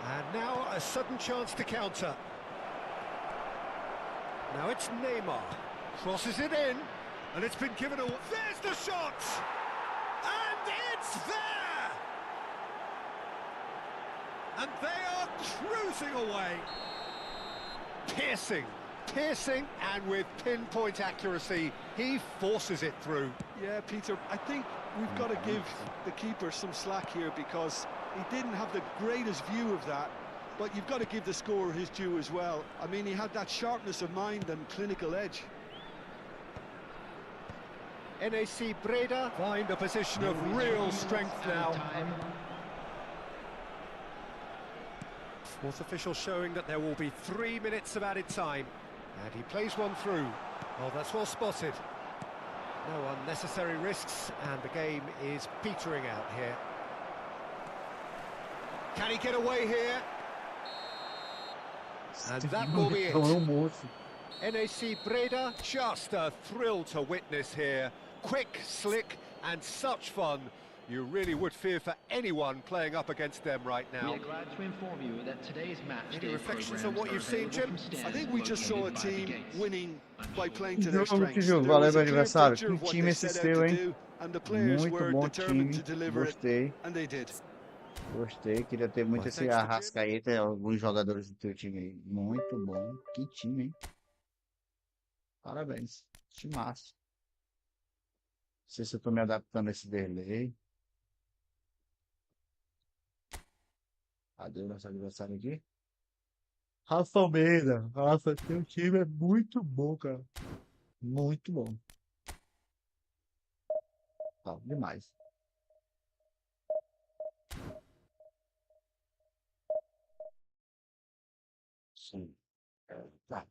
And now a sudden chance to counter. Now it's Neymar. Crosses it in, and it's been given away. There's the shot! And it's there! And they are cruising away. Piercing, and with pinpoint accuracy, he forces it through. Yeah, Peter, I think we've got to give the keeper some slack here because he didn't have the greatest view of that, but you've got to give the scorer his due as well. I mean, he had that sharpness of mind and clinical edge. NAC Breda find a position of real strength now. Fourth official showing that there will be 3 minutes of added time. And he plays one through. Oh, that's well spotted. No unnecessary risks, and the game is petering out here. Can he get away here? And that will be it. NAC Breda, just a thrill to witness here. Quick, slick, and such fun. You really would fear for anyone playing up against them right now. We are glad to inform you that today's match. Any reflections on what you've seen, Jim? I think we just saw a team winning by playing to their Jogo que strengths. jogo, There was valeu, a clear adversário. picture of Que what time they esse set out seu, to hein? do, and the players Muito were bom determined time, to deliver it, gostei. and they did. Gostei, queria ter muito esse Arrascaeta e alguns jogadores do teu time aí. Muito bom. Que time, hein? Parabéns. Timaço. Não sei se eu tô me adaptando a esse delay. Cadê o nosso adversário aqui? Rafa Almeida. Rafa, teu time é muito bom, cara. Muito bom. Tá, demais. Sim. Tá.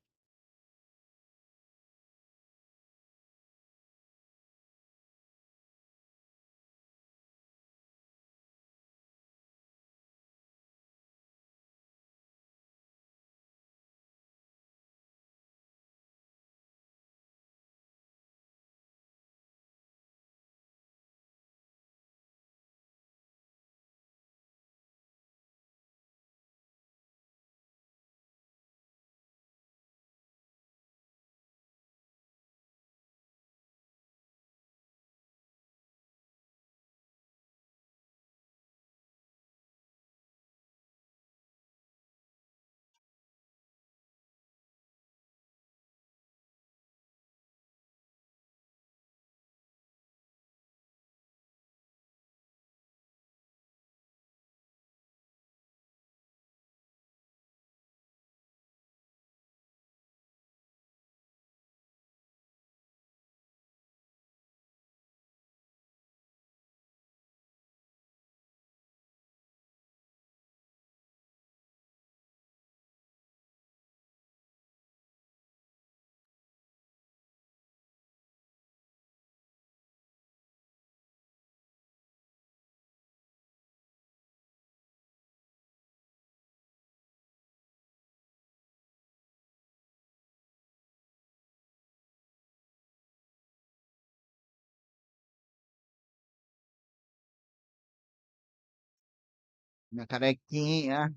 Minha carequinha.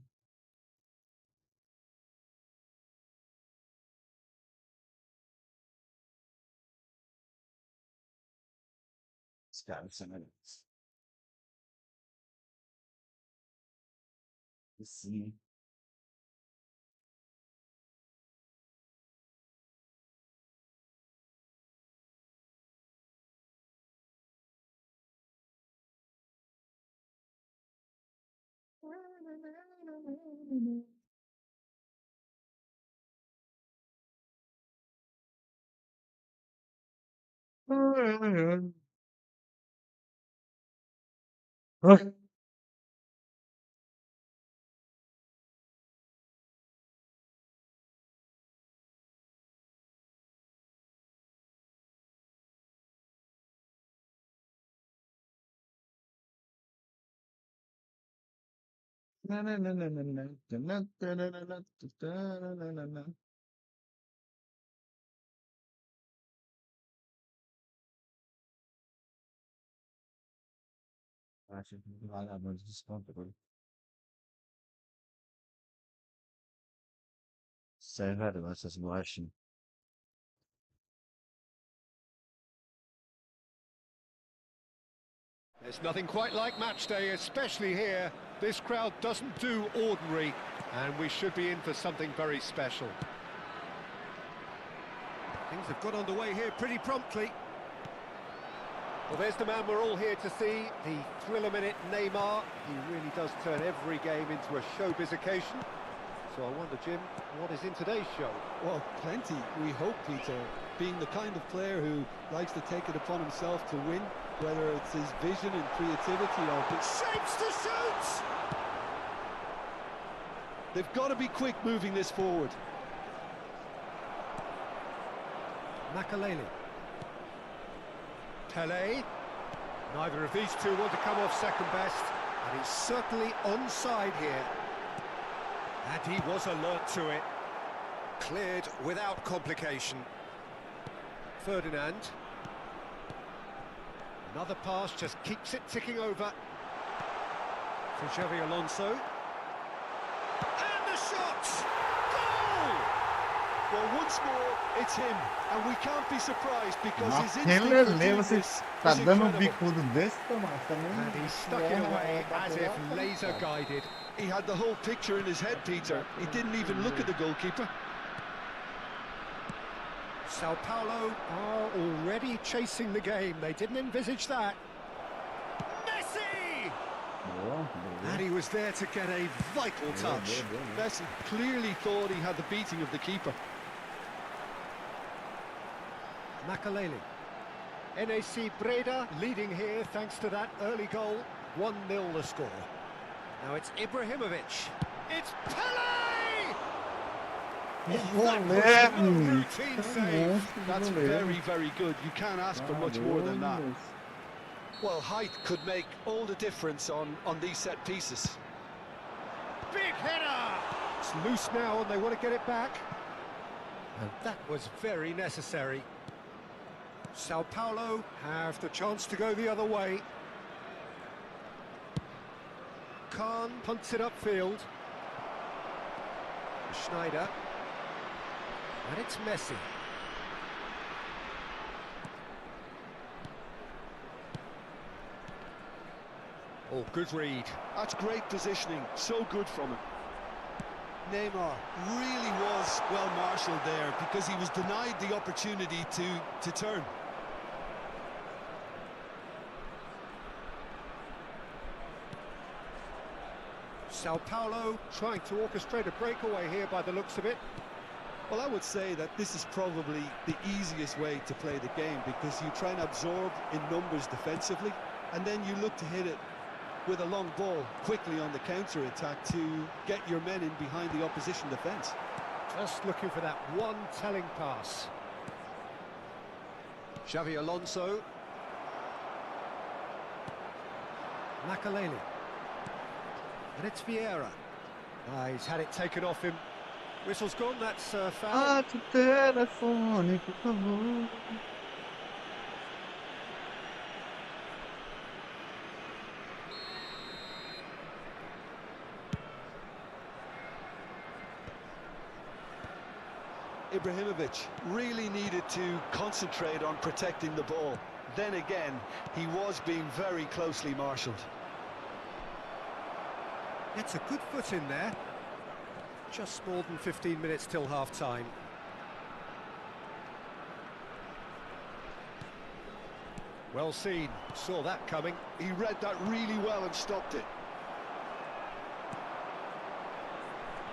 Os caras são melhores. Sim. Ai. Acho que vagabundo descontrole. Sério, essas bolachas. There's nothing quite like match day, especially here. This crowd doesn't do ordinary, and we should be in for something very special. Things have got underway here pretty promptly. Well, there's the man we're all here to see, the thriller-minute Neymar. He really does turn every game into a showbiz occasion. So I wonder, Jim, what is in today's show? Well, plenty, we hope, Peter. Being the kind of player who likes to take it upon himself to win, whether it's his vision and creativity or... Shapes to shoot! They've got to be quick moving this forward. Makalele. Pele. Neither of these two want to come off second best, and he's certainly onside here. And he was alert to it. Cleared without complication. Ferdinand. Another pass just keeps it ticking over. For Xavi Alonso. And the shot! Goal! Well, once more, it's him, and we can't be surprised because his Nossa, instinct Lele, for doing você this tá is dando um incredible. bicudo desse, Tomás, também. And he stuck it away as if laser guided. He had the whole picture in his head, Peter. He didn't even look at the goalkeeper. Sao Paulo are already chasing the game. They didn't envisage that. Messi! Boa, And he was there to get a vital touch. Messi clearly thought he had the beating of the keeper. Makalele. NAC Breda leading here thanks to that early goal. 1-0 the score. Now it's Ibrahimovic. It's Pele! Routine save. That's very, very good. You can't ask for much more than that. Well, height could make all the difference on these set pieces. Big header! It's loose now and they want to get it back. And that was very necessary. Sao Paulo have the chance to go the other way. Khan punts it upfield. Schneider. And it's Messi. Oh, good read. That's great positioning. So good from him. Neymar really was well marshalled there because he was denied the opportunity to turn. Sao Paulo trying to orchestrate a breakaway here by the looks of it. Well, I would say that this is probably the easiest way to play the game because you try and absorb in numbers defensively and then you look to hit it with a long ball quickly on the counter-attack to get your men in behind the opposition defence. Just looking for that one telling pass. Xavi Alonso. Makalele. And it's Vieira. He's had it taken off him. Whistle's gone, that's foul. Bate o telefone, por favor. Ibrahimovic really needed to concentrate on protecting the ball. Then again, he was being very closely marshalled. It's a good foot in there. Just more than 15 minutes till half-time. Well seen, saw that coming. He read that really well and stopped it.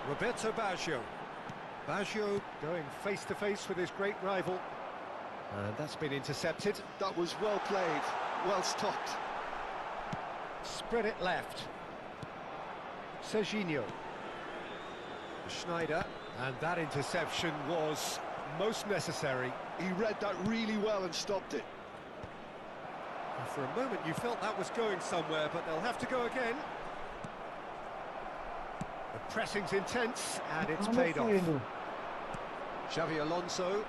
Roberto Baggio. Baggio going face-to-face with his great rival. And that's been intercepted. That was well played, well stopped. Spread it left. Serginho. Schneider. And that interception was most necessary. He read that really well and stopped it. And for a moment you felt that was going somewhere, but they'll have to go again. The pressing's intense, and it's paid off. Xavi Alonso.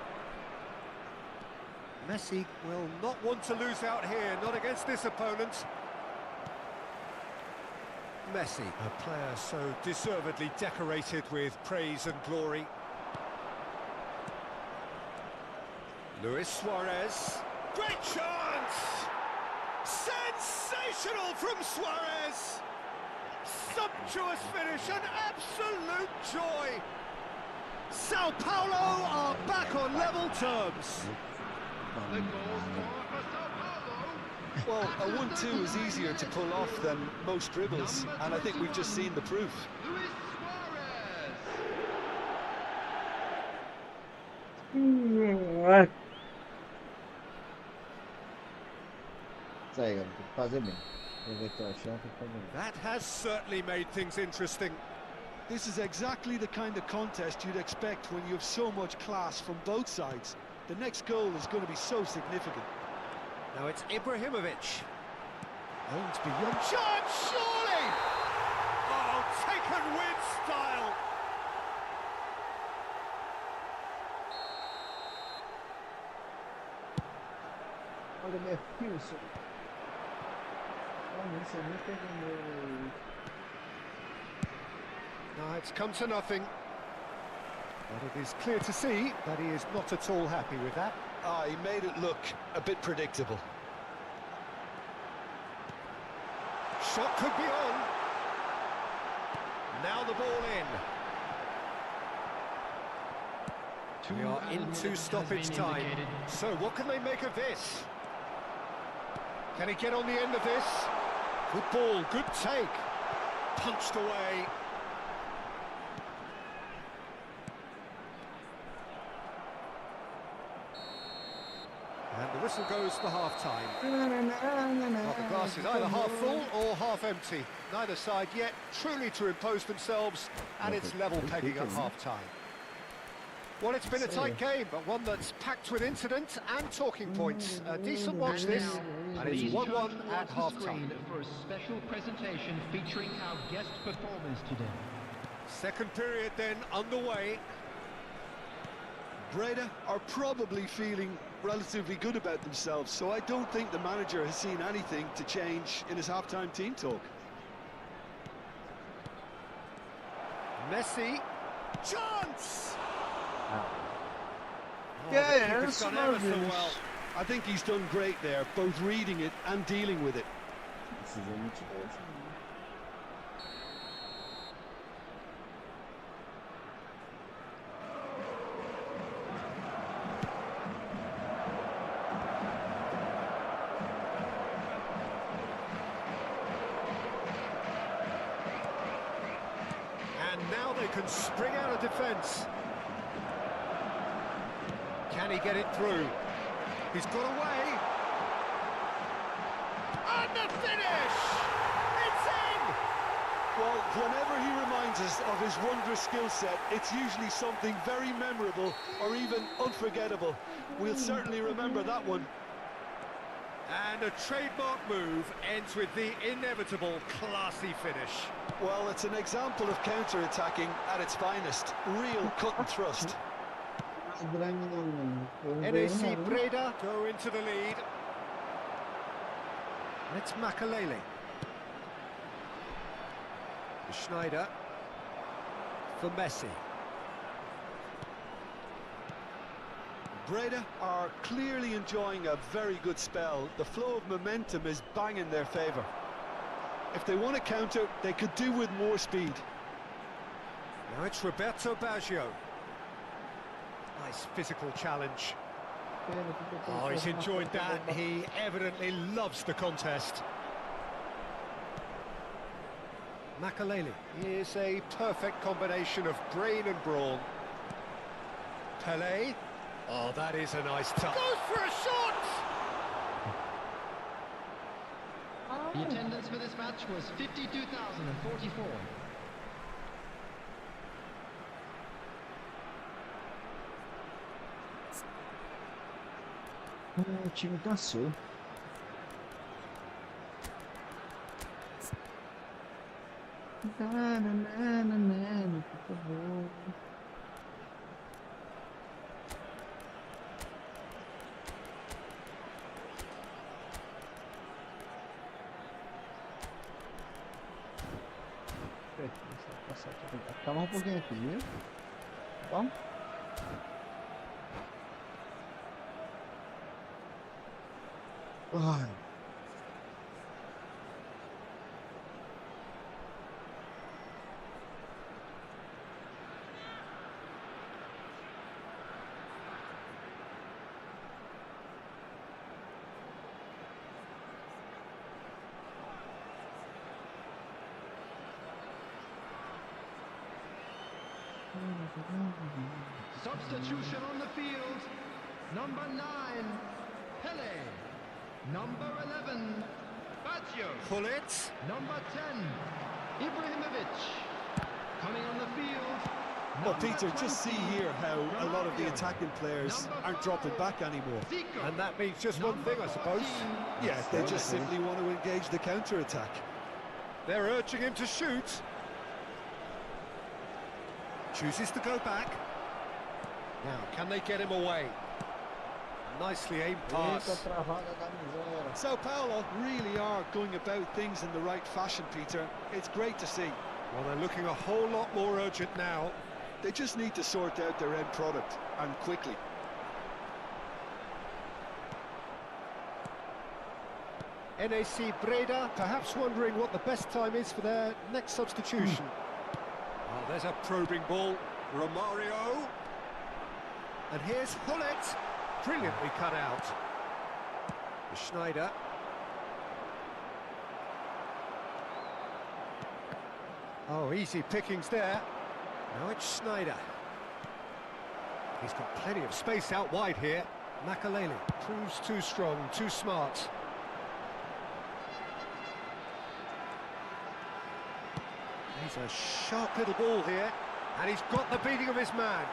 Messi will not want to lose out here, not against this opponent. Messi, a player so deservedly decorated with praise and glory. Luis Suarez. Great chance! Sensational from Suarez! Sumptuous finish, an absolute joy! Sao Paulo are back on level terms. The goal scorer for Sao Paulo Well, a 1-2 is easier to pull off than most dribbles, and I think we've just seen the proof. Luis Suarez. Isso aí, galera. Tem que fazer bem. Aproveitou a chance, tem que fazer bem. That has certainly made things interesting. This is exactly the kind of contest you'd expect when you have so much class from both sides. The next goal is going to be so significant. Now it's Ibrahimovic. Aims beyond chance, surely! Oh, taken with style! Olha, meu Wilson. Olha, isso é muito pequeno. Now it's come to nothing. But it is clear to see that he is not at all happy with that. Ah, he made it look a bit predictable. Shot could be on. Now the ball in. We are into stoppage time. So what can they make of this? Can he get on the end of this? Good ball, good take. Punched away. And the whistle goes for half-time. Well, the glass is either half full or half empty. Neither side yet truly to impose themselves, and it's level pegging at half-time. Well, it's been a tight game, but one that's packed with incident and talking points. A decent watch this, and it's 1-1 at half-time. For a special presentation featuring our guest performers today. Second period then underway. Breda are probably feeling relatively good about themselves, so I don't think the manager has seen anything to change in his half-time team talk. Messi, chance! Oh, Yeah, the keeper's that's done what ever it so is. well. I think he's done great there, both reading it and dealing with it. Precisa muito hoje. And now they can spring out of defence. Can he get it through? He's got away. And the finish! It's in! Well, whenever he reminds us of his wondrous skill set, it's usually something very memorable or even unforgettable. We'll certainly remember that one. And a trademark move ends with the inevitable classy finish. Well, it's an example of counter-attacking at its finest. Real cut and thrust. NAC Breda go into the lead. And it's Makalele. Schneider for Messi. Breda are clearly enjoying a very good spell. The flow of momentum is bang in their favour. If they want to counter, they could do with more speed. Now it's Roberto Baggio. Nice physical challenge. Oh, he's enjoyed that. He evidently loves the contest. Makalele is a perfect combination of brain and brawn. Pelé. Oh, that is a nice touch. Goes for a shot! The attendance for this match was 52,044. O time cansou. Por favor. Calma um pouquinho aqui, viu? Bom? Ai. Substitution on the field. Number 9, Pele. Number 11, Baggio. Pull it. Number 10, Ibrahimovic. Coming on the field. Well, number Peter, just see 20, here how a lot of the Romario. attacking players Number aren't dropping back anymore. Zico. And that means just one thing, I suppose. Yeah, they just simply want to engage the counter-attack. They're urging him to shoot. Chooses to go back. Now, can they get him away? Nicely aimed Eita, pass. travada da miséria. Sao Paulo really are going about things in the right fashion, Peter. It's great to see. Well, they're looking a whole lot more urgent now. They just need to sort out their end product, and quickly. NAC Breda perhaps wondering what the best time is for their next substitution. Oh, there's a probing ball. Romario. And here's Hullet. Brilliantly cut out. Schneider. Oh, easy pickings there. Now it's Schneider. He's got plenty of space out wide here. Makalele proves too strong, too smart. He's a sharp little ball here, and he's got the beating of his man.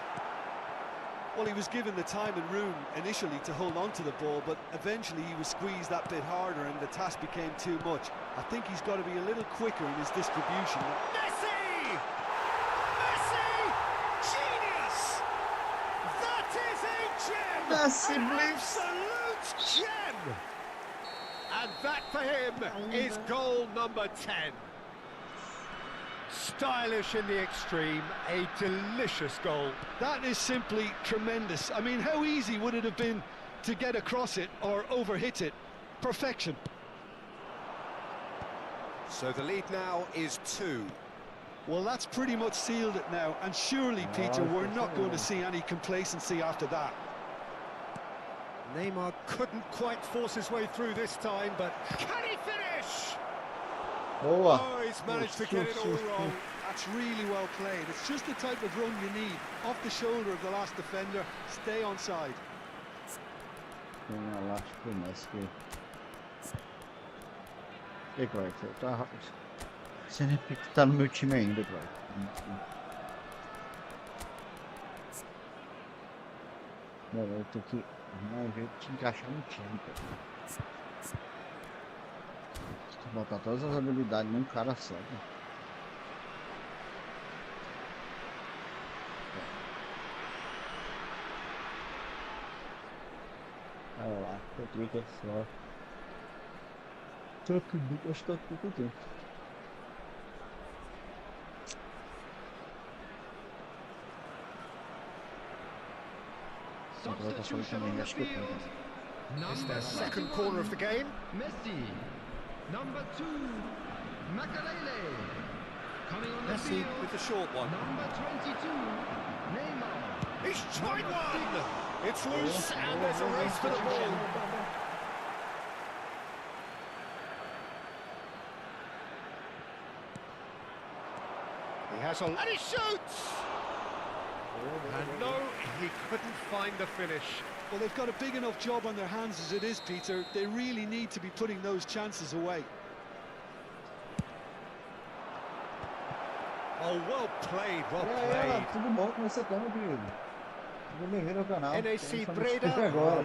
Well, he was given the time and room initially to hold on to the ball, but eventually he was squeezed that bit harder and the task became too much. I think he's got to be a little quicker in his distribution. Messi! Messi! Genius! That is a gem! Messi An blips. absolute gem! And that for him is goal number 10. Stylish in the extreme, a delicious goal. That is simply tremendous. I mean, how easy would it have been to get across it or overhit it? Perfection. So the lead now is 2. Well, that's pretty much sealed it now, and surely, Peter, we're not going to see any complacency after that. Neymar couldn't quite force his way through this time, but can he finish? Boa. Oh, he's managed to get it all wrong. That's really well played. It's just the type of run you need. Off the shoulder of the last defender, stay on side. Eu acho que o Messi. E Craig, tá rápido. Você nem que tá no meu time ainda, Craig. Não, eu tenho que arrumar um jeito de encaixar no time, cara. Botar todas as habilidades num cara só, cara. Olha lá, eu clico só. Acho que tá tudo tempo. Substitution on the field. It's Number their second 21, corner of the game. Messi. Number 2, Makalele. Coming on the Messi field. with the short one. Number 22, Neymar. He's tried one! It's loose and there's a race for the ball. He has a... and he shoots! And no, he couldn't find the finish. Well, they've got a big enough job on their hands as it is, Peter. They really need to be putting those chances away. Oh, well played, well played. Tudo bom com você também, querido? Tudo bem-vindo ao canal. NAC Breda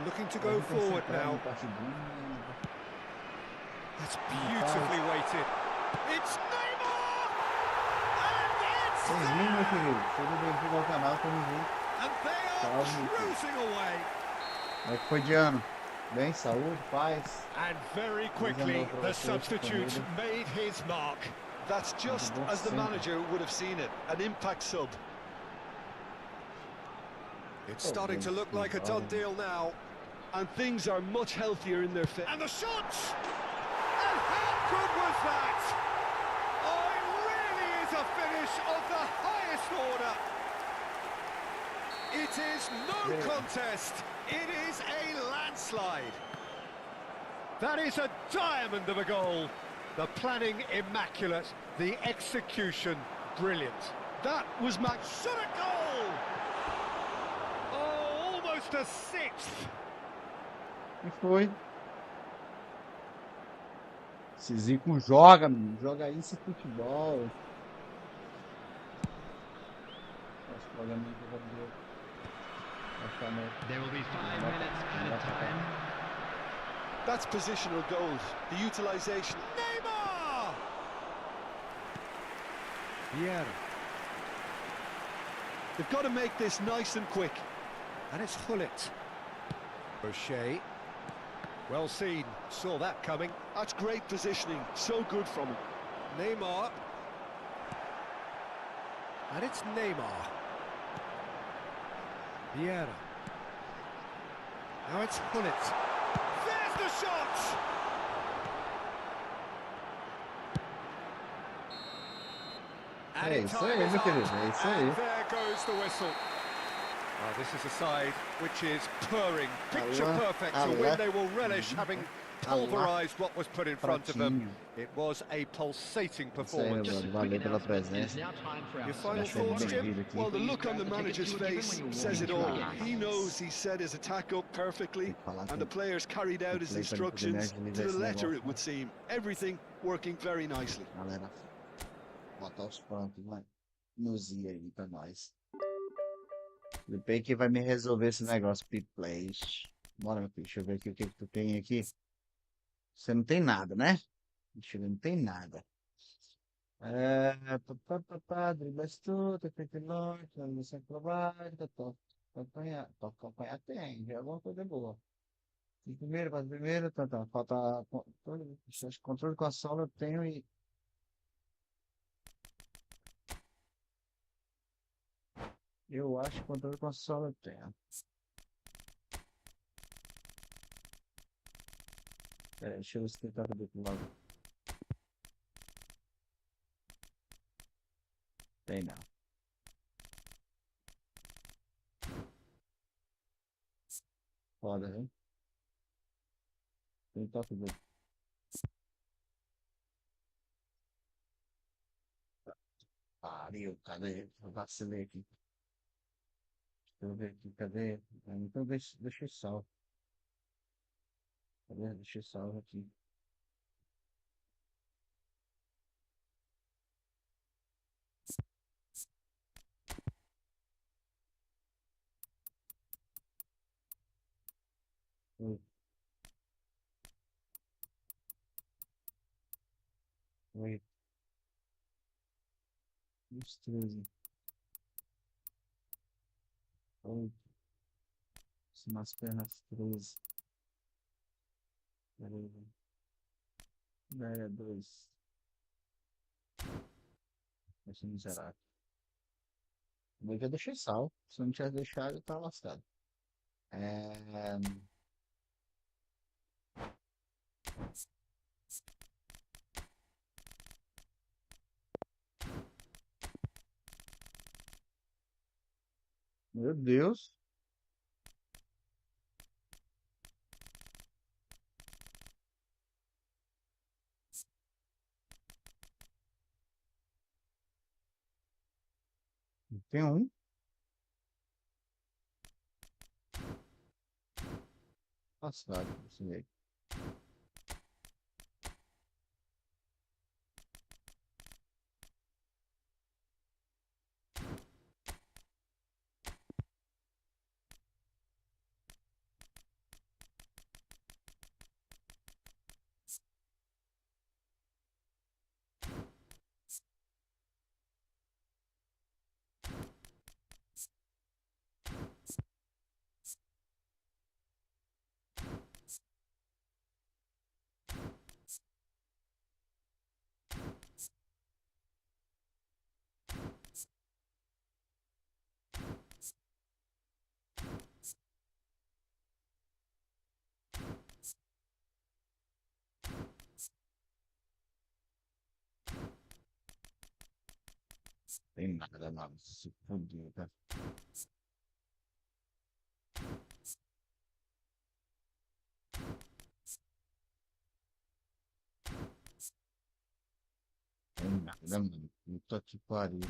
looking to go forward now. That's beautifully weighted. It's Neymar! And it's Bem-vindo, meu querido. Tudo bem-vindo ao canal, tamo junto. and they are cruising away. Como é que foi de ano? Bem, saúde, paz. And very quickly, the substitute made his mark. That's just as the manager would have seen it. An impact sub. It's starting to look like a done deal now. And things are much healthier in their fit. And the shot! And how good was that? Oh, it really is a finish of the highest order. It is no contest. It is a landslide. That is a diamond of a goal. The planning immaculate, the execution brilliant. That was Shot a goal! Oh, almost a sixth. E foi. Esse Zico joga, menino. Joga esse futebol. Nossa, programinha que eu vou ver. There will be 5 minutes added time. That's positional goals. The utilisation. Neymar! Venha. They've got to make this nice and quick. And it's Hullet. O'Shea. Well seen. Saw that coming. That's great positioning. So good from him. Neymar. And it's Neymar. Vieira. Now it's Hullet. There's the shot! É isso aí, meu querido. É isso aí. And there goes the whistle. Oh, this is a side which is purring, picture perfect, a win they will relish, having pulverized what was put in front of them. It was a pulsating performance. Valeu pela presença. Your final thoughts, Jim? Well, the look on the manager's face says it all. He knows he set his attack up perfectly, and the players carried out his instructions to the letter, it would seem. Everything working very nicely. Galera, botar os prontos, vai. Nos ia aí pra nós. Felipe que vai me resolver esse negócio, P-Plays. Bora, meu filho, deixa eu ver aqui o que tu tem aqui. Você não tem nada, né? Deixa eu ver, não tem nada. Driblas tudo, efeito norte, missão acrobática, toca acompanhar tem, já é alguma coisa boa. E primeiro, tá, falta controle com a sola eu tenho e... Eu acho que controle com a sola eu tenho. Pera aí, deixa eu ver se tem do outro lado. Tem não. Foda, hein? Tem toque do... Pariu, cadê? Eu vacilei aqui. Deixa eu ver aqui, cadê? Então deixa eu salvo. Cadê? Deixa eu salvo aqui. Oi. Oi. Os 13. Oi. Nas pernas 13. Beleza. 2. Deixa eu zerar. Eu já deixei salvo. Se eu não tivesse deixado, eu tava lascado. Meu Deus. Tem um. Passado, isso aí. Tem nada, não. Se fudeu, tá? Tem nada, mano. Puta que pariu.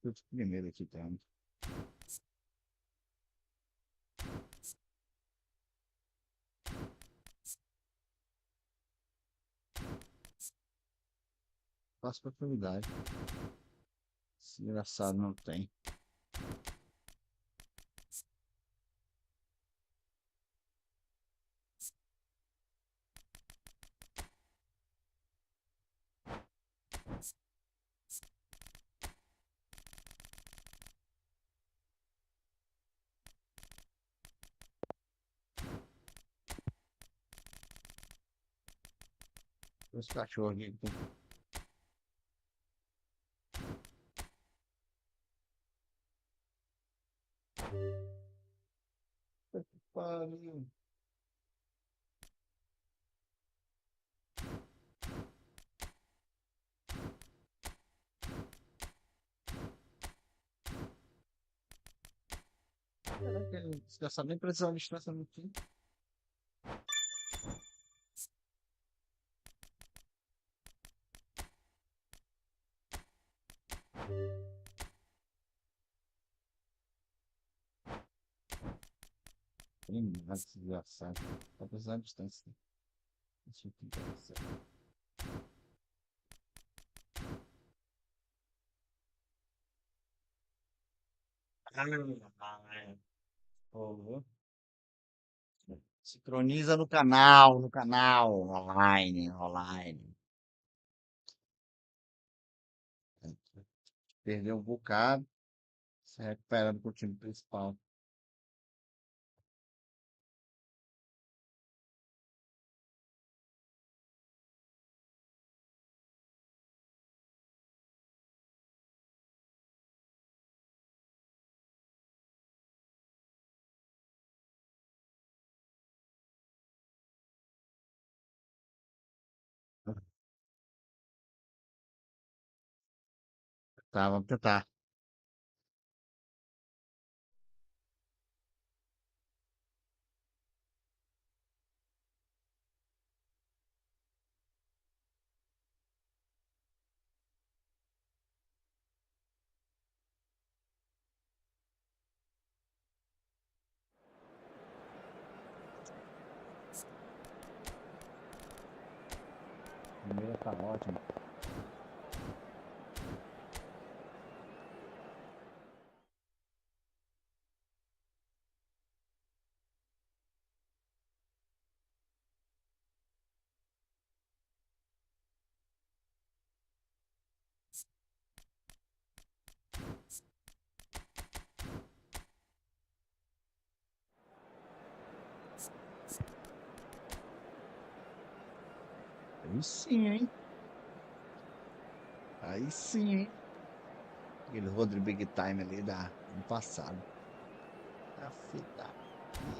Tudo primeiro aqui, tá? Faço oportunidade. Esse engraçado não tem. Os cachorros aqui. Pariu. Caraca, você já sabe nem precisar de distância no time. Nada, esse desgraçado. Tá precisando de distância. Deixa eu tentar isso. Ô, sincroniza no canal, online. Perdeu um bocado, se recuperando pro time principal. Tá, vamos tentar. Primeira tá ótimo. Aí sim, hein? Aí sim, hein? Aquele Rodrigo Big Time ali da ano passado. A fita.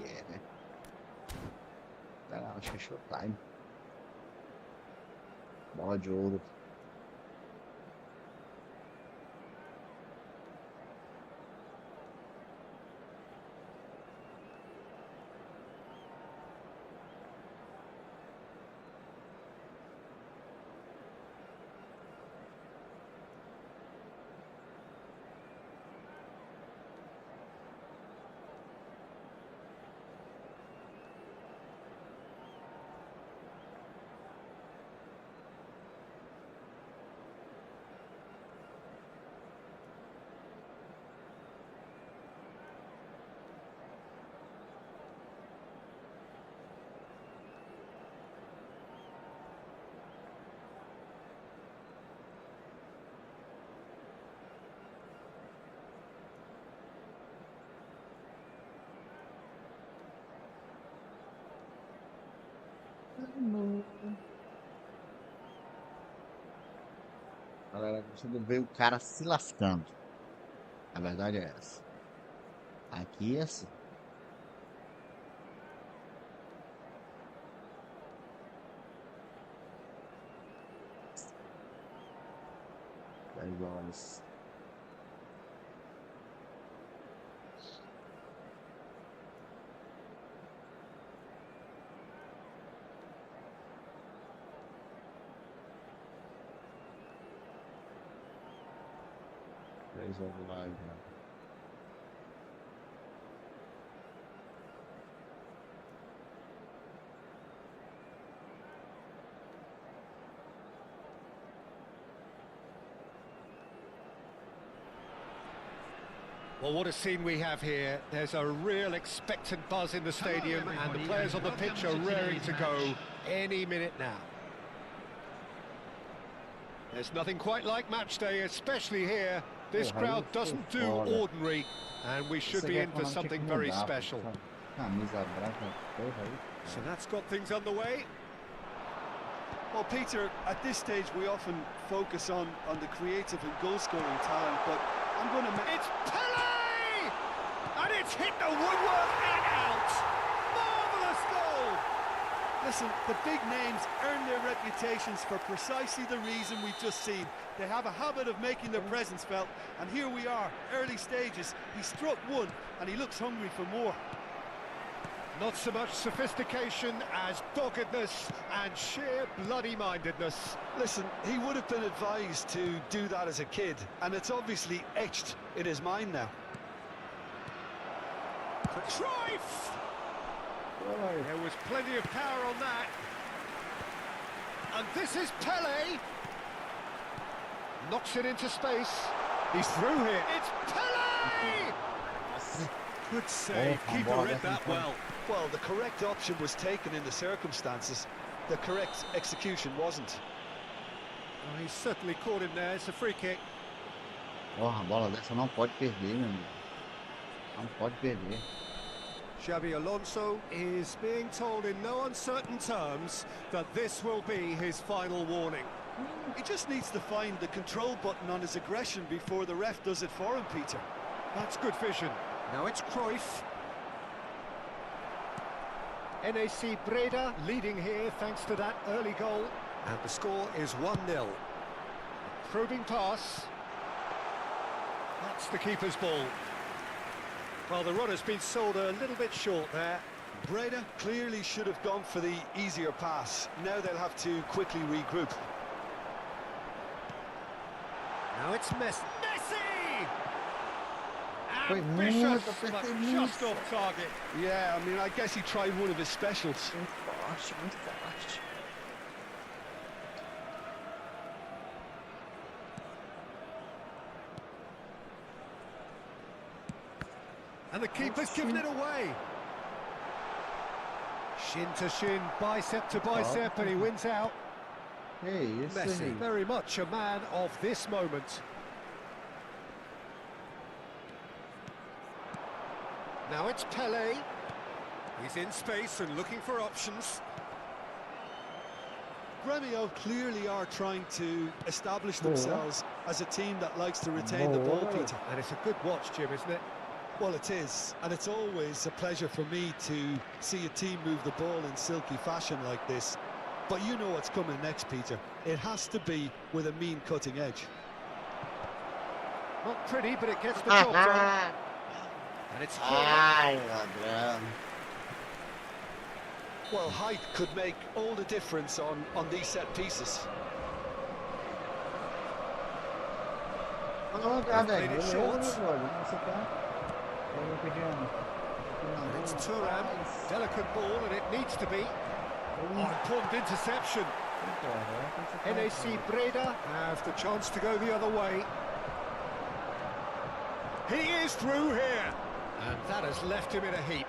Yeah. Tá, acho que é Showtime. Bola de ouro. Galera, gostando de ver o cara se lascando. A verdade é essa. Aqui é assim. É igual a isso. jogo lá, já. Well, what a scene we have here. There's a real expectant buzz in the stadium, and the players on the pitch are raring to go any minute now. There's nothing quite like match day, especially here. This crowd doesn't do ordinary, and we should be in for something very special. So that's got things underway. Well, Peter, at this stage we often focus on the creative and goal-scoring talent, but I'm going to... It's Pele! And it's hit the woodwork and out! Marvellous goal! Listen, the big names earn their reputations for precisely the reason we've just seen. They have a habit of making their presence felt, and here we are, early stages. He struck one, and he looks hungry for more. Not so much sophistication as doggedness and sheer bloody-mindedness. Listen, he would have been advised to do that as a kid, and it's obviously etched in his mind now. Cruyff! There was plenty of power on that. And this is Pele. Knocks it into space. He's through here. It's Pele! Good save. Keeper read that well. Well, the correct option was taken in the circumstances. The correct execution wasn't. Oh, he's certainly caught him there. It's a free kick. Porra, a bola dessa não pode perder, meu amigo. Não pode perder. Xabi Alonso is being told in no uncertain terms that this will be his final warning. He just needs to find the control button on his aggression before the ref does it for him, Peter. That's good vision. Now it's Cruyff. NAC Breda leading here thanks to that early goal. And the score is 1-0. Probing pass. That's the keeper's ball. Well, the run has been sold a little bit short there. Breda clearly should have gone for the easier pass. Now they'll have to quickly regroup. Now it's Messi. Foi Ambitious, muito, but apertei just muito. off target. Yeah, I mean, I guess he tried one of his specials. Muito forte, muito forte. And the keeper's given it away. Shin to shin, bicep to bicep, and he wins out. Que isso, Messi, gente. very much a man of this moment. Now it's Pele. He's in space and looking for options. Gremio clearly are trying to establish themselves as a team that likes to retain the ball, Peter. And it's a good watch, Jim, isn't it? Well, it is, and it's always a pleasure for me to see a team move the ball in silky fashion like this. But you know what's coming next, Peter. It has to be with a mean cutting edge. Not pretty, but it gets the job done. And it's Ai, ladrão. Well, height could make all the difference on these set pieces. Vamos lá, Played velho. it short. Você tá? Eu pedindo. It's Thuram, delicate ball, and it needs to be. Oh, important interception. NAC Breda have the chance to go the other way. He is through here, and that has left him in a heap.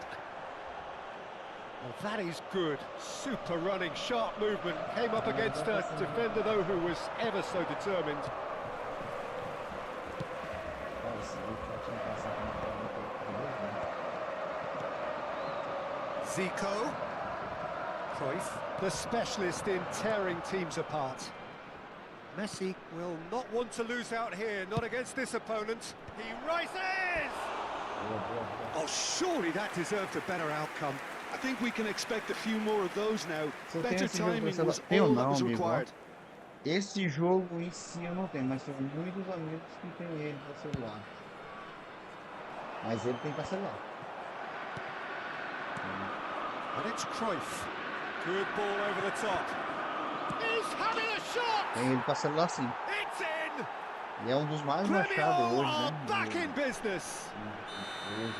Well, that is good. Super running, sharp movement. Came up against a defender, though, who was ever so determined. Zico. Cruyff, the specialist in tearing teams apart. Messi will not want to lose out here, not against this opponent. He rises! Oh, surely that deserved a better outcome. I think we can expect a few more of those now. Só tem Better esse jogo timing pra was eu all não, that was amigo. required. Esse jogo em si eu não tenho, mas tenho muitos amigos que tem ele para celular. Mas ele tem para celular. And it's Cruyff. Good ball over the top. He's having a shot! Tem ele para celular sim. It's in! E é um dos mais machucados Grêmio hoje, are né? back in business. Hoje,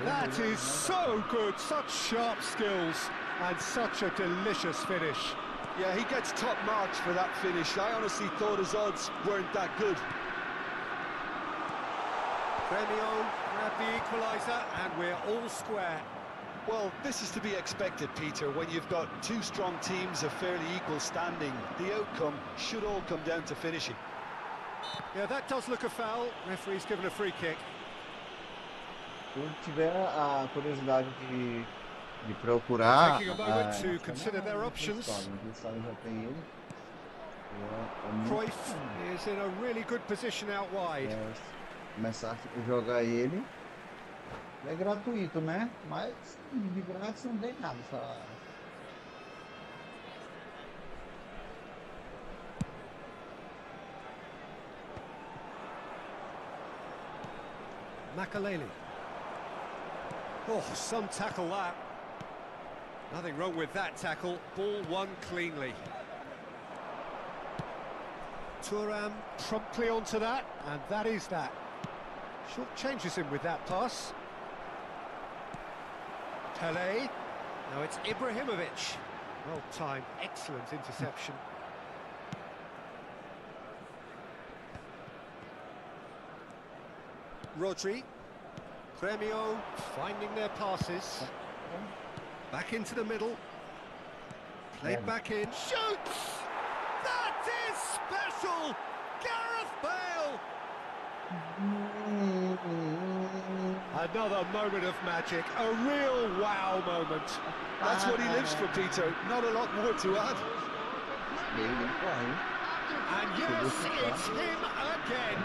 That is so good, such sharp skills and such a delicious finish. Yeah, he gets top marks for that finish. I honestly thought his odds weren't that good. Grêmio grab the equaliser and we're all square. Well, this is to be expected, Peter, when you've got two strong teams of fairly equal standing. The outcome should all come down to finishing. Yeah, that does look a foul. Referee's given a free kick. Se tiver a curiosidade de procurar... Taking a moment to consider their options. Já tem ele. Cruyff is in a really good position out wide. Começar a jogar ele. É gratuito, né? Mas de grátis não tem nada. Só... Makalele. Oh, some tackle that. Nothing wrong with that tackle. Ball won cleanly. Thuram promptly onto that, and that is that. Short changes him with that pass. Pele. Now it's Ibrahimovic. Well timed, excellent interception. Rodri. Grêmio finding their passes. Back into the middle. Played back in. Shoots! That is special! Gareth Bale! Another moment of magic. A real wow moment. That's what he lives for, Peter. Not a lot more to add. And yes, it's him again.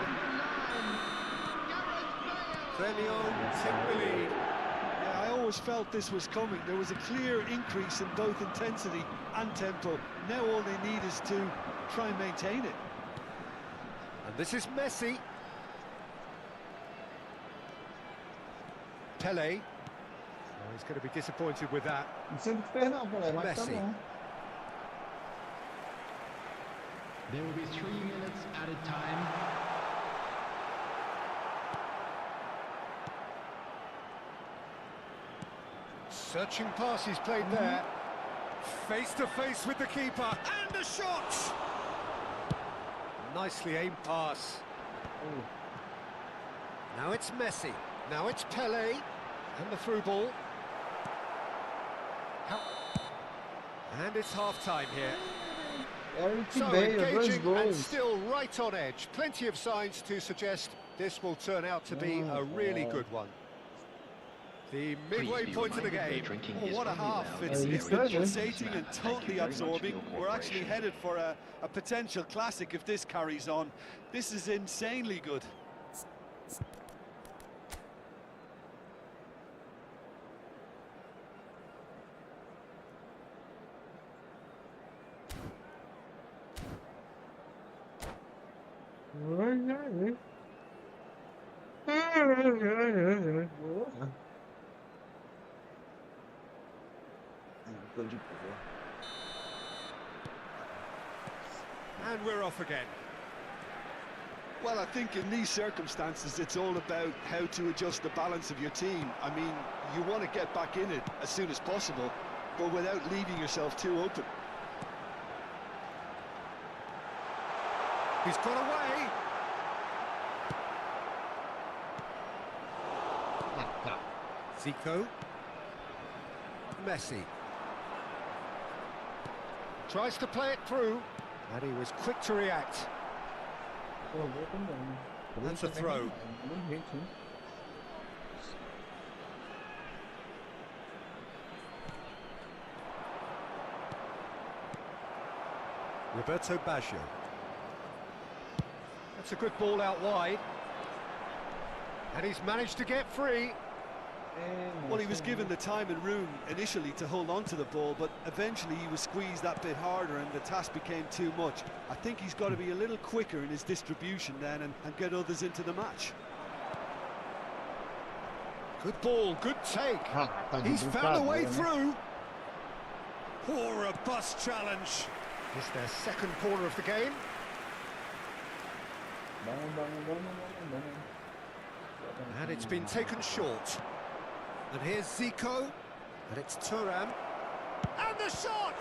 Grêmio take the lead. Yeah, I always felt this was coming. There was a clear increase in both intensity and tempo. Now all they need is to try and maintain it. And this is Messi. Pele. Oh, he's going to be disappointed with that. Não sei o que fez não, Pelé, mas tá Messi. bom. There will be 3 minutes added time. Searching passes played there. Face to face with the keeper. And a shot! Nicely aimed pass. Now it's Messi. Now it's Pele. And the through ball. And it's half-time here. So engaging and still right on edge. Plenty of signs to suggest this will turn out to be a really good one. The midway point of the game. Oh, what a half. It's been pulsating and totally absorbing. We're actually headed for a potential classic if this carries on. This is insanely good. And we're off again. Well, I think in these circumstances, it's all about how to adjust the balance of your team. I mean, you want to get back in it as soon as possible, but without leaving yourself too open. He's got away. Zico. Messi. Tries to play it through, and he was quick to react. That's a throw. Roberto Baggio. That's a good ball out wide. And he's managed to get free. Well, he was given the time and room initially to hold on to the ball, but eventually he was squeezed that bit harder and the task became too much. I think he's got to be a little quicker in his distribution then and get others into the match. Good ball, good take. He's found a way through. Poor robust challenge. It's their second corner of the game. And it's been taken short. And here's Zico. And it's Thuram. And the shot!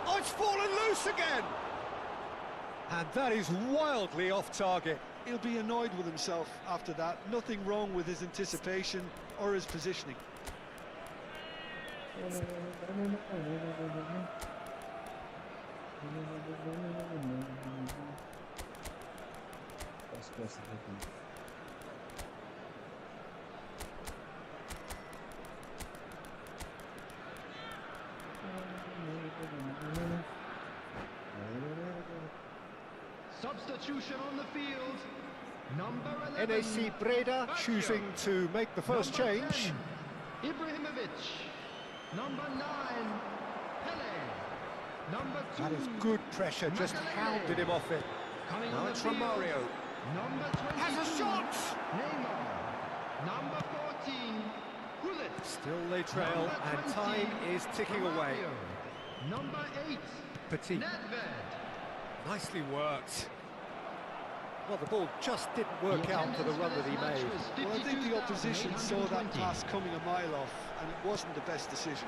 Oh, it's fallen loose again! And that is wildly off target. He'll be annoyed with himself after that. Nothing wrong with his anticipation or his positioning. Substitution on the field. Number 11. NAC Breda choosing to make the first Number change. 10, Ibrahimovic. Number 9, Pele. Number 2. That is good pressure, just hounded him off it. Coming Now on it's the field. Romario. Number 22. Has a shot! Neymar. Number 14, Gullit. Still they trail, Number and 20, time is ticking away. Romario. Number 8, Petit. Nedved. Nicely worked. Well, the ball just didn't work out for the run that he made. Well, I think the opposition saw that pass coming a mile off, and it wasn't the best decision.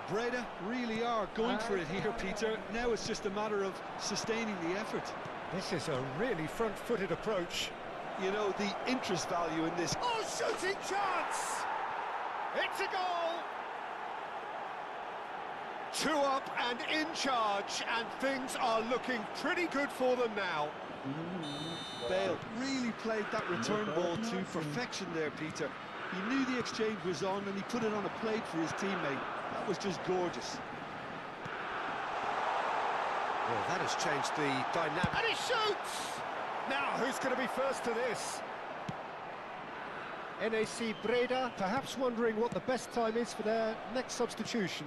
Breda really are going for it here, Peter. Now it's just a matter of sustaining the effort. This is a really front-footed approach. You know, the interest value in this. Oh, shooting chance! It's a goal! 2 up and in charge, and things are looking pretty good for them now. Bale really played that return ball to perfection there, Peter. He knew the exchange was on and he put it on a plate for his teammate. That was just gorgeous. Well, that has changed the dynamic. And he shoots! Now, who's going to be first to this? NAC Breda, perhaps wondering what the best time is for their next substitution.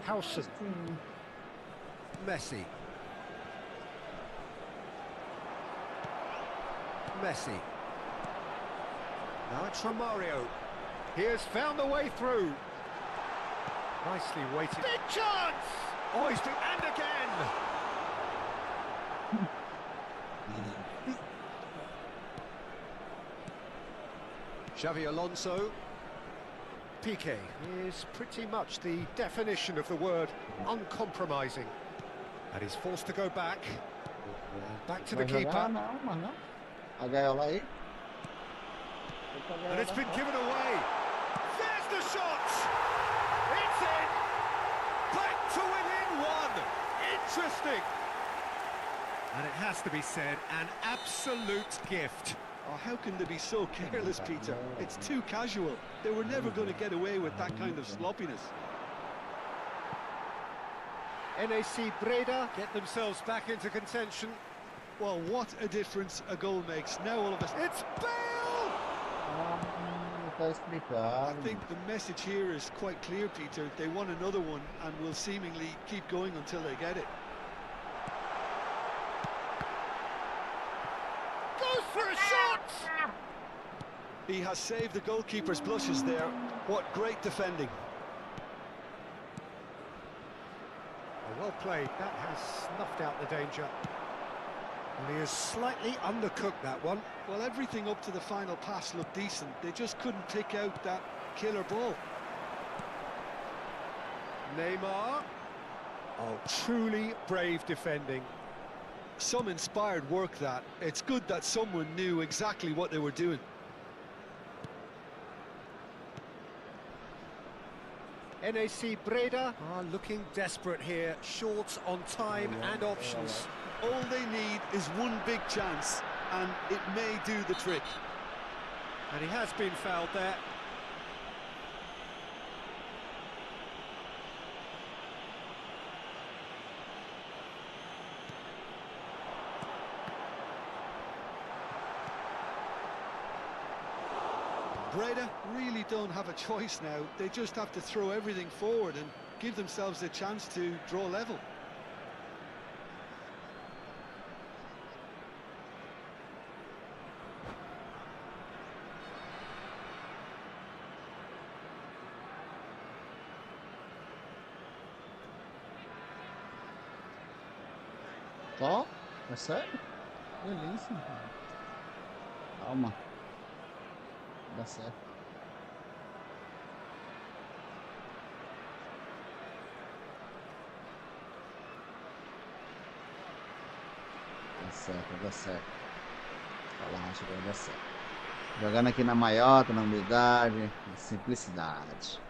Howson. Messi. Messi. Now it's Romario. He has found the way through. Nicely weighted. Big chance! Oh, he's been... and again! Xavi Alonso. Piqué is pretty much the definition of the word uncompromising. And he's forced to go back. Back to the keeper. And it's been given away. There's the shot! It's in! Back to within 1! Interesting! And it has to be said, an absolute gift. Oh, how can they be so careless, Peter? It's too casual. They were never going to get away with that kind of sloppiness. NAC Breda get themselves back into contention. Well, what a difference a goal makes. Now all of us... It's Bale! I think the message here is quite clear, Peter. They want another one and will seemingly keep going until they get it. Goes for a shot! He has saved the goalkeeper's blushes there. What great defending. Well played. That has snuffed out the danger. And he has slightly undercooked that one. Well, everything up to the final pass looked decent. They just couldn't pick out that killer ball. Neymar. Oh, truly brave defending. Some inspired work, that. It's good that someone knew exactly what they were doing. NAC Breda are looking desperate here, short on time and options. All they need is one big chance, and it may do the trick. And he has been fouled there. Breda really don't have a choice now. They just have to throw everything forward and give themselves a chance to draw level. Só? É sério? Delícia. Calma. Dá certo. Dá certo, dá certo. Relaxa, vai dar certo. Jogando aqui na maiota, na humildade, na simplicidade.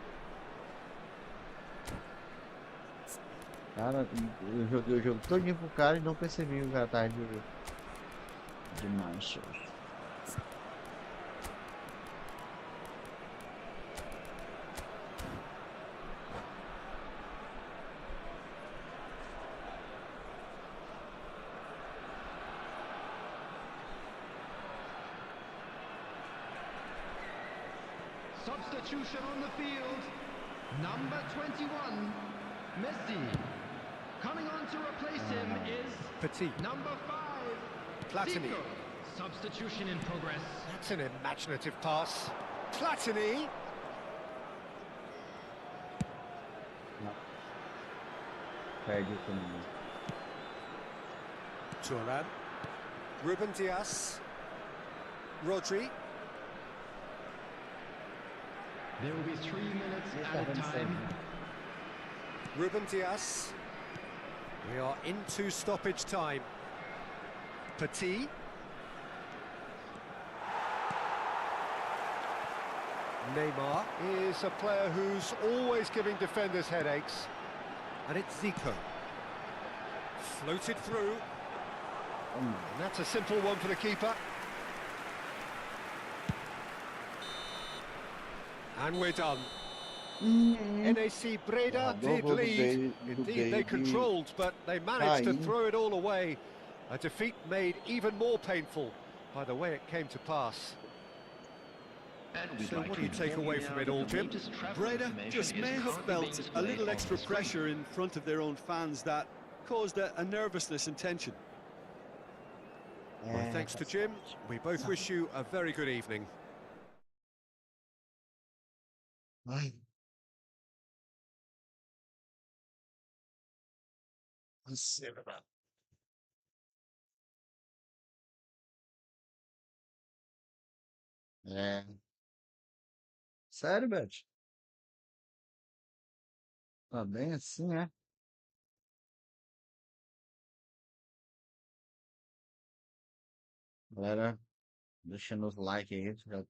Cara, eu joguei o jogo todinho pro cara e não percebi que o cara tava de mancha. Substitution on the field. Number 21, Messi. Coming on to replace him is Petit. number 5, Platini. Zico. Substitution in progress. That's an imaginative pass. Platini. Perde o caminho. Turan. Ruben Dias. Rodri. There will be 3 minutes added time. Ruben Dias. We are into stoppage time. Petit. Neymar is a player who's always giving defenders headaches. And it's Zico. Floated through. And that's a simple one for the keeper. And we're done. NAC Breda did lead. Indeed, they controlled, but they managed to throw it all away. A defeat made even more painful by the way it came to pass. So what do you take away from it all, Jim? Breda just may have felt a little extra pressure in front of their own fans that caused a nervousness and tension. Well, thanks to Jim, we both wish you a very good evening. Ai. Nossa, é. Sério, Beth? Tá bem assim, é? Galera, deixando os likes aí.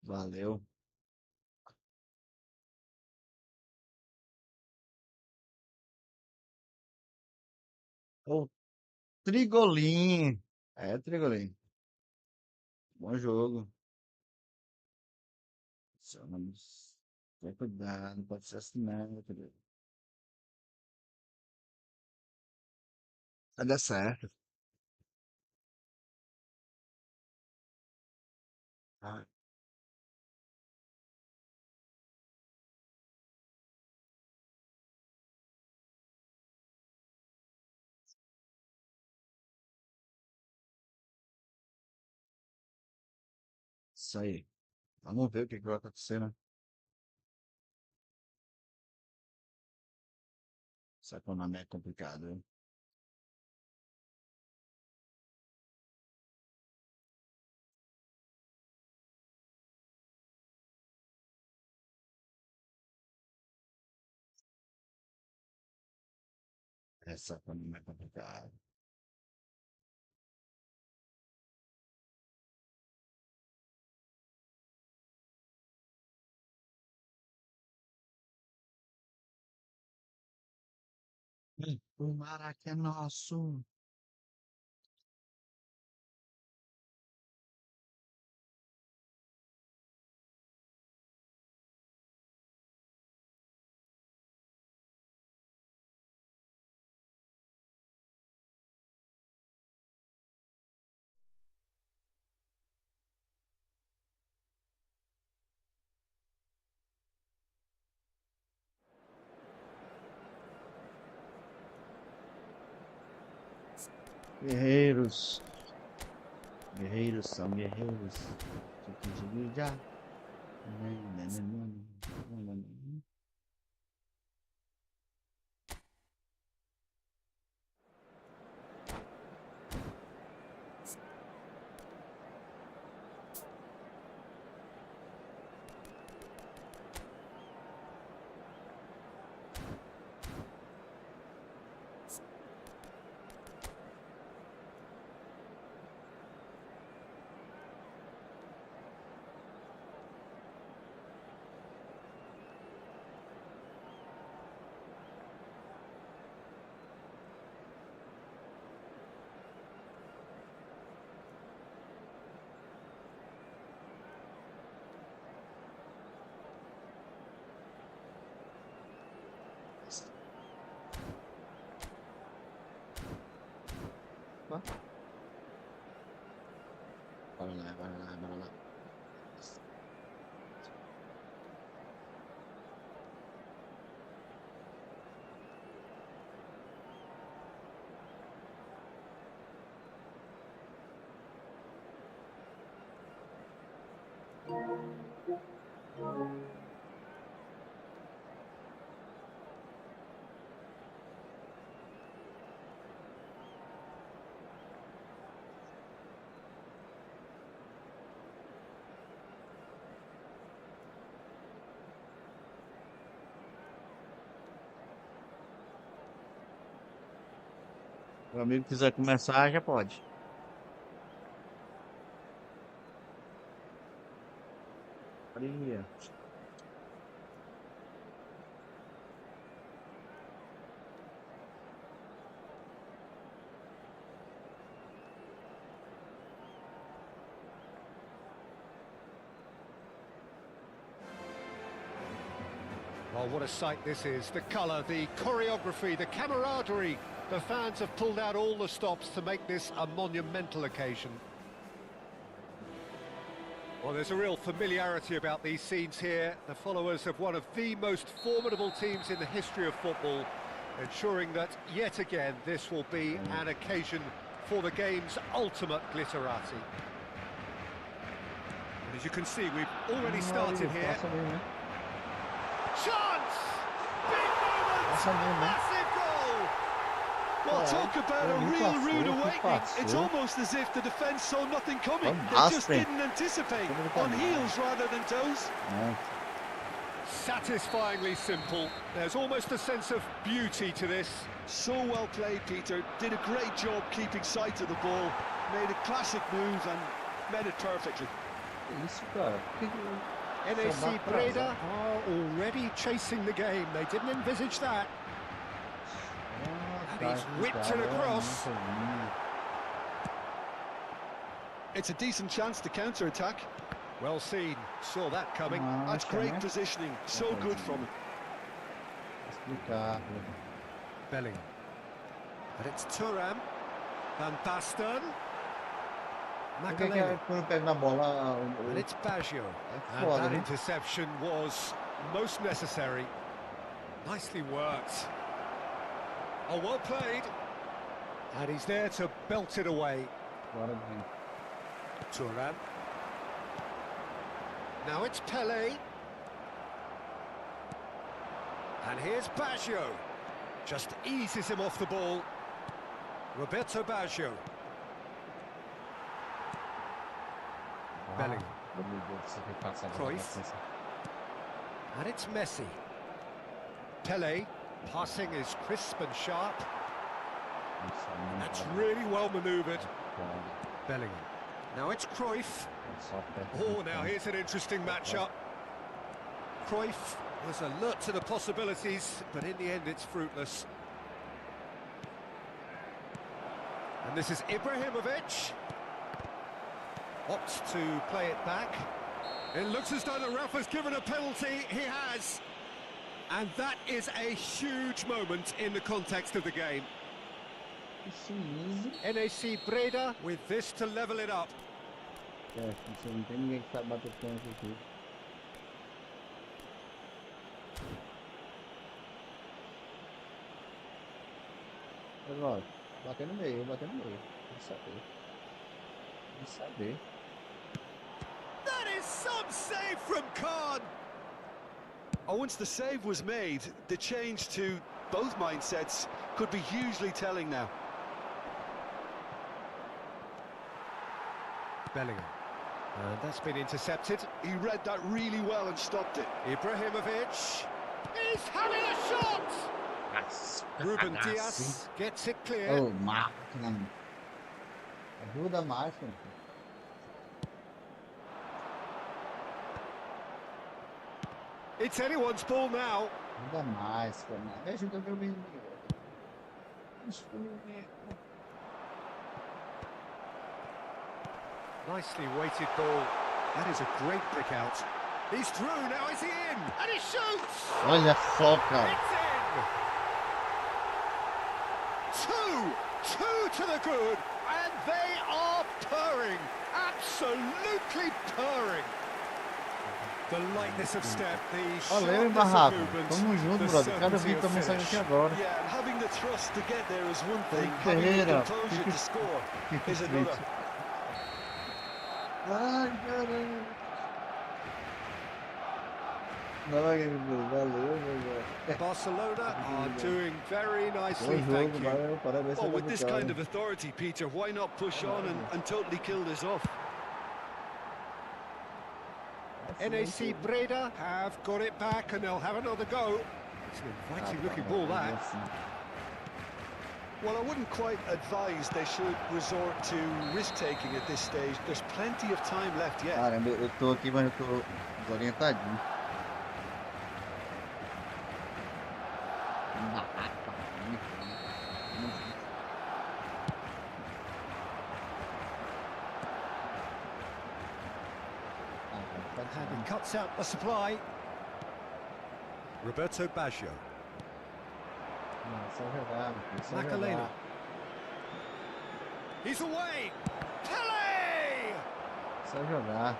Valeu. Ô, Trigolim. É, Trigolim. Bom jogo. Só vamos ter cuidado, não pode ser assim não, Trigolim. Vai dar certo. Ah, isso aí. Vamos ver o que vai acontecer, né? Essa economia é complicada, hein? Essa economia é complicada. O Maraca é nosso. Guerreiros. Guerreiros são guerreiros. Já. bola. Bora lá, bora lá, bora lá. Se o amigo quiser começar, já pode. Maria. Well, what a sight this is. The colour, the choreography, the camaraderie. The fans have pulled out all the stops to make this a monumental occasion. Well, there's a real familiarity about these scenes here. The followers of one of the most formidable teams in the history of football, ensuring that, yet again, this will be an occasion for the game's ultimate glitterati. And as you can see, we've already started here. Chance! Big moment! Massive goal! Well, talk about a real rude awakening. It's almost as if the defence saw nothing coming. They just didn't anticipate. On heels rather than toes. Satisfyingly simple. There's almost a sense of beauty to this. So well played, Peter. Did a great job keeping sight of the ball. Made a classic move and met it perfectly. Isso, cara. NAC Breda are already chasing the game. They didn't envisage that. And he's whipped it across. It's a decent chance to counter-attack. Well seen. Saw that coming. That's great positioning. So good from him. Bellingham. But it's Thuram. Van Basten. Makalele. And it's Baggio. And that interception was most necessary. Nicely worked. Oh, well played. And he's there to belt it away. Thuram. Now it's Pele. And here's Baggio. Just eases him off the ball. Roberto Baggio. Bellingham. Cruyff. And it's Messi. Pele. Passing is crisp and sharp. That's really well manoeuvred. Bellingham. Now it's Cruyff. Oh, now here's an interesting matchup. Cruyff was alert to the possibilities, but in the end it's fruitless. And this is Ibrahimovic. Opts to play it back. It looks as though the ref has given a penalty. He has. And that is a huge moment in the context of the game. NAC Breda with this to level it up. Bater no meio. That is some save from Khan. Oh, once the save was made, the change to both mindsets could be hugely telling now. Bellingham. And that's been intercepted. He read that really well and stopped it. Ibrahimovic. He's having a shot! Ruben Diaz gets it clear. Oh, máquina. Ajuda mais, cara. It's anyone's ball now. Ajuda mais, cara. Ajuda meu menino. Nicely weighted ball. That is a great pick out. He's through, now is he in? And he shoots! Olha só, cara. It's in! Two to the good, purring, absolutely purring. The lightness of step, the Valeu, hein, sharpness of Barraco. movement, Tamo junto, the brother. Cada certainty vídeo of tá mensagem finish. aqui agora. Yeah, and having the thrust to get there is one thing, Felipe having the Ferreira, composure fique- to score fique is another. inscrito. Ai, caramba. Valeu, meu. Barcelona are doing very nicely, Bom thank jogo, you. valeu. Parabéns Well, pela with this kind vitória. of authority, Peter, why not push on and totally kill this off? NAC Breda have got it back and they'll have another go. It's an inviting looking ball, that. Well, I wouldn't quite advise they should resort to risk-taking at this stage. There's plenty of time left yet. Caramba, eu tô aqui, mas eu tô desorientadinho. And he cuts out the supply. Roberto Baggio. Só jogar, meu filho, só Macarena. jogar. He's away. Pele! Só jogar.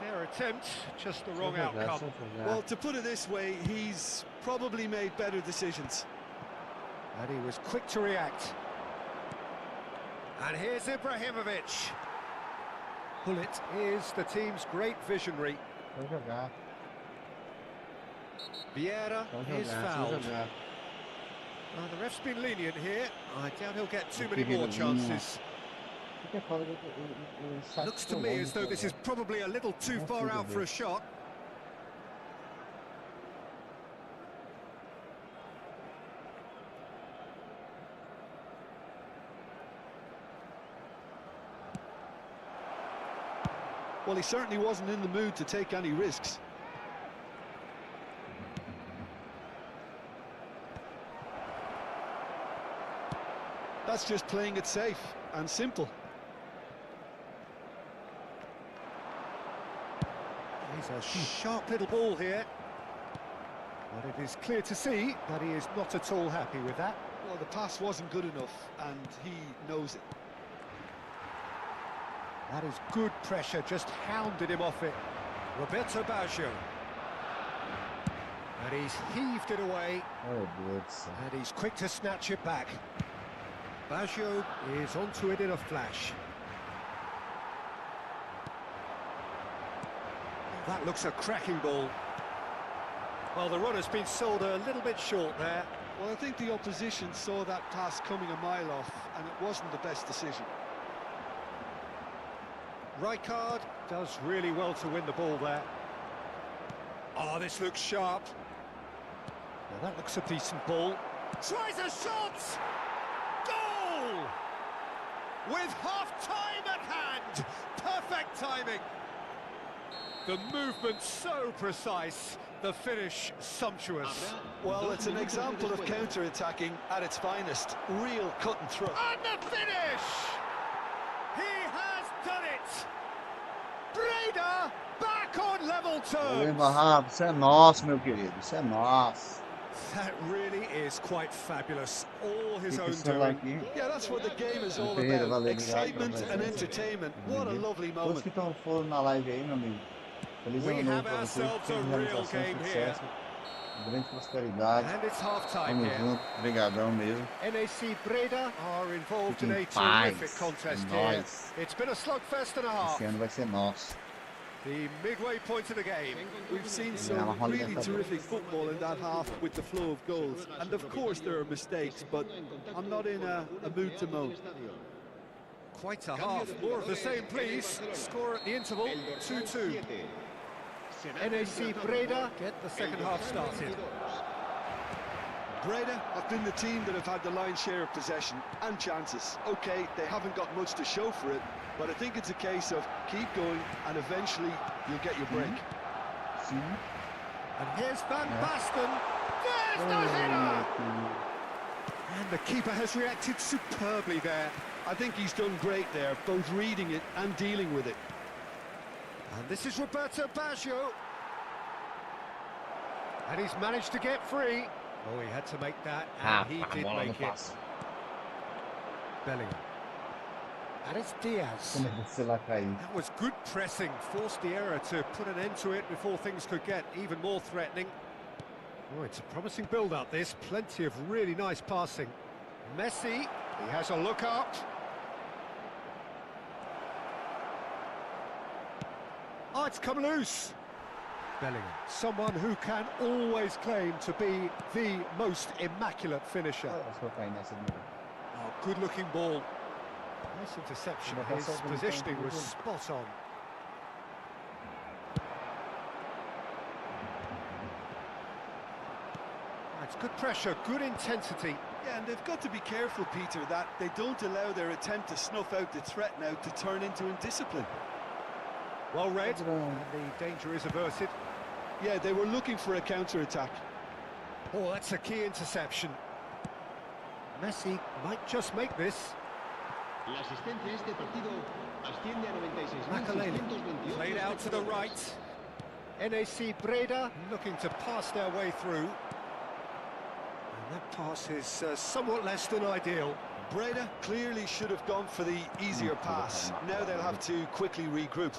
Fair attempt, just the Só wrong jogar, outcome. só jogar. Well, to put it this way, he's probably made better decisions. And he was quick to react. And here's Ibrahimovic. Bullet is the team's great visionary. Só jogar. Vieira Só is jogar, só fouled. jogar. Well, the ref's been lenient here. I doubt he'll get too Aqui, many more Guilherme. chances. O que é foda que o saco Looks to me as though this is probably a little too far out for a shot. Well, he certainly wasn't in the mood to take any risks. That's just playing it safe and simple. He's a sharp little ball here. But it is clear to see that he is not at all happy with that. Well, the pass wasn't good enough, and he knows it. That is good pressure, just hounded him off it. Roberto Baggio. And he's heaved it away, Oh, Deus do céu. and he's quick to snatch it back. Baggio is onto it in a flash. That looks a cracking ball. Well, the run has been sold a little bit short there. Well, I think the opposition saw that pass coming a mile off, and it wasn't the best decision. Rijkaard does really well to win the ball there. Oh, this looks sharp. Well, that looks a decent ball. Tries a shot! Goal! With half-time at hand! Perfect timing! The movement so precise, the finish sumptuous. Well, it's an example of counter-attacking at its finest. Real cut and thrust. And the finish! He has done it! Breda back on level Valeu, terms! Barraco. Isso é nosso, meu querido. Isso é nosso. That really is quite fabulous. All his Fica o own celular doing. aqui. Yeah, that's what the game is all Ferreira, about. valeu, Excitement obrigado, and valeu. entertainment. What a lovely Todos que moment. foram na live aí, meu amigo. Feliz We ano novo have pra vocês. ourselves a Feliz real realização, game here. sucesso. Grande prosperidade. And it's half-time Tamo here. junto. Obrigadão mesmo. NAC Breda are involved in a Fiquem em paz, terrific contest é here. nóis. It's been a slugfest and a half. Esse ano vai ser nosso. The midway point of the game. We've seen Yeah, some I'm holding really that up. terrific football in that half with the flow of goals. And of course there are mistakes, but I'm not in a mood to moan. Quite a half. More of the same, please. Score at the interval, 2-2. NAC Breda get the second half started. Breda have been the team that have had the lion's share of possession and chances. Okay, they haven't got much to show for it, but I think it's a case of keep going and eventually you'll get your break. Sim. And here's Van Yeah. Basten. There's the header! And the keeper has reacted superbly there. I think he's done great there, both reading it and dealing with it. And this is Roberto Baggio. And he's managed to get free. Oh, he had to make that, and he did bola no make it. passe. Bellingham. And it's Diaz. Sei lá, cair. That was good pressing, forced the error to put an end to it before things could get even more threatening. Oh, it's a promising build-up, this. Plenty of really nice passing. Messi, he has a look out. Oh, it's come loose. Bellingham, someone who can always claim to be the most immaculate finisher. Acho que vou cair nessa de novo. Oh, good-looking ball. Nice interception. His positioning was spot on. It's good pressure, good intensity. Yeah, and they've got to be careful, Peter, that they don't allow their attempt to snuff out the threat now to turn into indiscipline. Well read, and the danger is averted. Yeah, they were looking for a counter-attack. Oh, that's a key interception. Messi might just make this. La asistencia a este partido asciende a Makalele 96.628 played out to the right. NAC Breda looking to pass their way through. And that pass is somewhat less than ideal. Breda clearly should have gone for the easier pass. Now they'll have to quickly regroup.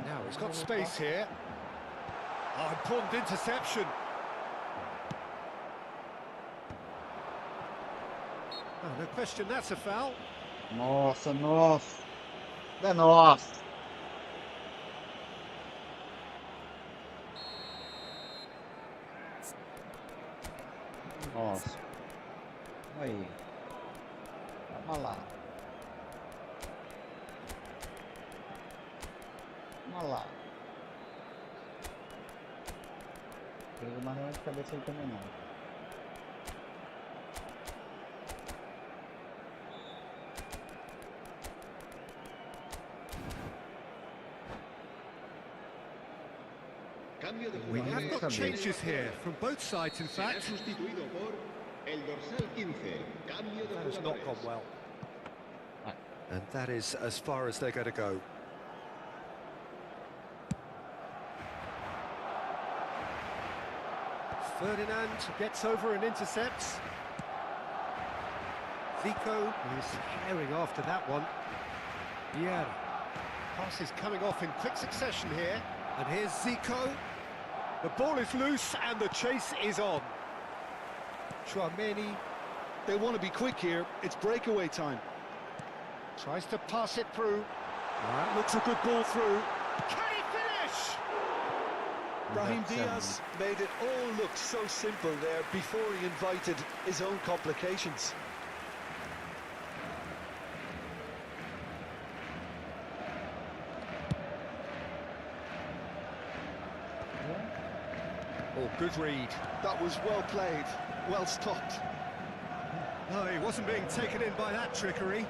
Now he's got space here. Oh, important interception. Oh, no question, that's a foul. Nossa, nossa. É nossa. Nossa. Aí. Calma lá. Calma lá. Pegou uma reunião de cabeça aí também não. We have got changes here from both sides, in fact. That has not gone well. And that is as far as they're going to go. Ferdinand gets over and intercepts. Zico is herring after that one. Yeah, pass is coming off in quick succession here. And here's Zico. The ball is loose and the chase is on. Chouameni They want to be quick here. It's breakaway time. tries to pass it through. That looks a good ball through. Can he finish? Brahim Diaz made it all look so simple there before he invited his own complications. Oh, good read. That was well played, well stopped. No, he wasn't being taken in by that trickery.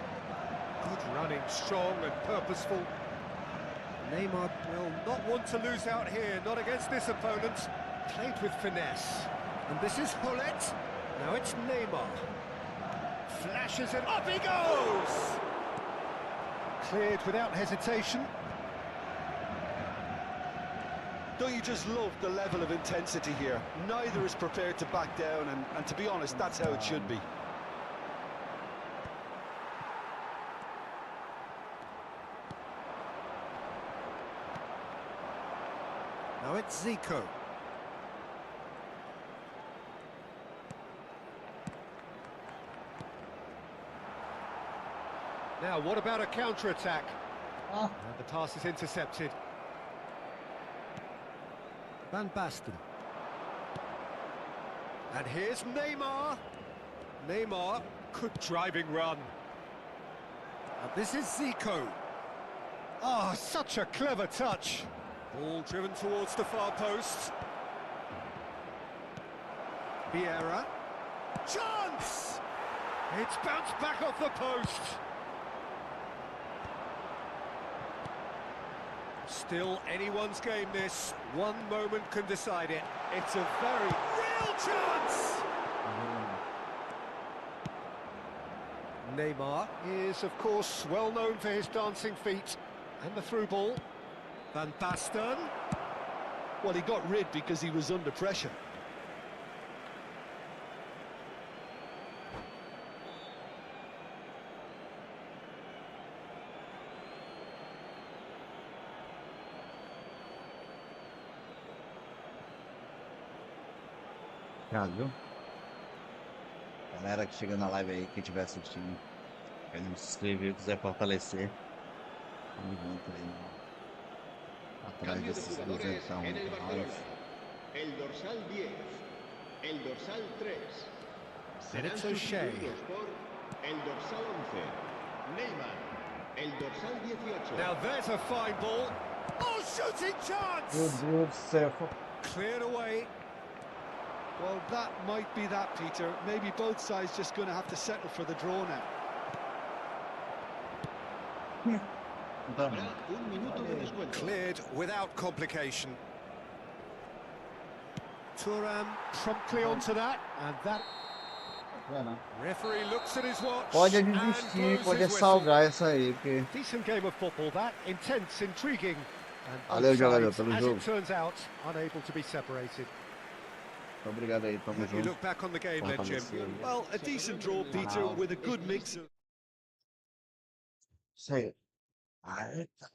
Good running, strong and purposeful. Neymar will not want to lose out here, not against this opponent. Played with finesse. And this is Hullet. Now it's Neymar. Flashes it, up he goes! Cleared without hesitation. Don't you just love the level of intensity here? Neither is prepared to back down, and to be honest, that's how it should be. Now it's Zico. Now, what about a counter-attack? And the pass is intercepted. Van Basten. And here's Neymar. Neymar, good driving run. And this is Zico. Oh, such a clever touch. Ball driven towards the far post. Vieira. Chance! It's bounced back off the post. Still anyone's game, this. One moment can decide it. It's a very real chance! Neymar is, of course, well known for his dancing feet. And the through ball. Van Basten. Well, he got rid because he was under pressure. Obrigado, viu? Galera que chega na live aí, quem estiver assistindo, querendo se inscrever, quiser fortalecer, tamo junto aí, ó. Atrás Cambio de desses jugadores duzentão en aí el pra Barcelona. nós. El dorsal 10, el dorsal 3. Serán Minutes of Shea. sustituidos por el dorsal 11, Neymar. El dorsal 18. Now there's a fine ball. Oh, shooting Meu chance! Deus do céu. Cleared away. Well, that might be that, Peter. Maybe both sides just going to have to settle for the draw now. Então, Habrá un minuto de descuento. Cleared without complication. Thuram promptly onto that, and that referee looks at his watch. pode and desistir, blows pode his whistle. salgar essa aí, porque Decent game of football, that intense, intriguing, and Valeu, both jogador, sides, pelo as jogo. it turns out, unable to be separated. obrigado aí, tamo How do you junto. look back on the game then, Jim? Fortalecer aí. Well, a decent draw, Peter, with a good mix of... Isso aí. Ai, tá.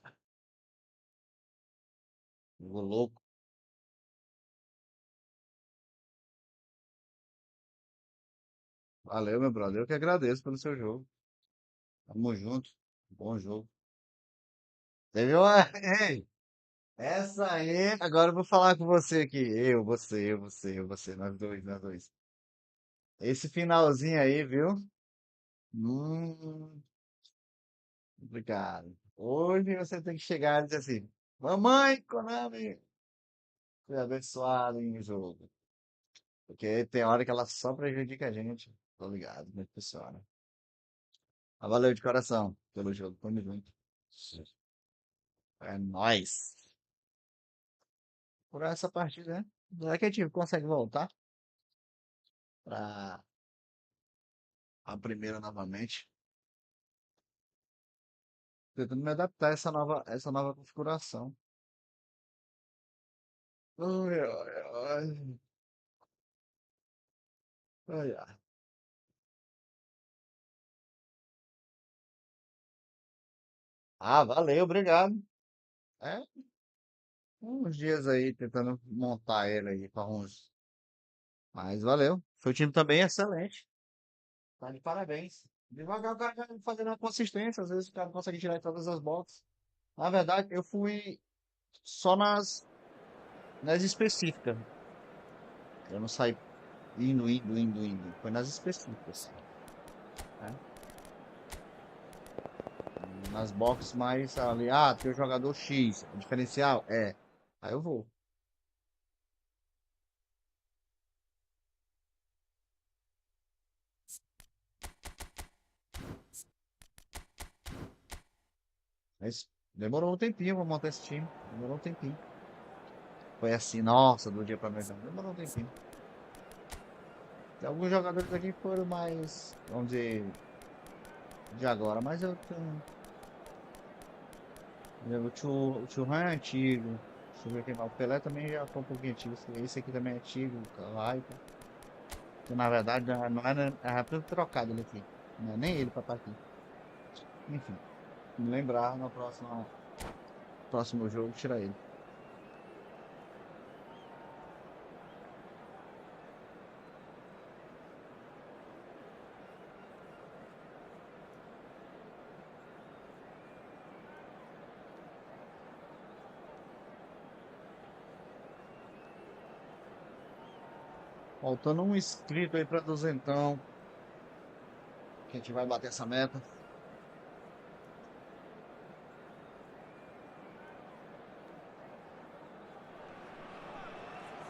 Ficou louco. Valeu, meu brother. Eu que agradeço pelo seu jogo. Tamo junto. Bom jogo. Teve uma. Ei, essa aí. Agora eu vou falar com você aqui. Você. Nós dois, nós dois. Esse finalzinho aí, viu? Obrigado. Hoje você tem que chegar e dizer assim: Mamãe, Konami, fui abençoado em um jogo. Porque tem hora que ela só prejudica a gente. Tô ligado, muito pessoal, né? Mas valeu de coração pelo jogo. Tamo junto. É nóis. Por essa partida, né? Será que a gente consegue voltar pra a primeira novamente? Tentando me adaptar a essa nova configuração. Ai, ai, ai. Ai, ai. Ah, valeu, obrigado. É, uns dias aí tentando montar ele aí para uns. Mas valeu. Seu time também é excelente. Tá de parabéns. Devagar o cara vai fazendo uma consistência, às vezes o cara não consegue tirar em todas as boxes. Na verdade, eu fui só nas específicas. Eu não saí indo. Foi nas específicas. Né? Nas boxes mais ali, tem o jogador X, o diferencial? É. Aí eu vou. Mas demorou um tempinho pra montar esse time. Demorou um tempinho. Foi assim, nossa, do dia pra noite. Demorou um tempinho. Tem alguns jogadores aqui que foram mais, vamos dizer, de agora, mas eu tenho. O Tio Han é antigo. Deixa eu ver quem mais. O Pelé também já foi um pouquinho antigo. Esse aqui também é antigo, o Raica. Que na verdade não era tudo trocado ele aqui. Não é nem ele pra estar aqui. Enfim. Me lembrar no próximo jogo, tirar ele. Faltando um inscrito aí pra duzentão. Que a gente vai bater essa meta.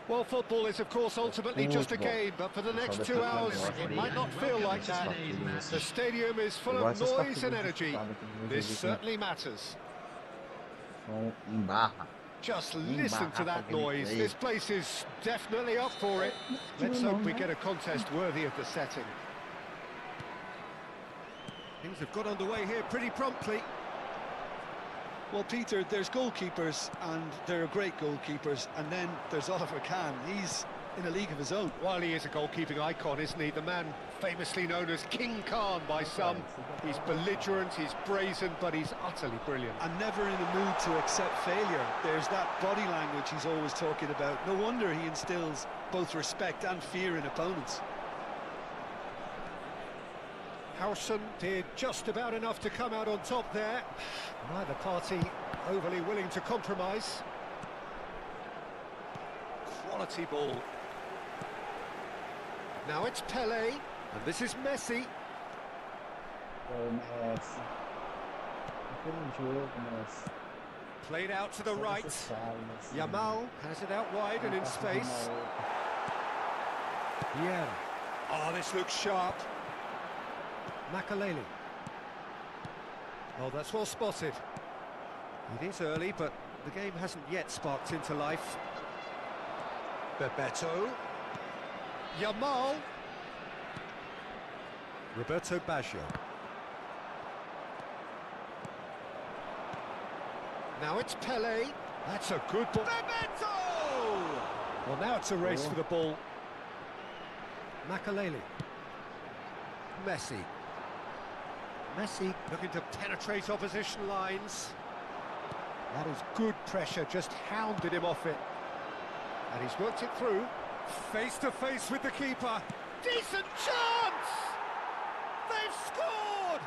Well, football is, of course, ultimately just a game, but for the next 2 hours, it might not feel like that. The stadium is full of noise and energy. This certainly matters. Em barra. Just listen to that noise. This place is definitely up for it. Let's hope we get a contest worthy of the setting. Things have got underway here pretty promptly. Well, Peter, there's goalkeepers, and there are great goalkeepers, and then there's Oliver Kahn. in a league of his own. While he is a goalkeeping icon, isn't he? The man famously known as King Khan by some. He's belligerent, he's brazen, but he's utterly brilliant. And never in the mood to accept failure. There's that body language he's always talking about. No wonder he instills both respect and fear in opponents. Howson did just about enough to come out on top there. Neither party overly willing to compromise. Quality ball. Now it's Pele, and this is Messi. Played out to the right. Yamal has it out wide and in space. Yeah. Oh, this looks sharp. Makaleli. Oh, that's well spotted. It is early, but the game hasn't yet sparked into life. Bebeto. Yamal. Roberto Baggio. Now it's Pele. That's a good ball. Bebeto! Well, now it's a race for the ball. Makaleli. Messi. Messi looking to penetrate opposition lines. That is good pressure, just hounded him off it. And he's worked it through. Face to face with the keeper. Decent chance! They've scored!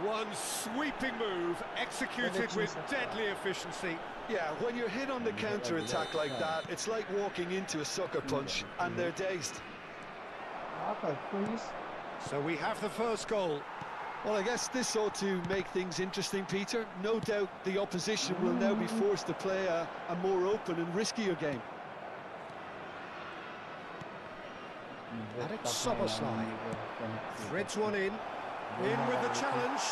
One sweeping move, executed with deadly efficiency. Yeah, when you're hit on the counter-attack like that, it's like walking into a sucker punch, and they're dazed. So we have the first goal. Well, I guess this ought to make things interesting, Peter. No doubt the opposition will now be forced to play a more open and riskier game. And it's Soboslai. Threads one in with the challenge.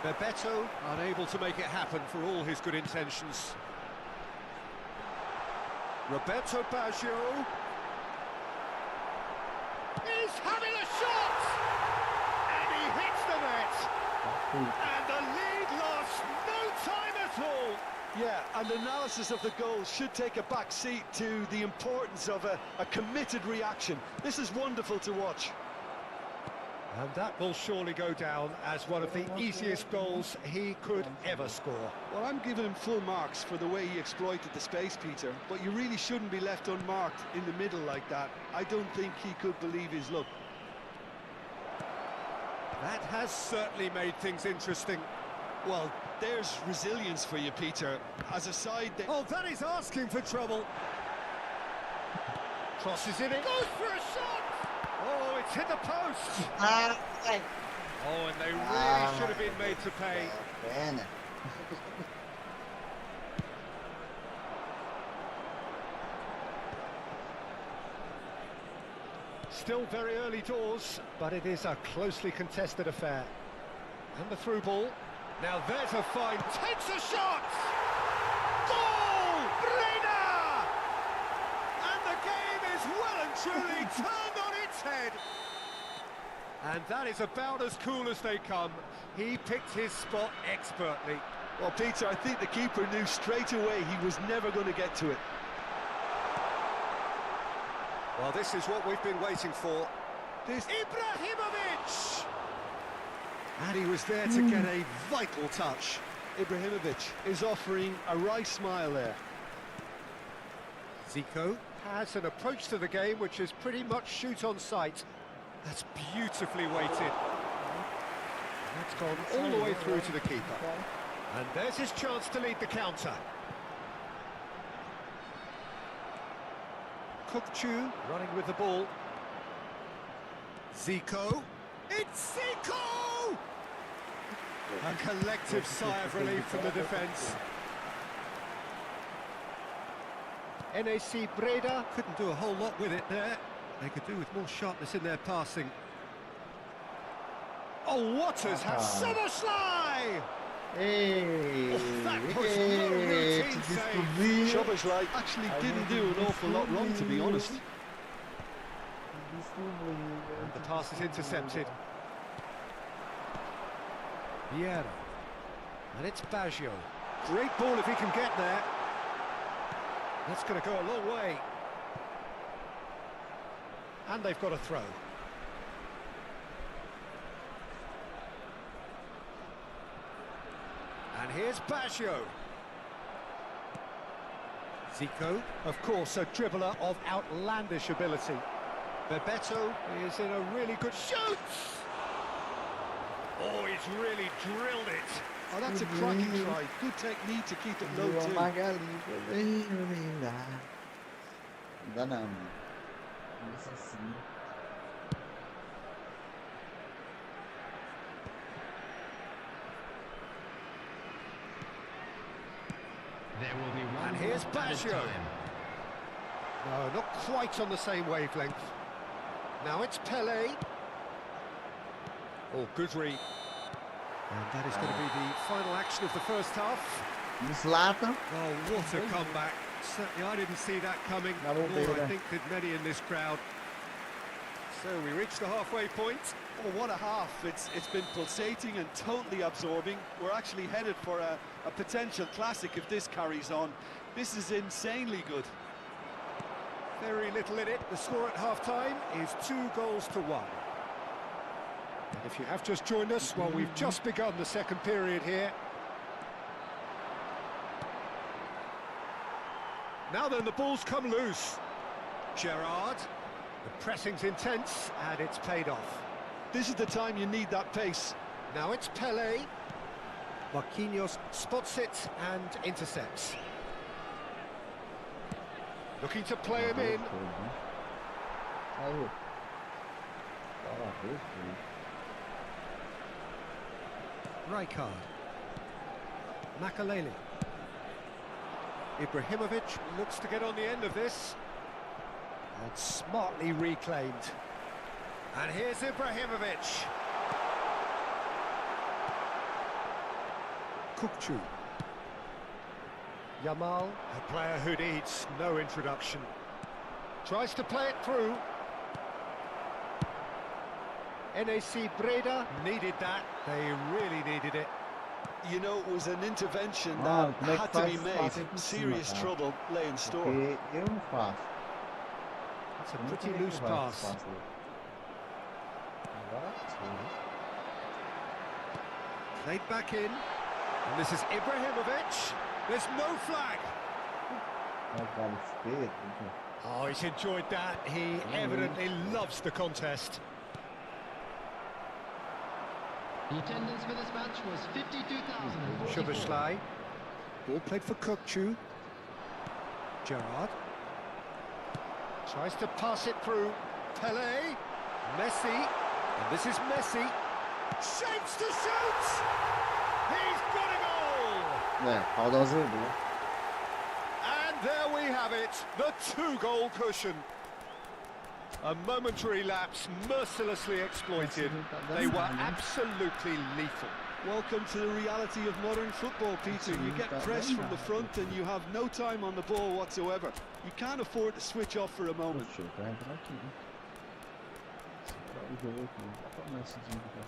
Bebeto unable to make it happen for all his good intentions. Roberto Baggio. He's having a shot! And he hits the net! And the lead lost no time at all! Yeah, and analysis of the goal should take a back seat to the importance of a committed reaction. This is wonderful to watch. And that will surely go down as one of the easiest goals he could ever score. Well, I'm giving him full marks for the way he exploited the space, Peter, but you really shouldn't be left unmarked in the middle like that. I don't think he could believe his luck. That has certainly made things interesting. Well, there's resilience for you, Peter. As a side... Oh, that is asking for trouble. Crosses in it. Goes for a shot! Oh, it's hit the post! Oh, and they really should have been made to pay. Still very early doors, but it is a closely contested affair. And the through ball. Now there's a fine, takes a shot! Goal! Breda! And the game is well and truly turned on its head. And that is about as cool as they come. He picked his spot expertly. Well, Peter, I think the keeper knew straight away he was never going to get to it. Well, this is what we've been waiting for. This Ibrahimovic! And he was there to get a vital touch. Ibrahimovic is offering a right smile there. Zico has an approach to the game which is pretty much shoot on sight. That's beautifully weighted. That's gone all the way through to the keeper. And there's his chance to lead the counter. Kukchu running with the ball. Zico. It's Zico! A collective sigh of relief from the defence. NAC Breda couldn't do a whole lot with it there. They could do with more sharpness in their passing. Oh, Waters has Soboslai! Hey, Oh, that was no routine save. Soboslai actually didn't do an awful lot wrong, to be honest. And the pass is intercepted. Vieira. And it's Baggio. Great ball if he can get there. That's going to go a long way. And they've got a throw. And here's Baggio. Zico, of course, a dribbler of outlandish ability. Bebeto is in a really good shoot. Oh, he's really drilled it. Oh, that's a cracking try. Good technique to keep it low too. Uma galinha, não dá não. Isso assim. There will be one And here's more added Baggio. time. No, not quite on the same wavelength. Now it's Pele. Oh, good read. And that is going to be the final action of the first half. Zlatan. Oh, what a comeback. Certainly I didn't see that coming, That will be nor I there. think did many in this crowd. So we reached the halfway point. Oh, what a half. It's been pulsating and totally absorbing. We're actually headed for a potential classic if this carries on. This is insanely good. Very little in it. The score at half-time is 2-1. And if you have just joined us, well, we've just begun the second period here. Now then, the ball's come loose. Gerrard. The pressing's intense, and it's paid off. This is the time you need that pace. Now it's Pele. Marquinhos spots it and intercepts. Looking to play him in. Saiu. Rijkaard. Makalele. Ibrahimovic looks to get on the end of this. And smartly reclaimed. And here's Ibrahimovic. Kukçu. Yamal, a player who needs no introduction. Tries to play it through. NAC Breda needed that. They really needed it. You know, it was an intervention Ah, that como é que had to be faz fácil made. por cima, Serious cara? trouble lay in store. Porque eu não faço. It's a Como é pretty que loose vai pass. fazer? Agora sim. Played back in. And this is Ibrahimovic. There's no flag. Vai dar espeto. Oh, he's enjoyed that. He evidently loves the contest. The attendance for this match was 52,044. Szoboszlai. Ball played for Kukçu. Gerrard. Tries to pass it through. Pele. Messi. And this is Messi. Shapes to shoot! He's got a goal! Pau do Azevedo. And there we have it, the 2-goal cushion. A momentary lapse mercilessly exploited. They were absolutely lethal. Welcome to the reality of modern football, Peter. You get pressed from the front and you have no time on the ball whatsoever. You can't afford to switch off for a moment. Poxa, vai entrar aqui, né? Segurar o jogo aqui. Dá pra mais seguindo, cara.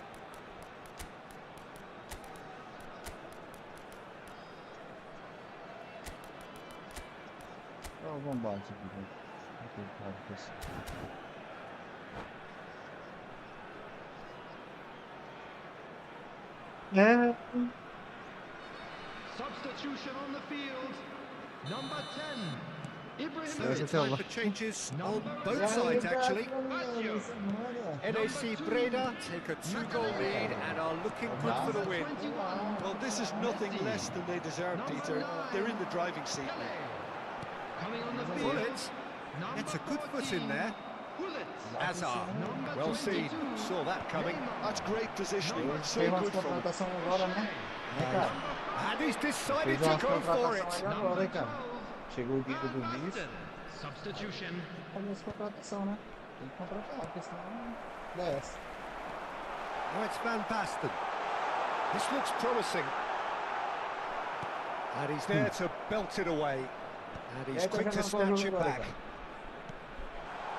Olha o bombate aqui, velho. Substitution on the field. Number 10. So Ibrahimovic. it's time for changes on both sides, actually. NAC Breda take a 2-goal lead and are looking good for the win. Well, this is nothing less than they deserve, Peter. They're in the driving seat now. Coming on the field. Bullet. It's a good foot in there. Azar. Well seen. Saw that coming. That's great positioning. So Tem umas good for them. contratação agora, né? Vem cá. And he's decided Fez to umas go for contratação it. aí agora, hein, cara? Chegou o Guido do Nice. Substitution. Fazer as contratação, né? Tem que contratar, porque senão não dá essa. Now it's Van Basten. This looks promising. And he's there to belt it away. And he's quick to snatch it back.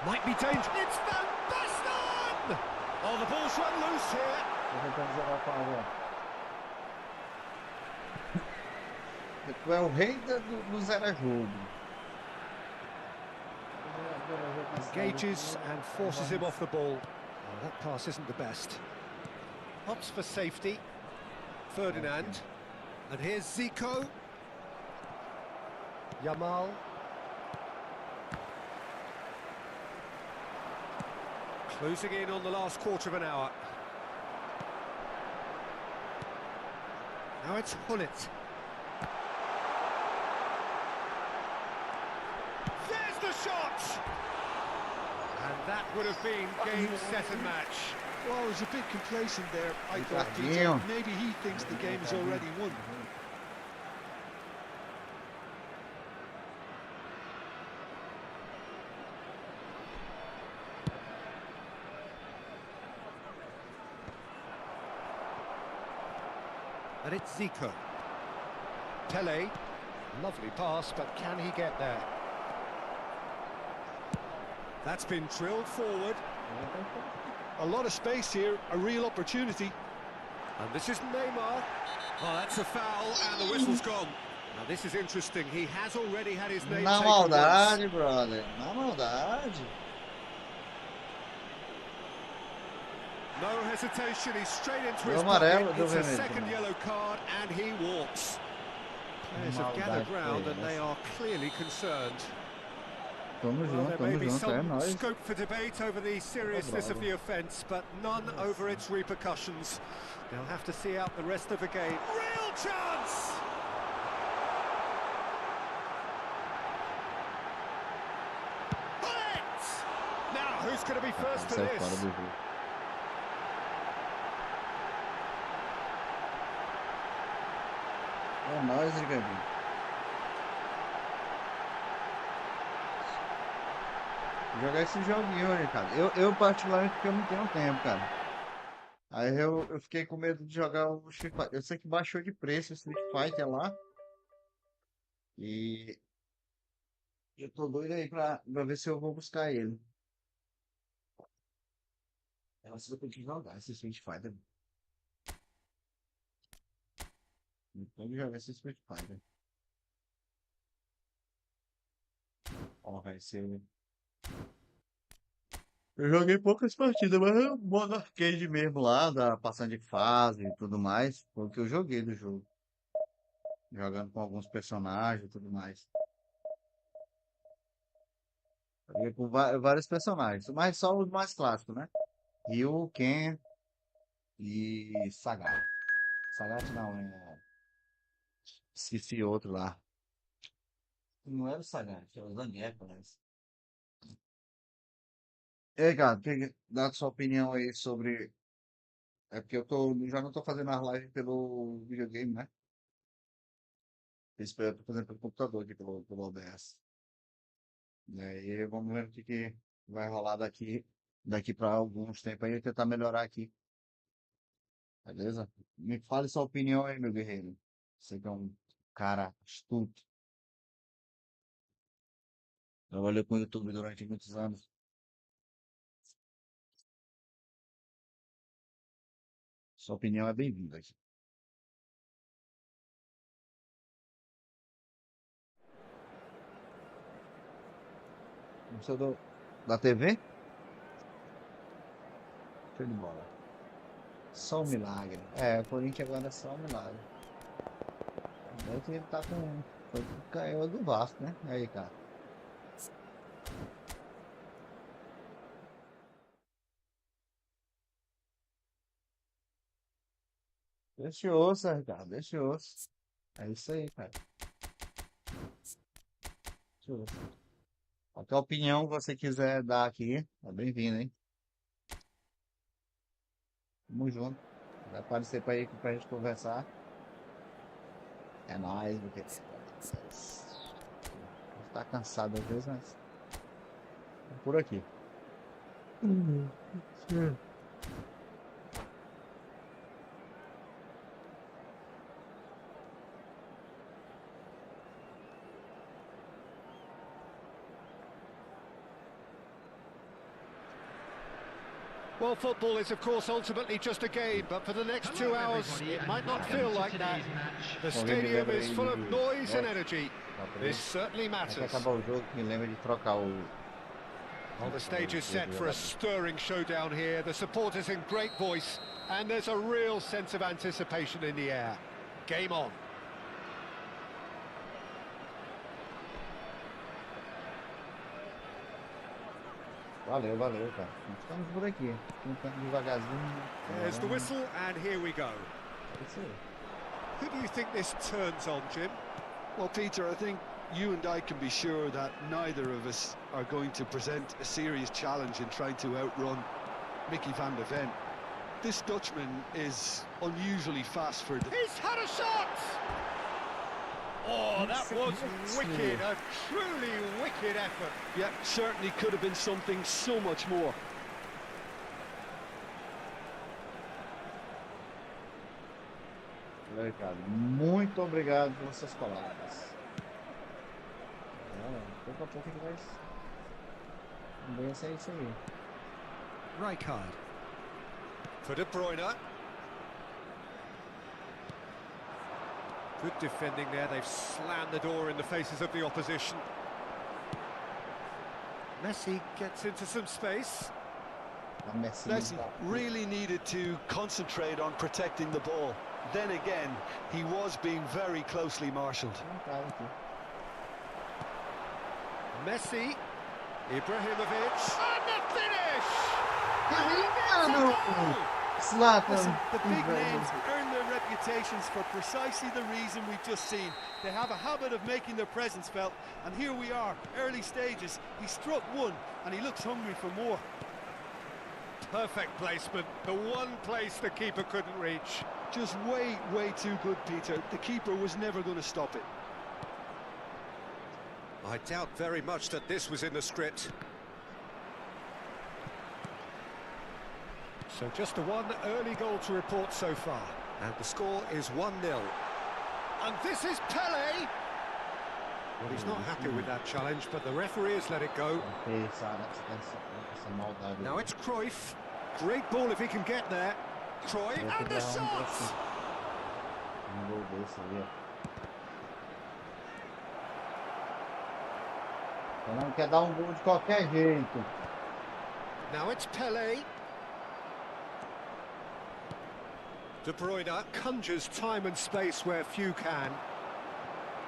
Might be dangerous. It's Van Basten! Oh, the ball's run loose here. Tô tentando jogar com a água. Tu é o rei do zero-jogo. Engages and forces him off the ball. Oh, that pass isn't the best. Opts for safety. Ferdinand. And here's Zico. Yamal. Closing in on the last quarter of an hour. Now it's Hullet. There's the shot! And that would have been game, set and match. Well, I was a bit complacent there. I thought maybe he thinks the game is already won. And it's Zico. Pele, lovely pass, but can he get there? That's been drilled forward. A lot of space here, a real opportunity. And this is Neymar. Oh, that's a foul, and the whistle's gone. Now this is interesting. He has already had his name Na taken maldade, once. brother. Na maldade. No hesitation, he's straight into Deu his amarelo, pocket. deu It's a vermelho second também. yellow card, and he walks. Players have gathered round, and they are clearly concerned. Tamo Well, junto, there may tamo be junto, é some nóis. scope for debate over the seriousness of the offence, but none over its repercussions. They'll have to see out the rest of the game. Real chance! Bullet! Now, who's going to be first to Sai fora this? do jogo. É nóis, Gabi. Jogar esse joguinho aí, cara. Eu particularmente, porque eu não tenho tempo, cara. Aí eu fiquei com medo de jogar o Street Fighter. Eu sei que baixou de preço o Street Fighter lá. E eu tô doido aí pra ver se eu vou buscar ele. Eu acho que eu tenho que jogar esse Street Fighter. Então eu jogar esse Street Fighter. Ó, vai ser. Eu joguei poucas partidas, mas é o modo arcade mesmo lá, da passando de fase e tudo mais. Foi o que eu joguei do jogo. Jogando com alguns personagens e tudo mais. Joguei com vários personagens, mas só os mais clássicos, né? Ryu, Ken e Sagat. Sagat não, esqueci outro lá. Não era o Sagat, era o Zangief, parece. E aí, cara, dá a sua opinião aí sobre. É porque já não tô fazendo as lives pelo videogame, né? Eu tô fazendo pelo computador aqui, pelo OBS. E aí vamos ver o que vai rolar daqui para alguns tempos aí, tentar melhorar aqui. Beleza? Me fale sua opinião aí, meu guerreiro. Você que é um cara astuto. Trabalhou com o YouTube durante muitos anos. Sua opinião é bem-vinda aqui. Não sei da TV? Show de bola. Só um milagre. O Corinthians agora é só um milagre. Agora que ele tá com. Caiu do Vasco, né? Aí, cara. Deixa eu osso, Ricardo. Deixa eu osso. É isso aí, cara. Deixa eu osso. Qualquer opinião que você quiser dar aqui, é bem-vindo, hein? Tamo junto. Vai aparecer pra gente conversar. É nóis, porque tá cansado às vezes, mas é por aqui. Well, football is, of course, ultimately just a game, but for the next 2 hours, it might not feel like that. The stadium is full of noise and energy. This certainly Até matters. acabar o jogo, me lembra de trocar Well, the stage is set for a stirring showdown here. The supporters in great voice, and there's a real sense of anticipation in the air. Game on. Valeu, valeu, cara. Estamos por aqui. Tentando devagarzinho. There's the whistle, and here we go. Isso aí. Who do you think this turns on, Jim? Well, Peter, I think you and I can be sure that neither of us are going to present a serious challenge in trying to outrun Mickey van der Ven. This Dutchman is unusually fast for the... He's had a shot! Oh, that was wicked, a truly wicked effort. Yeah, certainly could have been something so much more. Ricardo, muito obrigado pelas suas palavras. Pouco a pouco a gente vai... Vamos ver isso aí. Rijkaard. For De Bruyne. Good defending there, they've slammed the door in the faces of the opposition. Messi gets into some space. Messi really needed to concentrate on protecting the ball. Then again, he was being very closely marshalled. Messi, Ibrahimovic, and the finish! Listen, the big names earn their reputations for precisely the reason we've just seen. They have a habit of making their presence felt, and here we are, early stages. He struck one, and he looks hungry for more. Perfect placement, the one place the keeper couldn't reach. Just way too good, Peter. The keeper was never going to stop it. I doubt very much that this was in the script. So just the one early goal to report so far. And the score is 1-0. And this is Pele! Well, he's not happy with that challenge, but the referee has let it go. Now it's Cruyff. Great ball if he can get there. Cruyff, and the shot! Não quer dar gol de qualquer jeito. Now it's Pele. De Bruyne conjures time and space where few can.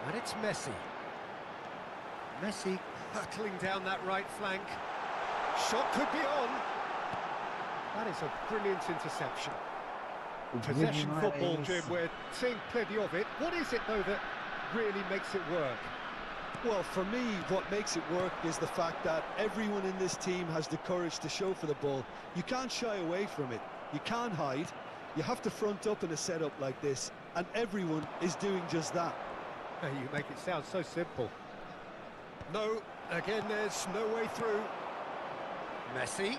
And it's Messi. Messi hurtling down that right flank. Shot could be on. That is a brilliant interception. Possession football, Jim, we're seeing plenty of it. What is it, though, that really makes it work? Well, for me, what makes it work is the fact that everyone in this team has the courage to show for the ball. You can't shy away from it. You can't hide. You have to front up in a setup like this, and everyone is doing just that. You make it sound so simple. No, again, there's no way through. Messi.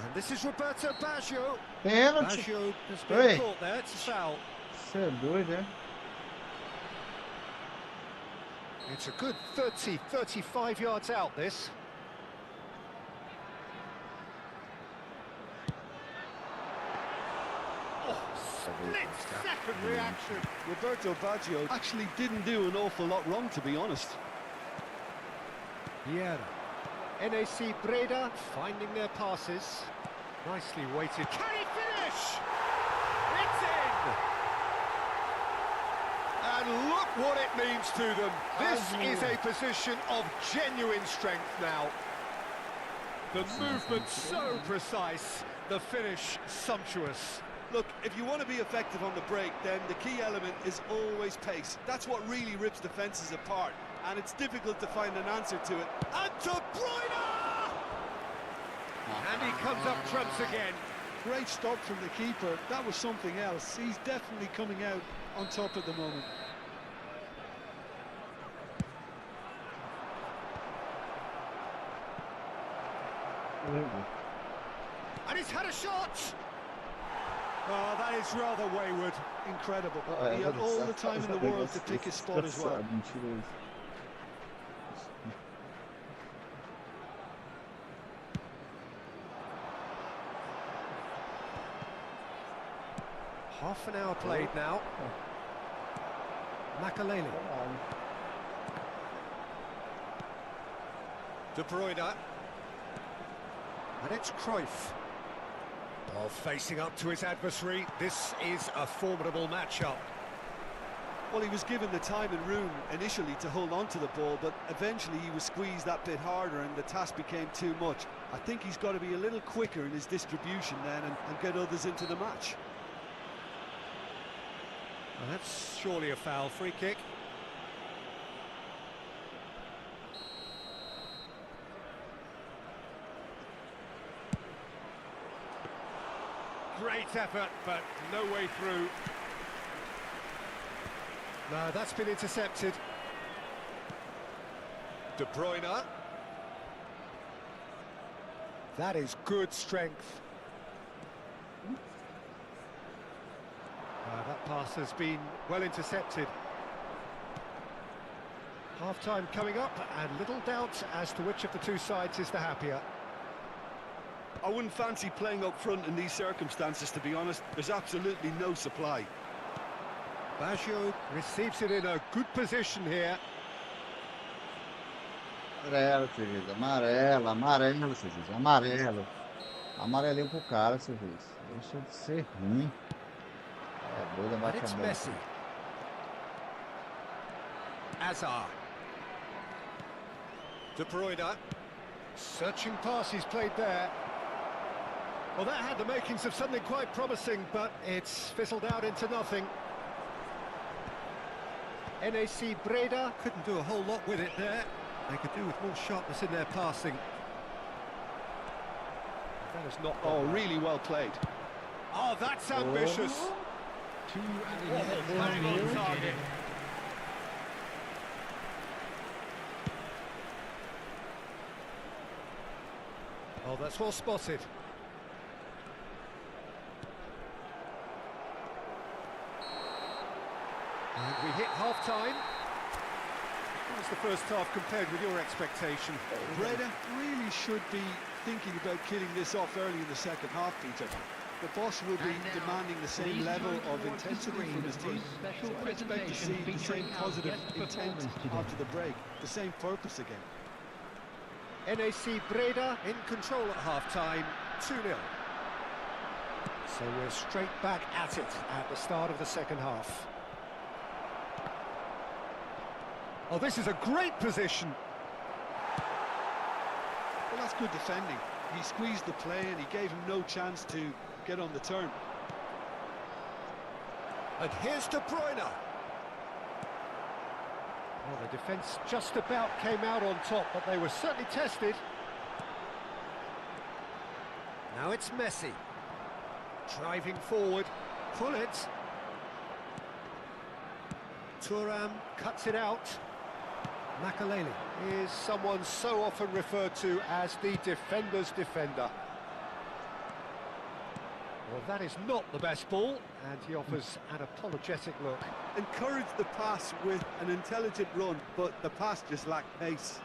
And this is Roberto Baggio. Pênalti. Baggio has been caught there, it's a foul. Você é doido, é? It's a good 35 yards out, this. Split-second reaction. Roberto Baggio actually didn't do an awful lot wrong, to be honest. Yeah. NAC Breda finding their passes. Nicely weighted. Can he finish? It's in! And look what it means to them. This is a position of genuine strength now. The movement so precise, the finish sumptuous. Look, if you want to be effective on the break, then the key element is always pace. That's what really rips defences apart, and it's difficult to find an answer to it. And De Bruyne! And he comes up trumps again. Great stop from the keeper. That was something else. He's definitely coming out on top at the moment. And he's had a shot! Oh, that is rather wayward. Incredible. He had all the time in the world to pick his spot as well. Half an hour played now. Makaleli. De Bruyne. And it's Cruyff. Ball facing up to his adversary. This is a formidable matchup. Well, he was given the time and room initially to hold on to the ball, but eventually he was squeezed that bit harder and the task became too much. I think he's got to be a little quicker in his distribution then and get others into the match. Well, that's surely a foul. Free kick. Great effort, but no way through. No, that's been intercepted. De Bruyne. That is good strength. That pass has been well intercepted. Half-time coming up, and little doubt as to which of the two sides is the happier. I wouldn't fancy playing up front in these circumstances, to be honest. There's absolutely no supply. Baggio receives it in a good position here. Amarelo, seu juiz. Amarelo, amarelo, seu juiz. Amarelo. Amarelinho pro cara, seu juiz. Deixa de ser ruim. É doido, And bate a it's bola. Messi. Hazard. De Bruyne. Searching pass he's played there. Well, that had the makings of something quite promising, but it's fizzled out into nothing. NAC Breda couldn't do a whole lot with it there. They could do with more sharpness in their passing. That is not... Oh, really well played. Oh, that's ambitious. Bang on target. Oh, that's well spotted. And we hit half-time. How's the first half compared with your expectation? Breda really should be thinking about killing this off early in the second half, Peter. The boss will be demanding the same level of intensity from his team. So I expect to see the same positive intent after the break, the same purpose again. NAC Breda in control at half-time, 2-0. So we're straight back at it at the start of the second half. Oh, this is a great position. Well, that's good defending. He squeezed the play and he gave him no chance to get on the turn. And here's De Bruyne. Well, the defence just about came out on top, but they were certainly tested. Now it's Messi. Driving forward. Pull it. Thuram cuts it out. Makaleli is someone so often referred to as the defender's defender. Well, that is not the best ball, and he offers an apologetic look. Encouraged the pass with an intelligent run, but the pass just lacked pace.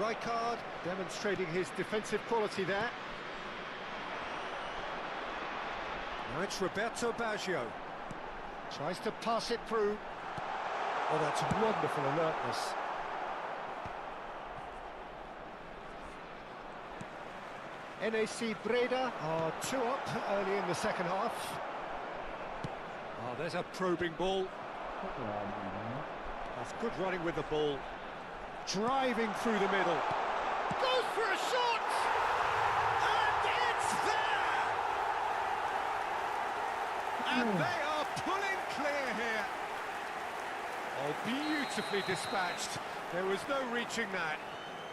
Rijkaard demonstrating his defensive quality there. Now it's Roberto Baggio. Tries to pass it through. Oh, that's wonderful alertness. NAC Breda are 2 up early in the second half. Oh, there's a probing ball. That's good running with the ball. Driving through the middle. Goes for a shot! And it's there! And they are pulling clear here. Oh, beautifully dispatched. There was no reaching that.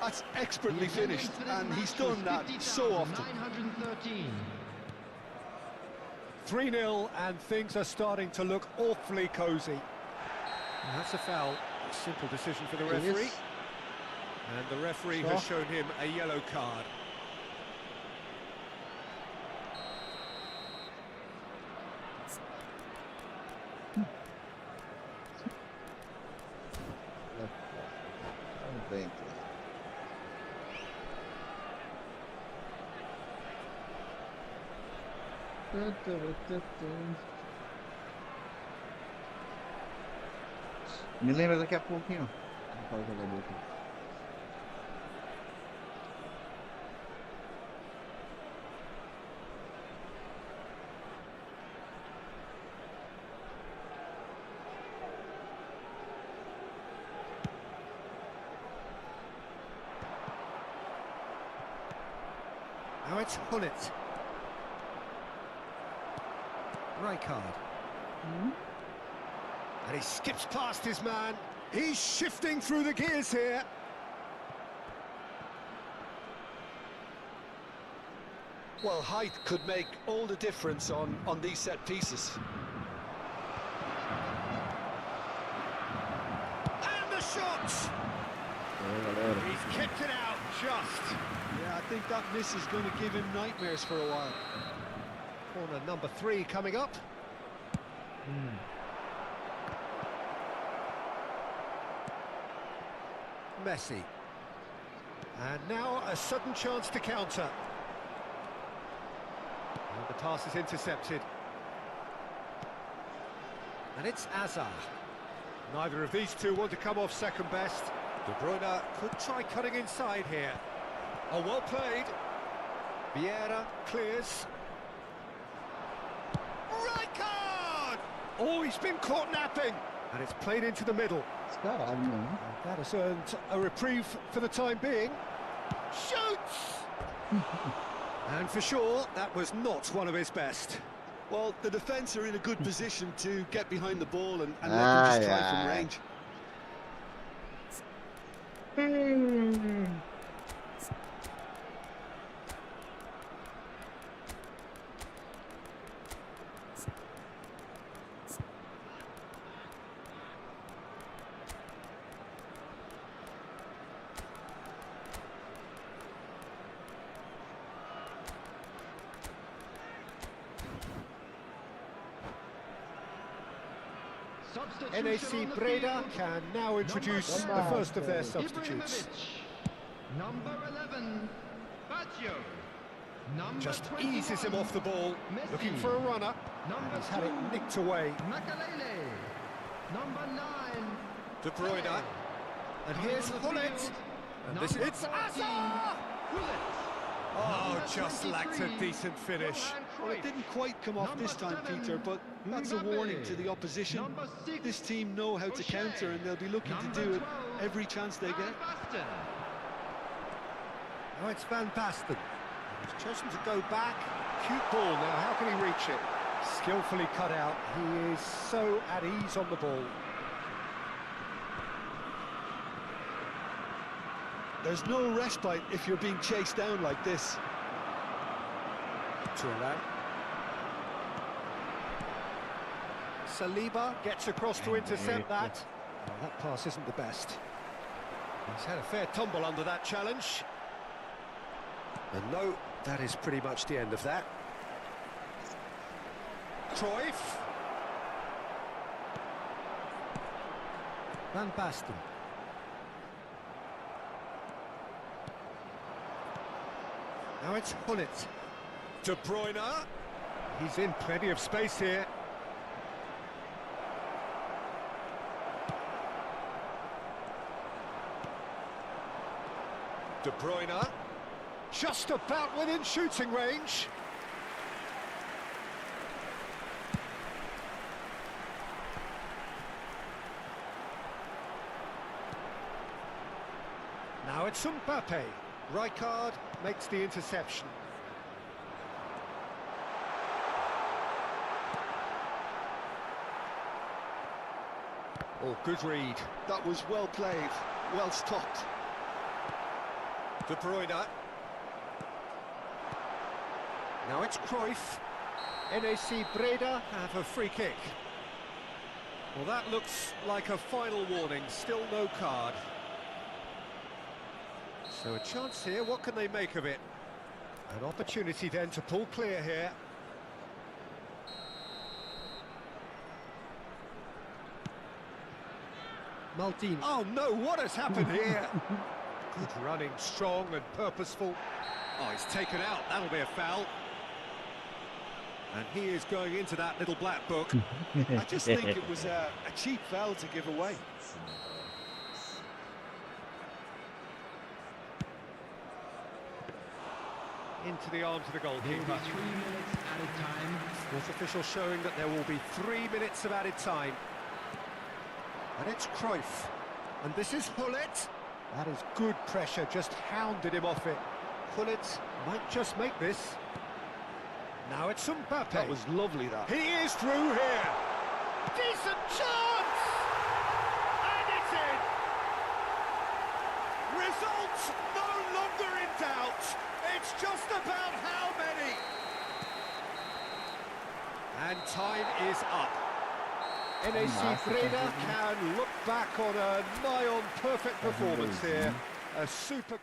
That's expertly finished, and he's done that so often. 3-0, and things are starting to look awfully cosy. And that's a foul. A simple decision for the referee. And the referee has shown him a yellow card. Me lembra daqui a pouquinho. Não fala jogador aqui. Now it's Hullet. Rijkaard. And he skips past his man. He's shifting through the gears here. Well, height could make all the difference on these set pieces. And the shot! He's kicked it out just. Yeah, I think that miss is going to give him nightmares for a while. Corner number 3 coming up. Messi. And now a sudden chance to counter. And the pass is intercepted. And it's Azar. Neither of these two want to come off second best. De Bruyne could try cutting inside here. Oh, well played. Vieira clears. Rijkaard! Oh, he's been caught napping. And it's played into the middle. Caralho, mano. That has earned a reprieve for the time being. Shoots! And for sure, that was not one of his best. Well, the defence are in a good position to get behind the ball and let them just try from range. NAC Breda can now introduce the first of their substitutes. Number 11, Baccio. Number Just 21, eases him off the ball, Messi. looking for a runner. Number He's had it 2, nicked away. Makalele. Number 9, De Bruyne. And here's Hullet. And this Number it's 14, Azar! Hullet. Oh, Number just lacked a 23, decent finish. Well, it didn't quite come off this time, Number 7, Peter, but that's a Mbappe. warning to the opposition. Number 6, This team know how to O'Shea. counter, and they'll be looking to Number do it 12, every chance they get. Van Basten. Now it's Van Basten. He's chosen to go back. Cute ball now. How can he reach it? Skillfully cut out. He is so at ease on the ball. There's no respite if you're being chased down like this. Turan. Saliba gets across to intercept that. Well, that pass isn't the best. He's had a fair tumble under that challenge. And no, that is pretty much the end of that. Cruyff. Van Basten. Now it's Hullet. De Bruyne. He's in plenty of space here. De Bruyne. Just about within shooting range. Now it's Mbappe. Rijkaard makes the interception. Oh, good read. That was well played, well stopped. De Bruyne. Now it's Cruyff. NAC Breda have a free kick. Well, that looks like a final warning. Still no card. So a chance here. What can they make of it? An opportunity then to pull clear here. Maldini. Oh no, what has happened here? Good running, strong and purposeful. Oh, he's taken out. That'll be a foul. And he is going into that little black book. I just think it was a cheap foul to give away. Into the arms of the There will be goalkeeper. 3 minutes added time. Sports official showing that there will be 3 minutes of added time. And it's Cruyff. And this is Hullet. That is good pressure, just hounded him off it. Gullit might just make this. Now it's Mbappe. That was lovely, that. He is through here. Decent chance! And it's in! Results no longer in doubt. It's just about how many. And time is up. NAC Breda can look back on a nigh-on perfect performance here. A super...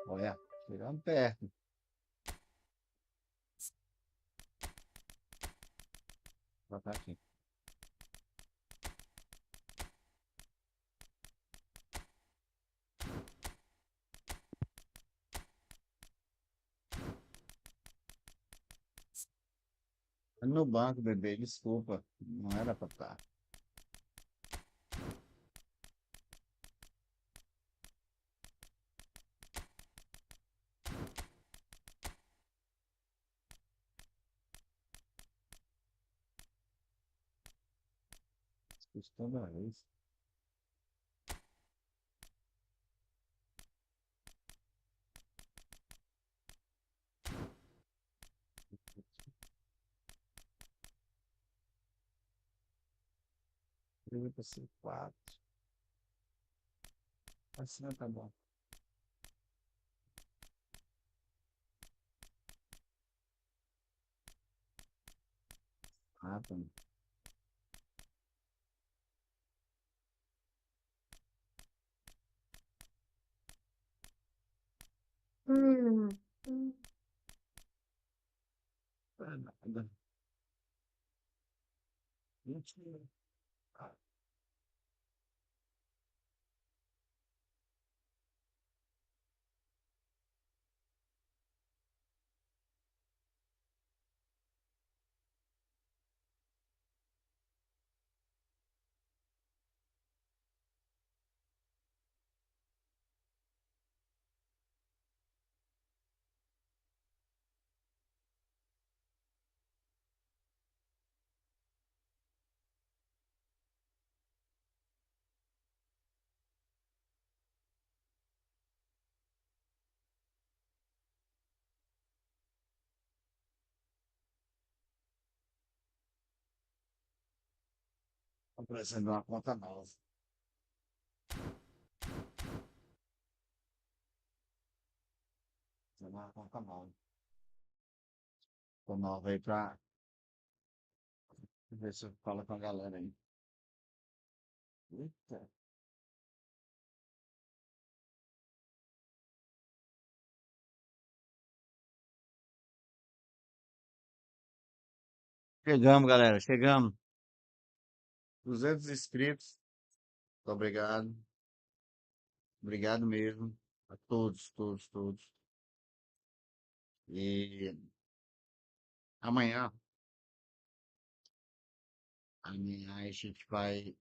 Olha, chegando perto. Vou botar aqui. No banco, bebê, desculpa. Não era pra estar. Toda vez. Eu vou ser 4. Assim não tá bom. Ah, tá. Nada. Mentira. Tô precisando de uma conta nova. Precisando de uma conta nova. Tô nova aí pra ver se eu falo com a galera aí. Eita. Chegamos, galera. Chegamos. 200 inscritos. Muito obrigado. Obrigado mesmo. A todos, todos, todos. E amanhã, a gente vai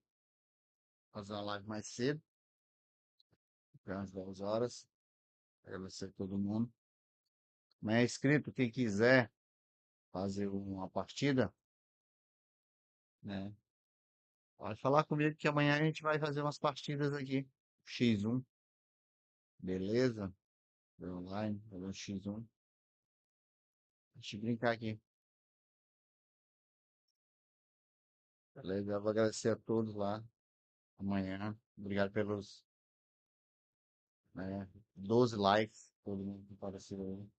fazer uma live mais cedo, para umas 10 horas. Agradecer a todo mundo. Mas é inscrito, quem quiser fazer uma partida, né? Pode falar comigo que amanhã a gente vai fazer umas partidas aqui. X1. Beleza? Online, fazer um X1. Deixa eu brincar aqui. Beleza? Eu vou agradecer a todos lá amanhã. Obrigado pelos 12 likes. Todo mundo que apareceu aí.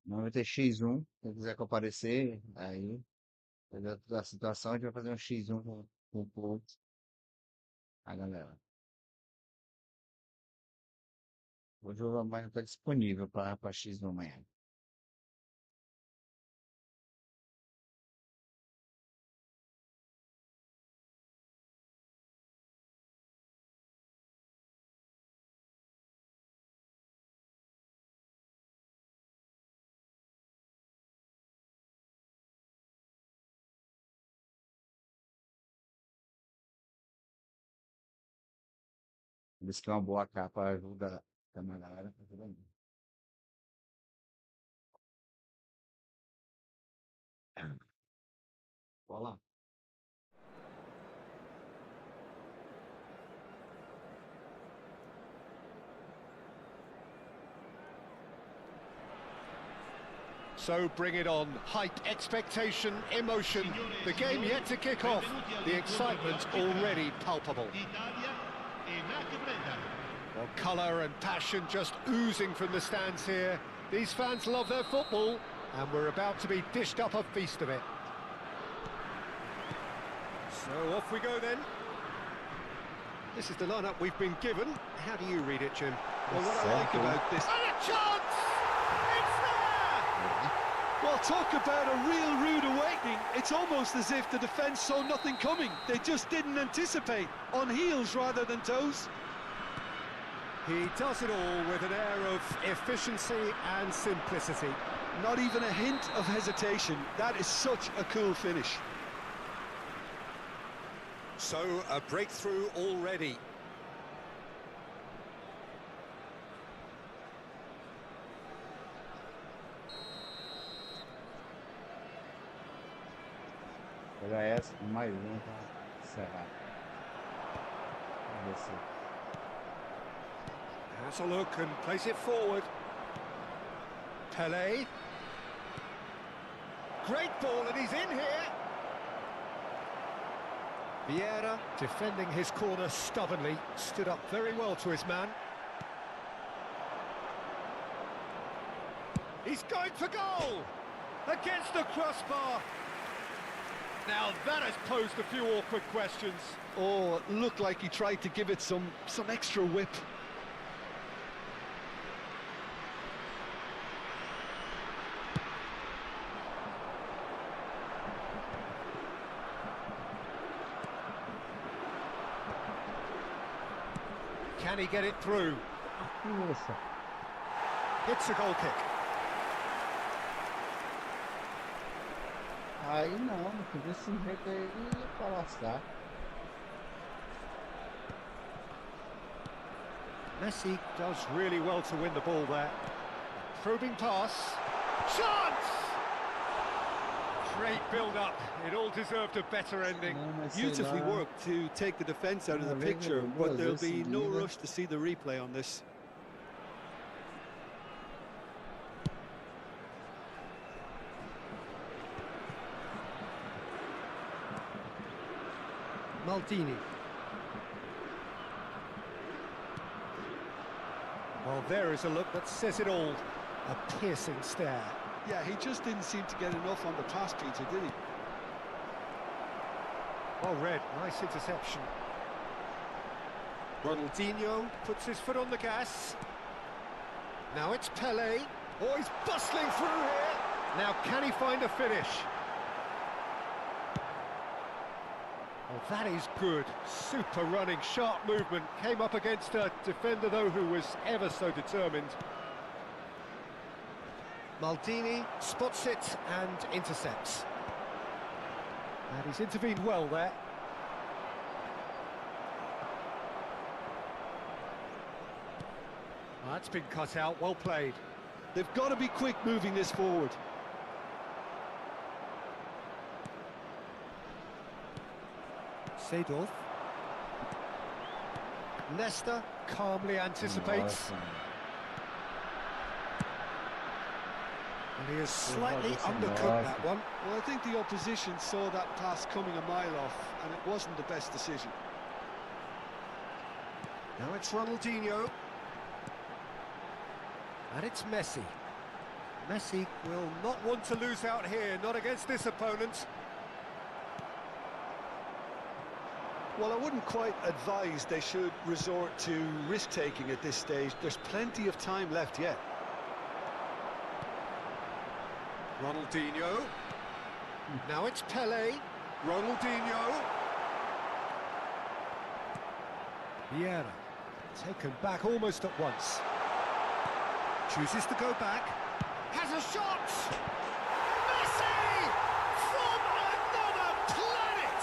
Não vai ter X1. Quem quiser comparecer, aí, da situação, a gente vai fazer um X1 com o povo. A galera. Hoje o amanhã está disponível para X1 amanhã. Isso que é uma boa capa ajuda também a galera. Ajuda muito. Olha lá. So bring it on. Hype, expectation, emotion. The game yet to kick off. The excitement already palpable. Italia e Nacabreda. Well, colour and passion just oozing from the stands here. These fans love their football, and we're about to be dished up a feast of it. So off we go then. This is the lineup we've been given. How do you read it, Jim? Well, what I like about this... And a chance! It's there! Well, talk about a real rude awakening. It's almost as if the defence saw nothing coming. They just didn't anticipate. On heels rather than toes. He does it all with an air of efficiency and simplicity. Not even a hint of hesitation. That is such a cool finish. So, a breakthrough already. Olha essa, mais pra encerrar. Vamos ver se... Has a look and plays it forward. Pelé. Great ball, and he's in here. Vieira, defending his corner stubbornly, stood up very well to his man. He's going for goal! Against the crossbar! Now that has posed a few awkward questions. Oh, it looked like he tried to give it some extra whip. Can he get it through? Nossa. Hits a goal kick. Aí não, desse jeito aí ia pra lascar. Messi does really well to win the ball there. Probing pass. Chance! Great build-up. It all deserved a better ending. Beautifully worked to take the defence out of the picture, but there'll be no rush to see the replay on this. Maldini. Well, there is a look that says it all. A piercing stare. Yeah, he just didn't seem to get enough on the pass, Peter, did he? Well read, nice interception. Ronaldinho puts his foot on the gas. Now it's Pelé. Oh, he's bustling through here. Now can he find a finish? Oh, that is good. Super running, sharp movement. Came up against a defender, though, who was ever so determined. Maldini spots it and intercepts. And he's intervened well there. Oh, that's been cut out, well played. They've got to be quick moving this forward. Seedorf. Nesta calmly anticipates. And he has slightly undercooked that one. Well, I think the opposition saw that pass coming a mile off, and it wasn't the best decision. Now it's Ronaldinho. And it's Messi. Messi will not want to lose out here, not against this opponent. Well, I wouldn't quite advise they should resort to risk-taking at this stage. There's plenty of time left yet. Ronaldinho. Now it's Pelé. Ronaldinho. Vieira. Taken back almost at once. Chooses to go back. Has a shot! Messi! From another planet!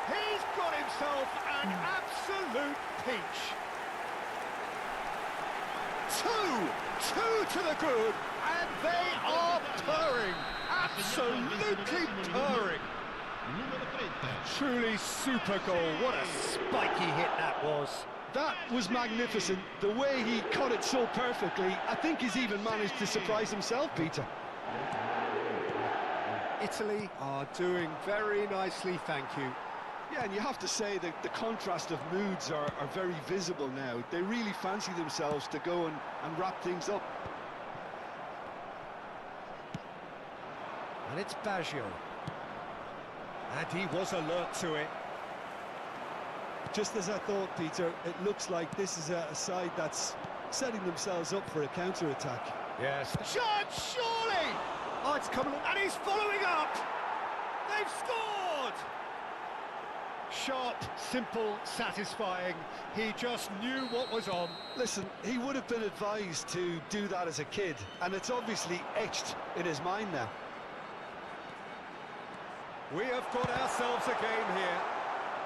He's got himself an absolute peach. Two to the good, and they are purring. Absolutely purring. Numero 30. Truly super goal. What a spiky hit that was. That was magnificent. The way he caught it so perfectly, I think he's even managed to surprise himself, Peter. Italy are doing very nicely, thank you. Yeah, and you have to say that the contrast of moods are very visible now. They really fancy themselves to go and wrap things up. And it's Baggio. And he was alert to it. Just as I thought, Peter, it looks like this is a side that's setting themselves up for a counter-attack. Yes. Chance, surely! Oh, it's coming, and he's following up! They've scored! Sharp, simple, satisfying. He just knew what was on. Listen, he would have been advised to do that as a kid, and it's obviously etched in his mind now. We have got ourselves a game here.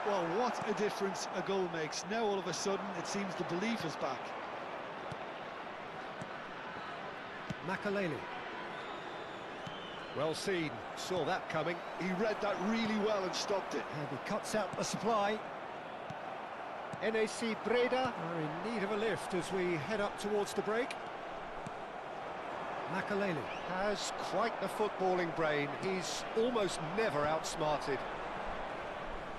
Well, what a difference a goal makes. Now all of a sudden it seems the belief is back. Makaleli. Well seen, saw that coming. He read that really well and stopped it. And he cuts out the supply. NAC Breda are in need of a lift as we head up towards the break. Makaleli has quite the footballing brain. He's almost never outsmarted.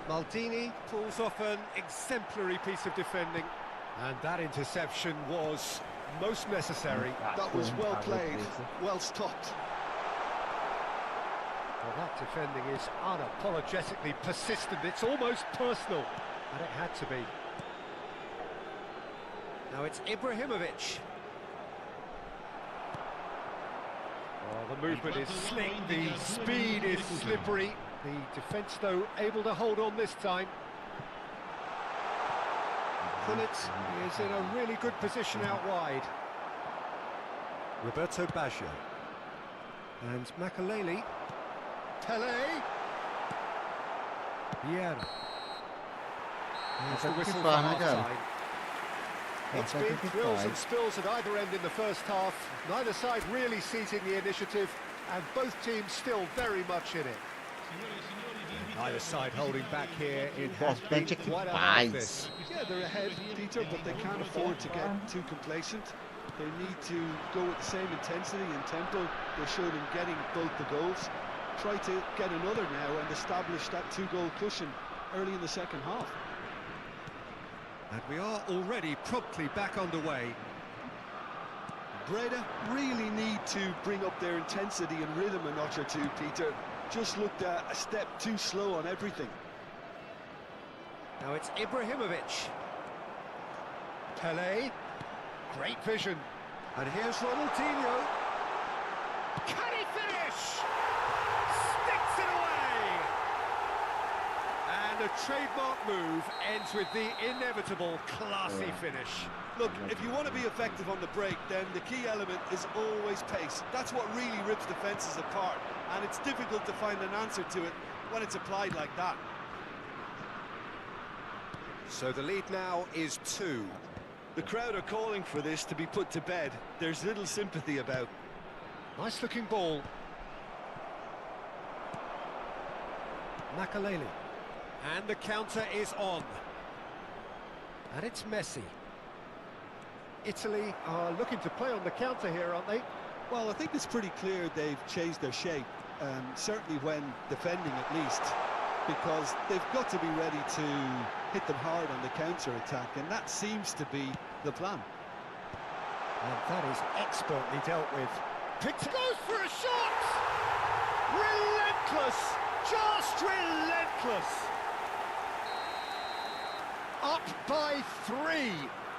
Maldini pulls off an exemplary piece of defending. And that interception was most necessary. That was well played, well stopped. Well, that defending is unapologetically persistent. It's almost personal, and it had to be. Now it's Ibrahimovic. Oh, the movement is slick, the speed is slippery. The defence, though, able to hold on this time. Gullit is in a really good position out wide. Roberto Baggio. And Makaleli. Pele. Vieira. There's the whistle for half-time. It's been thrills and spills at either end in the first half. Neither side really seizing the initiative, and both teams still very much in it. Neither side holding back here. It has been quite a hard this. Yeah, they're ahead, Peter, but they can't afford to get too complacent. They need to go with the same intensity and tempo they showed in getting both the goals. Try to get another now and establish that two-goal cushion early in the second half. And we are already promptly back underway. Breda really need to bring up their intensity and rhythm a notch or two, Peter. Just looked a step too slow on everything. Now it's Ibrahimovic. Pele. Great vision. And here's Ronaldinho. Can he finish? Sticks it away! And a trademark move ends with the inevitable classy finish. Look, if you want to be effective on the break, then the key element is always pace. That's what really rips defences apart, and it's difficult to find an answer to it when it's applied like that. So the lead now is 2. The crowd are calling for this to be put to bed. There's little sympathy about. Nice looking ball. Makaleli. And the counter is on. And it's Messi. Italy are looking to play on the counter here, aren't they? Well, I think it's pretty clear they've changed their shape, certainly when defending at least, because they've got to be ready to hit them hard on the counter-attack, and that seems to be the plan. And that is expertly dealt with. Picked goes for a shot! Relentless! Just relentless! Up by 3.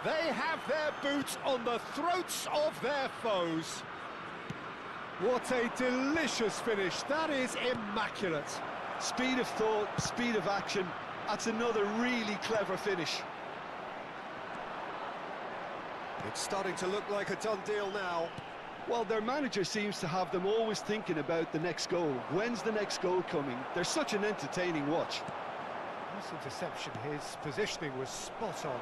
They have their boots on the throats of their foes. What a delicious finish. That is immaculate. Speed of thought, speed of action. That's another really clever finish. It's starting to look like a done deal now. Well, their manager seems to have them always thinking about the next goal. When's the next goal coming? They're such an entertaining watch. Nice interception. His positioning was spot on.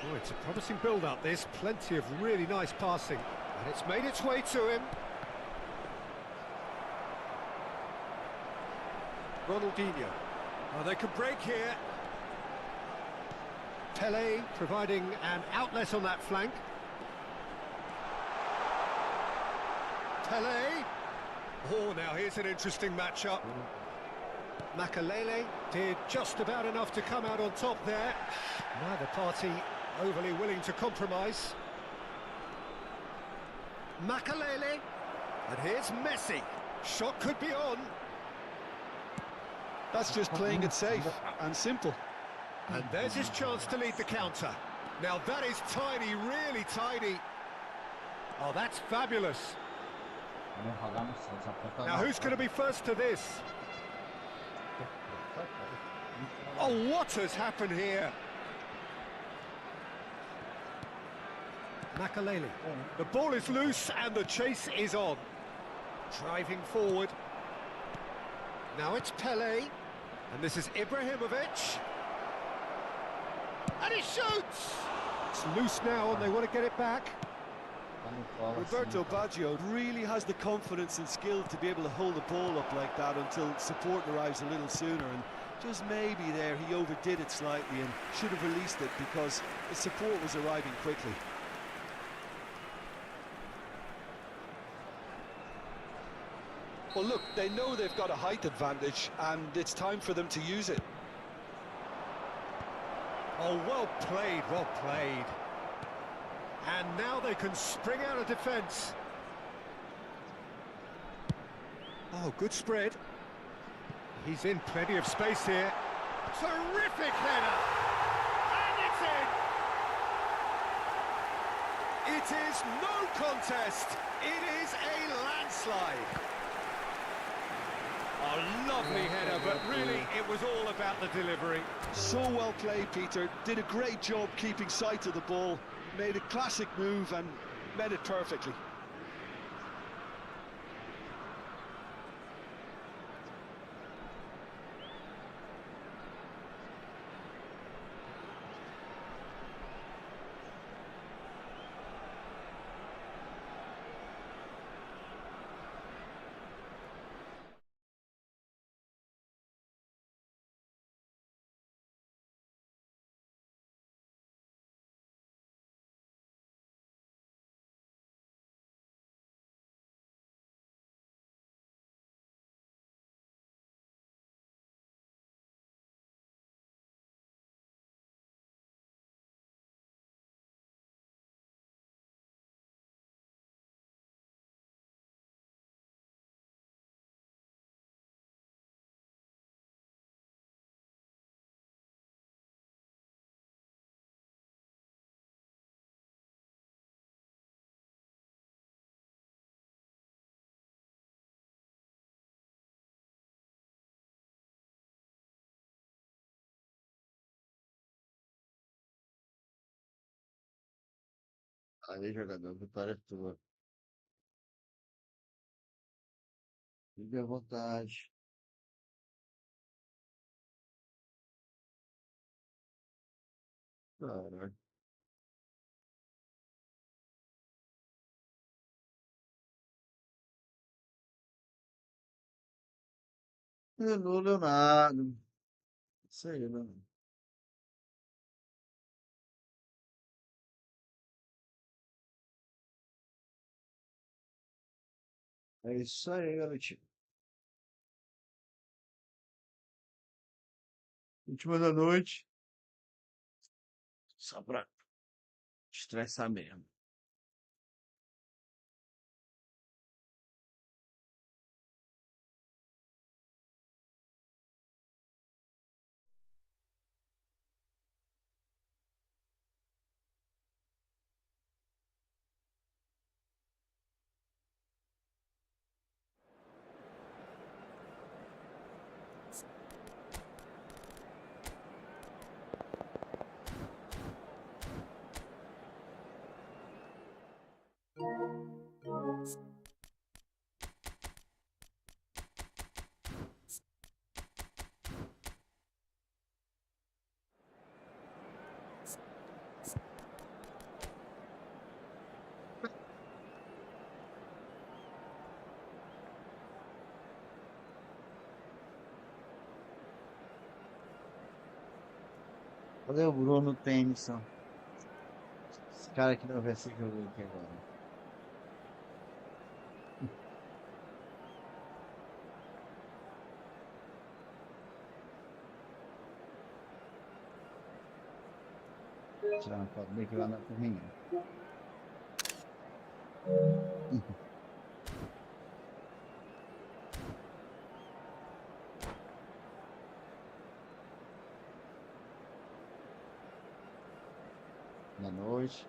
Oh, it's a promising build-up, this. Plenty of really nice passing. And it's made its way to him. Ronaldinho. Oh, they can break here. Pele providing an outlet on that flank. Pelé. Oh, now here's an interesting matchup. Makalele did just about enough to come out on top there. Neither party overly willing to compromise. Makalele. And here's Messi. Shot could be on. That's just playing it safe and simple. And there's his chance to lead the counter. Now that is tidy, really tidy. Oh, that's fabulous. Now who's going to be first to this? Oh, what has happened here? Makalele. The ball is loose and the chase is on. Driving forward. Now it's Pelé. And this is Ibrahimovic. And he shoots! It's loose now and they want to get it back. Roberto Baggio really has the confidence and skill to be able to hold the ball up like that until support arrives a little sooner, and just maybe there he overdid it slightly and should have released it because the support was arriving quickly. Well, look, they know they've got a height advantage and it's time for them to use it. Oh, well played, well played. And now they can spring out of defence. Oh, good spread. He's in plenty of space here. Terrific header! And it's in! It is no contest. It is a landslide. A lovely header, but really it was all about the delivery. So well played, Peter. Did a great job keeping sight of the ball. Made a classic move and met it perfectly. Aí, jogador, vitória é tua. Fique à vontade. Caraca. Hello, Leonardo. Isso aí, Leonardo. É isso aí, garotinho. Última da noite. Só pra estressar mesmo. Cadê o Bruno Temos? Esse cara aqui não vai ser que eu vi aqui agora. Tirar uma foto bem que vai andar com o Renan. Boa noite.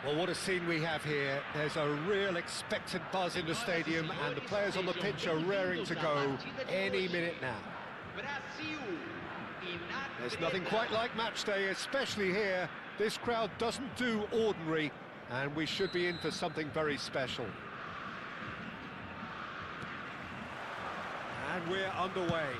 Well, what a scene we have here. There's a real expectant buzz in the stadium, and the players on the pitch are raring to go any minute now. There's nothing quite like match day, especially here. This crowd doesn't do ordinary, and we should be in for something very special. And we're underway.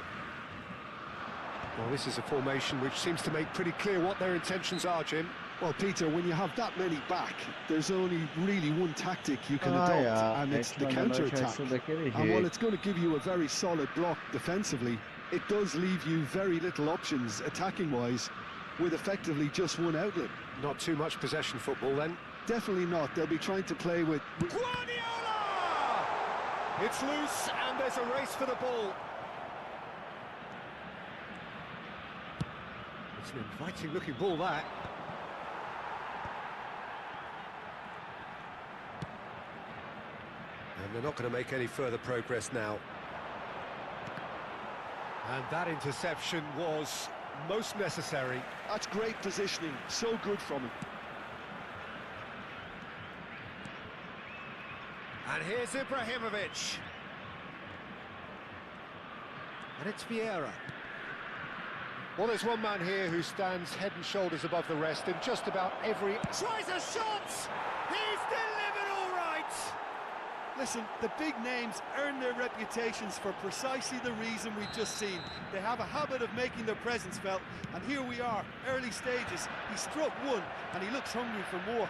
Well, this is a formation which seems to make pretty clear what their intentions are, Jim. Well, Peter, when you have that many back, there's only really one tactic you can adopt, and it's the counter-attack. And while it's going to give you a very solid block defensively, it does leave you very little options attacking-wise, with effectively just one outlet. Not too much possession football, then? Definitely not. They'll be trying to play with... Guardiola! It's loose, and there's a race for the ball. It's an inviting-looking ball, that. And they're not going to make any further progress now. And that interception was most necessary. That's great positioning, so good from him. And here's Ibrahimovic. And it's Vieira. Well, there's one man here who stands head and shoulders above the rest in just about every... Tries a shot! He's delivered all right! Listen, the big names earn their reputations for precisely the reason we've just seen. They have a habit of making their presence felt, and here we are, early stages. He struck one, and he looks hungry for more.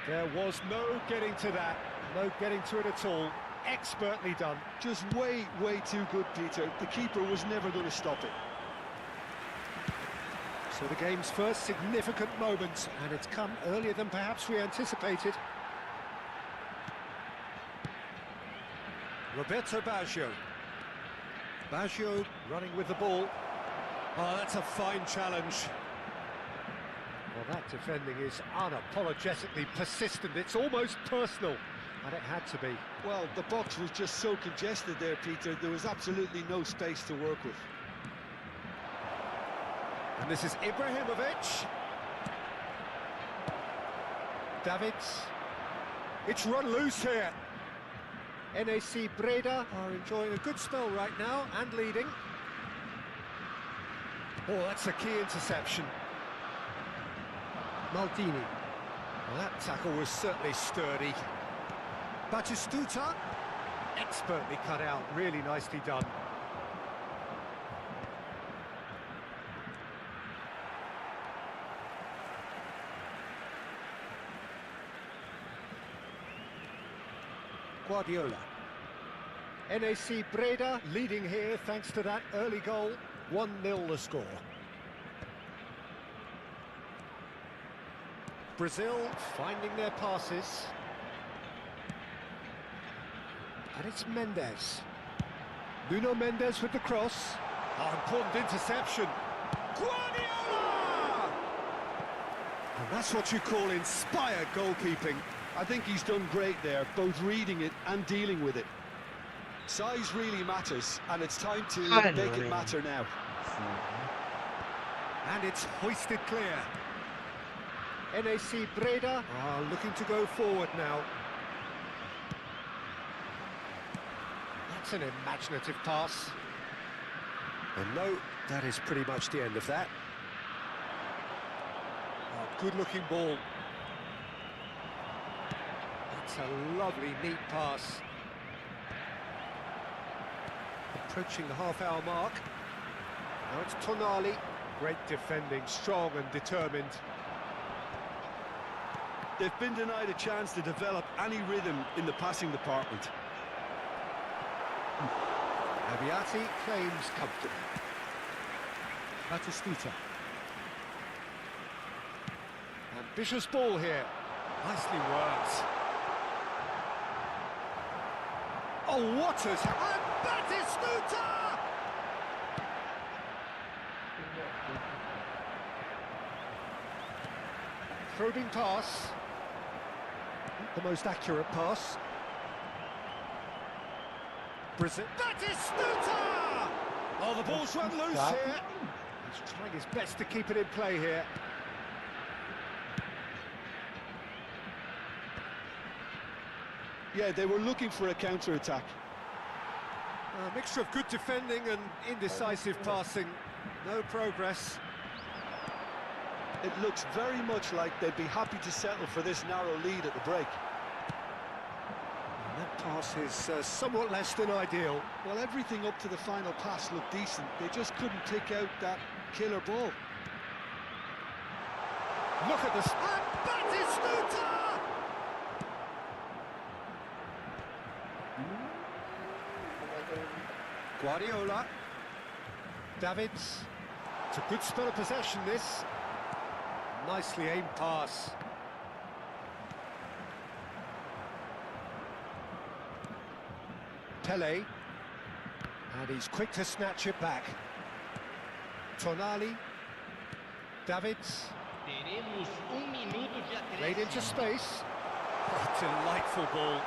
There was no getting to that, no getting to it at all. Expertly done. Just way, way too good, Peter. The keeper was never going to stop it. So the game's first significant moment, and it's come earlier than perhaps we anticipated. Roberto Baggio. Baggio running with the ball. Oh, that's a fine challenge. Well, that defending is unapologetically persistent. It's almost personal, and it had to be. Well, the box was just so congested there, Peter. There was absolutely no space to work with. And this is Ibrahimovic. Davids. It's run loose here. NAC Breda are enjoying a good spell right now and leading. Oh, that's a key interception. Maldini. Well, that tackle was certainly sturdy. Batistuta. Expertly cut out, really nicely done. Guardiola. NAC Breda leading here thanks to that early goal. 1-0 the score. Brazil finding their passes. And it's Mendes. Nuno Mendes with the cross. Oh, important interception. Guardiola! And that's what you call inspired goalkeeping. I think he's done great there, both reading it and dealing with it. Size really matters, and it's time to make it matter now. And it's hoisted clear. NAC Breda are looking to go forward now. That's an imaginative pass. And no, that is pretty much the end of that. Oh, good-looking ball. That's a lovely, neat pass. Approaching the half-hour mark. Now it's Tonali. Great defending, strong and determined. They've been denied a chance to develop any rhythm in the passing department. Abiati claims comfortably. Batistuta. Ambitious ball here. Nicely worked. Oh, what has... And Batistuta! Probing pass. Not the most accurate pass. Brazil. Batistuta! Oh, the ball's run loose here. He's trying his best to keep it in play here. Yeah, they were looking for a counter-attack. A mixture of good defending and indecisive passing. No progress. It looks very much like they'd be happy to settle for this narrow lead at the break. And that pass is somewhat less than ideal. Well, everything up to the final pass looked decent. They just couldn't pick out that killer ball. Look at this. And Batistuta! Guardiola. Davids. It's a good spell of possession, this. Nicely aimed pass. Pele. And he's quick to snatch it back. Tonali. Davids. Teremos minuto de Laid into space. Oh, delightful ball.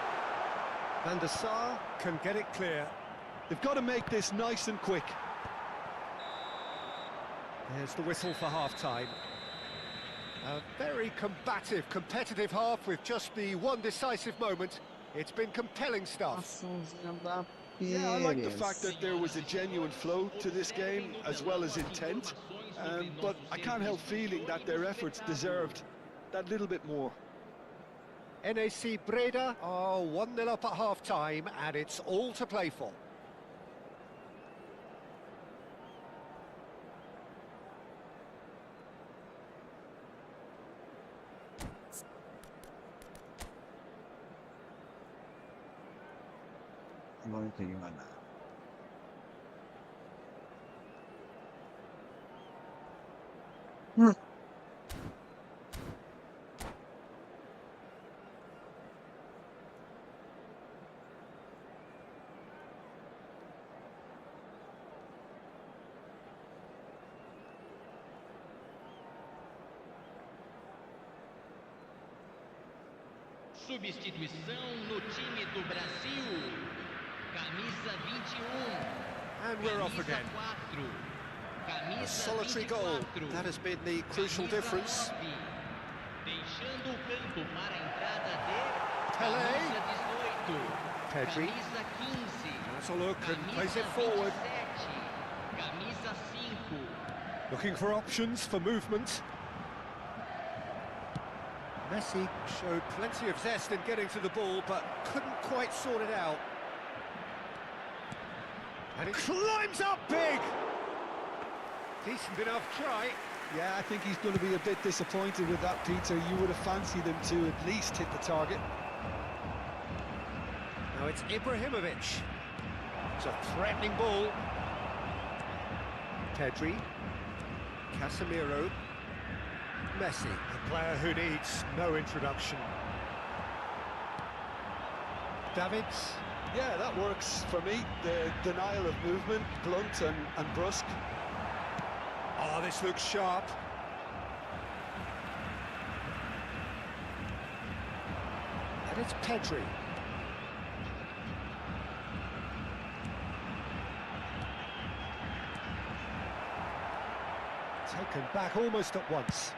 Van der Sar can get it clear. They've got to make this nice and quick. There's the whistle for half-time. A very combative, competitive half with just the one decisive moment. It's been compelling stuff. Yeah, I like the fact that there was a genuine flow to this game, as well as intent. But I can't help feeling that their efforts deserved that little bit more. NAC Breda are 1-0 up at half-time, and it's all to play for. Não entendi mais nada. Substituição no time do Brasil. Camisa 21. And we're off again. Camisa A solitary goal. 24. That has been the crucial Camisa difference. 9. Deixando o campo para a entrada de Pele. Camisa 18. Pedri. Camisa 15. Has a look and Camisa plays it forward. 27. Camisa 5. Looking for options for movement. Messi showed plenty of zest in getting to the ball, but couldn't quite sort it out. And it climbs up big! Decent enough try. Yeah, I think he's going to be a bit disappointed with that, Peter. You would have fancied him to at least hit the target. Now it's Ibrahimovic. It's a threatening ball. Pedri. Casemiro. Messi, a player who needs no introduction. Davids. Yeah, that works for me. The denial of movement, blunt and brusque. Oh, this looks sharp. And it's Pedri. Taken back almost at once.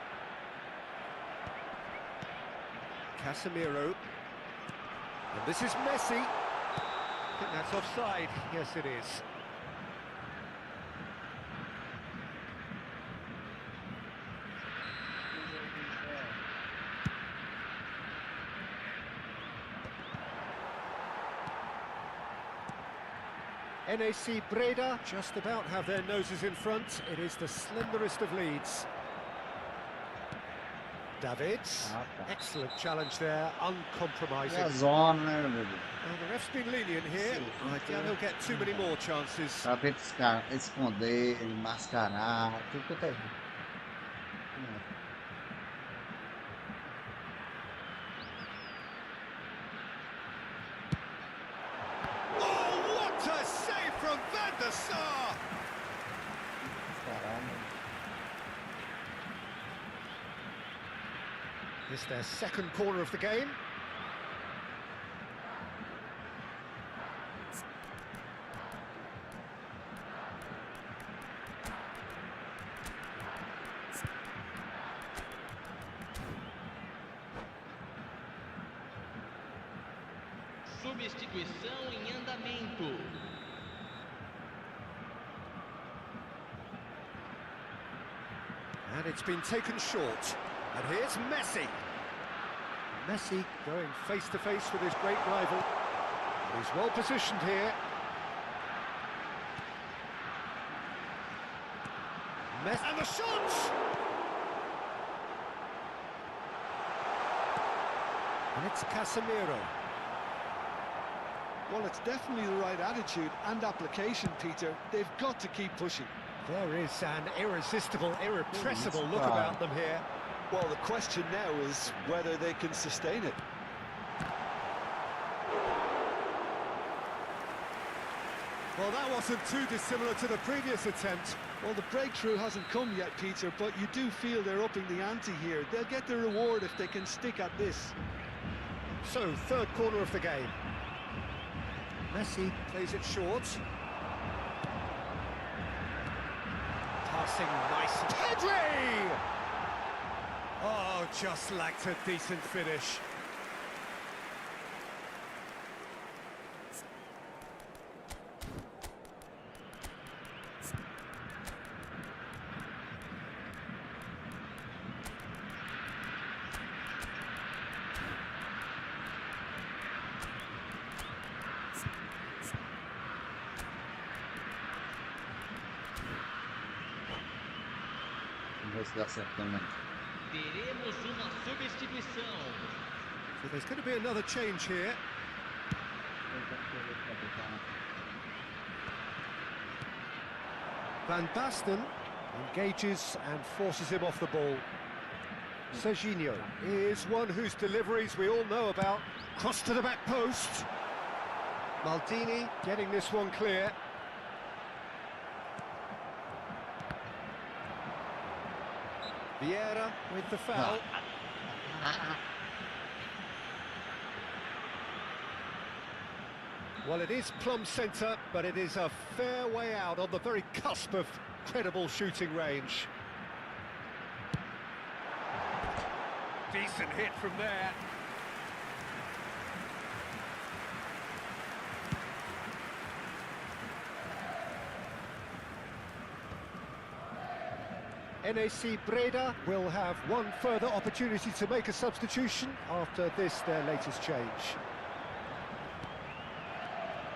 Casemiro. And this is Messi. I think that's offside. Yes, it is. NAC Breda just about have their noses in front. It is the slenderest of leads. Davids, excellent challenge there, uncompromising. É a zona, né, meu Deus? Well, the ref's been lenient here. I doubt he'll get too many more chances. Sabe esconder, mascarar, tudo que tem. Yes! Ah! Caramba. It's their second corner of the game. Substituição em andamento. And it's been taken short. And here's Messi. Messi going face-to-face with his great rival. And he's well positioned here. Messi, and the shot! And it's Casemiro. Well, it's definitely the right attitude and application, Peter. They've got to keep pushing. There is an irresistible, irrepressible look about them here. Well, the question now is whether they can sustain it. Well, that wasn't too dissimilar to the previous attempt. Well, the breakthrough hasn't come yet, Peter, but you do feel they're upping the ante here. They'll get the reward if they can stick at this. So, third corner of the game. Messi plays it short. Passing nice. Pedri! Oh, just lacked a decent finish. Vamos ver se dá certo também. Teremos uma substituição. So there's going to be another change here. Van Basten engages and forces him off the ball. Serginho is one whose deliveries we all know about. Cross to the back post. Maldini getting this one clear. Vieira with the foul. Well, it is plumb centre, but it is a fair way out on the very cusp of credible shooting range. Decent hit from there. NAC Breda will have one further opportunity to make a substitution after this, their latest change.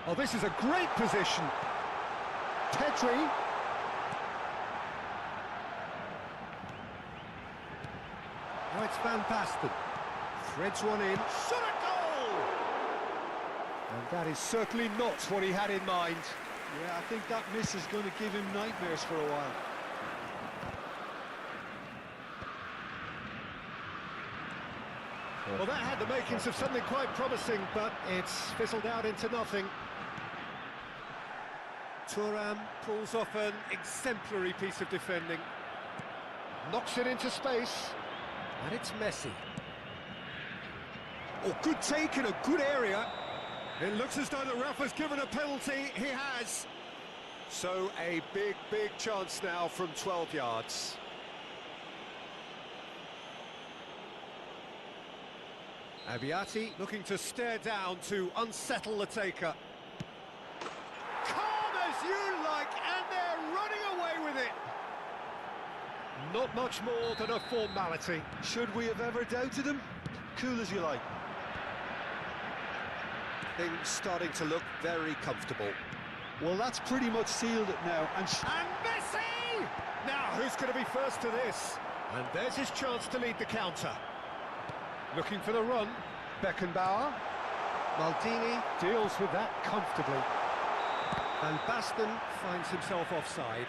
Oh, this is a great position. Pedri. Now it's Van Basten. Threads one in. Shot a goal! And that is certainly not what he had in mind. Yeah, I think that miss is going to give him nightmares for a while. Well, that had the makings of something quite promising, but it's fizzled out into nothing. Thuram pulls off an exemplary piece of defending. Knocks it into space. And it's Messi. Oh, good take in a good area. It looks as though the ref has given a penalty. He has. So a big, big chance now from 12 yards. Abiati looking to stare down to unsettle the taker. Calm as you like, and they're running away with it. Not much more than a formality. Should we have ever doubted him? Cool as you like. Things starting to look very comfortable. Well, that's pretty much sealed it now. And Messi! Now, who's going to be first to this? And there's his chance to lead the counter. Looking for the run. Beckenbauer. Maldini deals with that comfortably. Van Basten finds himself offside.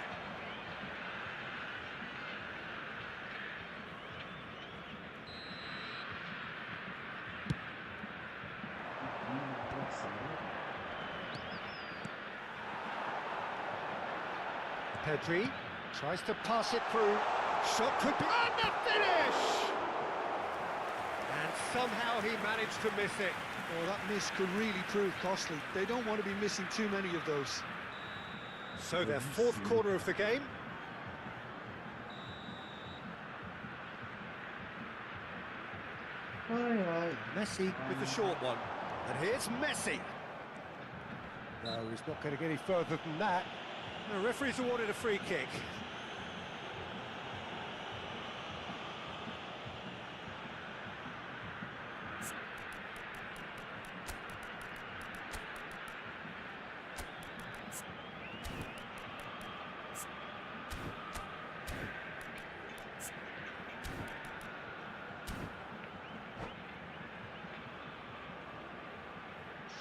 Pedri tries to pass it through. Shot could be... And the finish! And somehow he managed to miss it. Oh, that miss could really prove costly. They don't want to be missing too many of those. So their fourth corner of the game. Messi with the short one. And here's Messi. No, he's not going to get any further than that. The referee's awarded a free kick.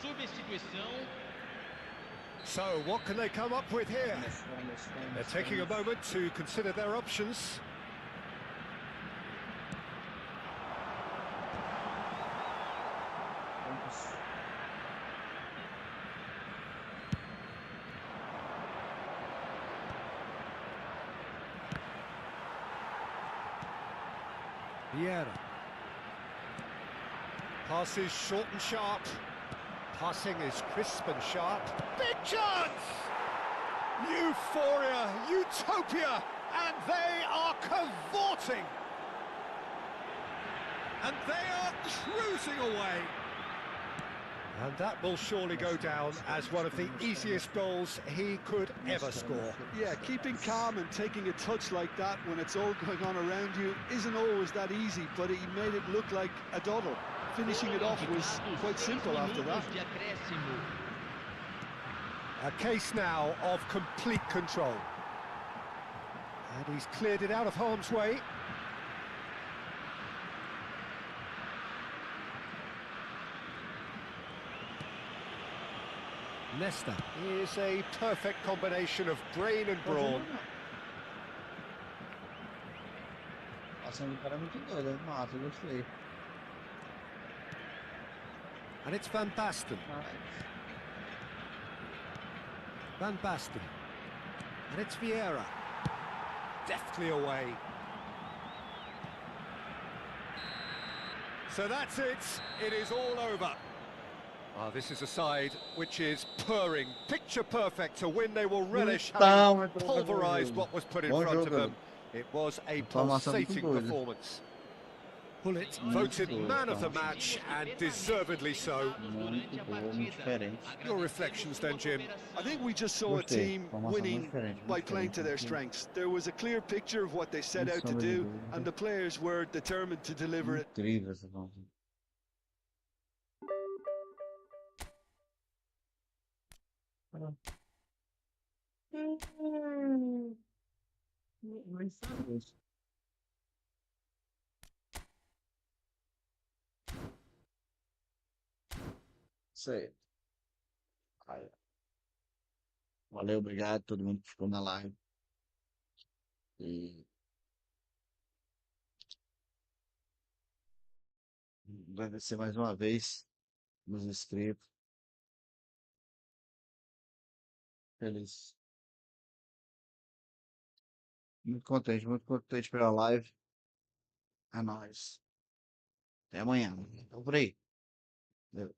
Substituição. So, what can they come up with here? They're taking a moment to consider their options. Vieira. Pass is short and sharp. Passing is crisp and sharp. Big chance! Euphoria, utopia, and they are cavorting. And they are cruising away. And that will surely go down as one of the easiest goals he could ever score. Yeah, keeping calm and taking a touch like that when it's all going on around you isn't always that easy, but he made it look like a doddle. Finishing it off was quite simple after that. A case now of complete control. And he's cleared it out of harm's way. Nesta is a perfect combination of brain and brawn. And it's Van Basten. Van Basten. And it's Vieira. Deftly away. So that's it. It is all over. This is a side which is purring, picture perfect to win. They will relish having pulverised what was put in front of them. It was a pulsating performance. Pullet voted man of the match, and deservedly so. Your reflections then, Jim? I think we just saw a team winning by playing to their strengths. There was a clear picture of what they set out to do, and the players were determined to deliver it. Sei. Valeu, obrigado a todo mundo que ficou na live. E agradecer mais uma vez nos inscritos. Feliz. Muito contente pela live. É nóis. Até amanhã. Então por aí. Valeu.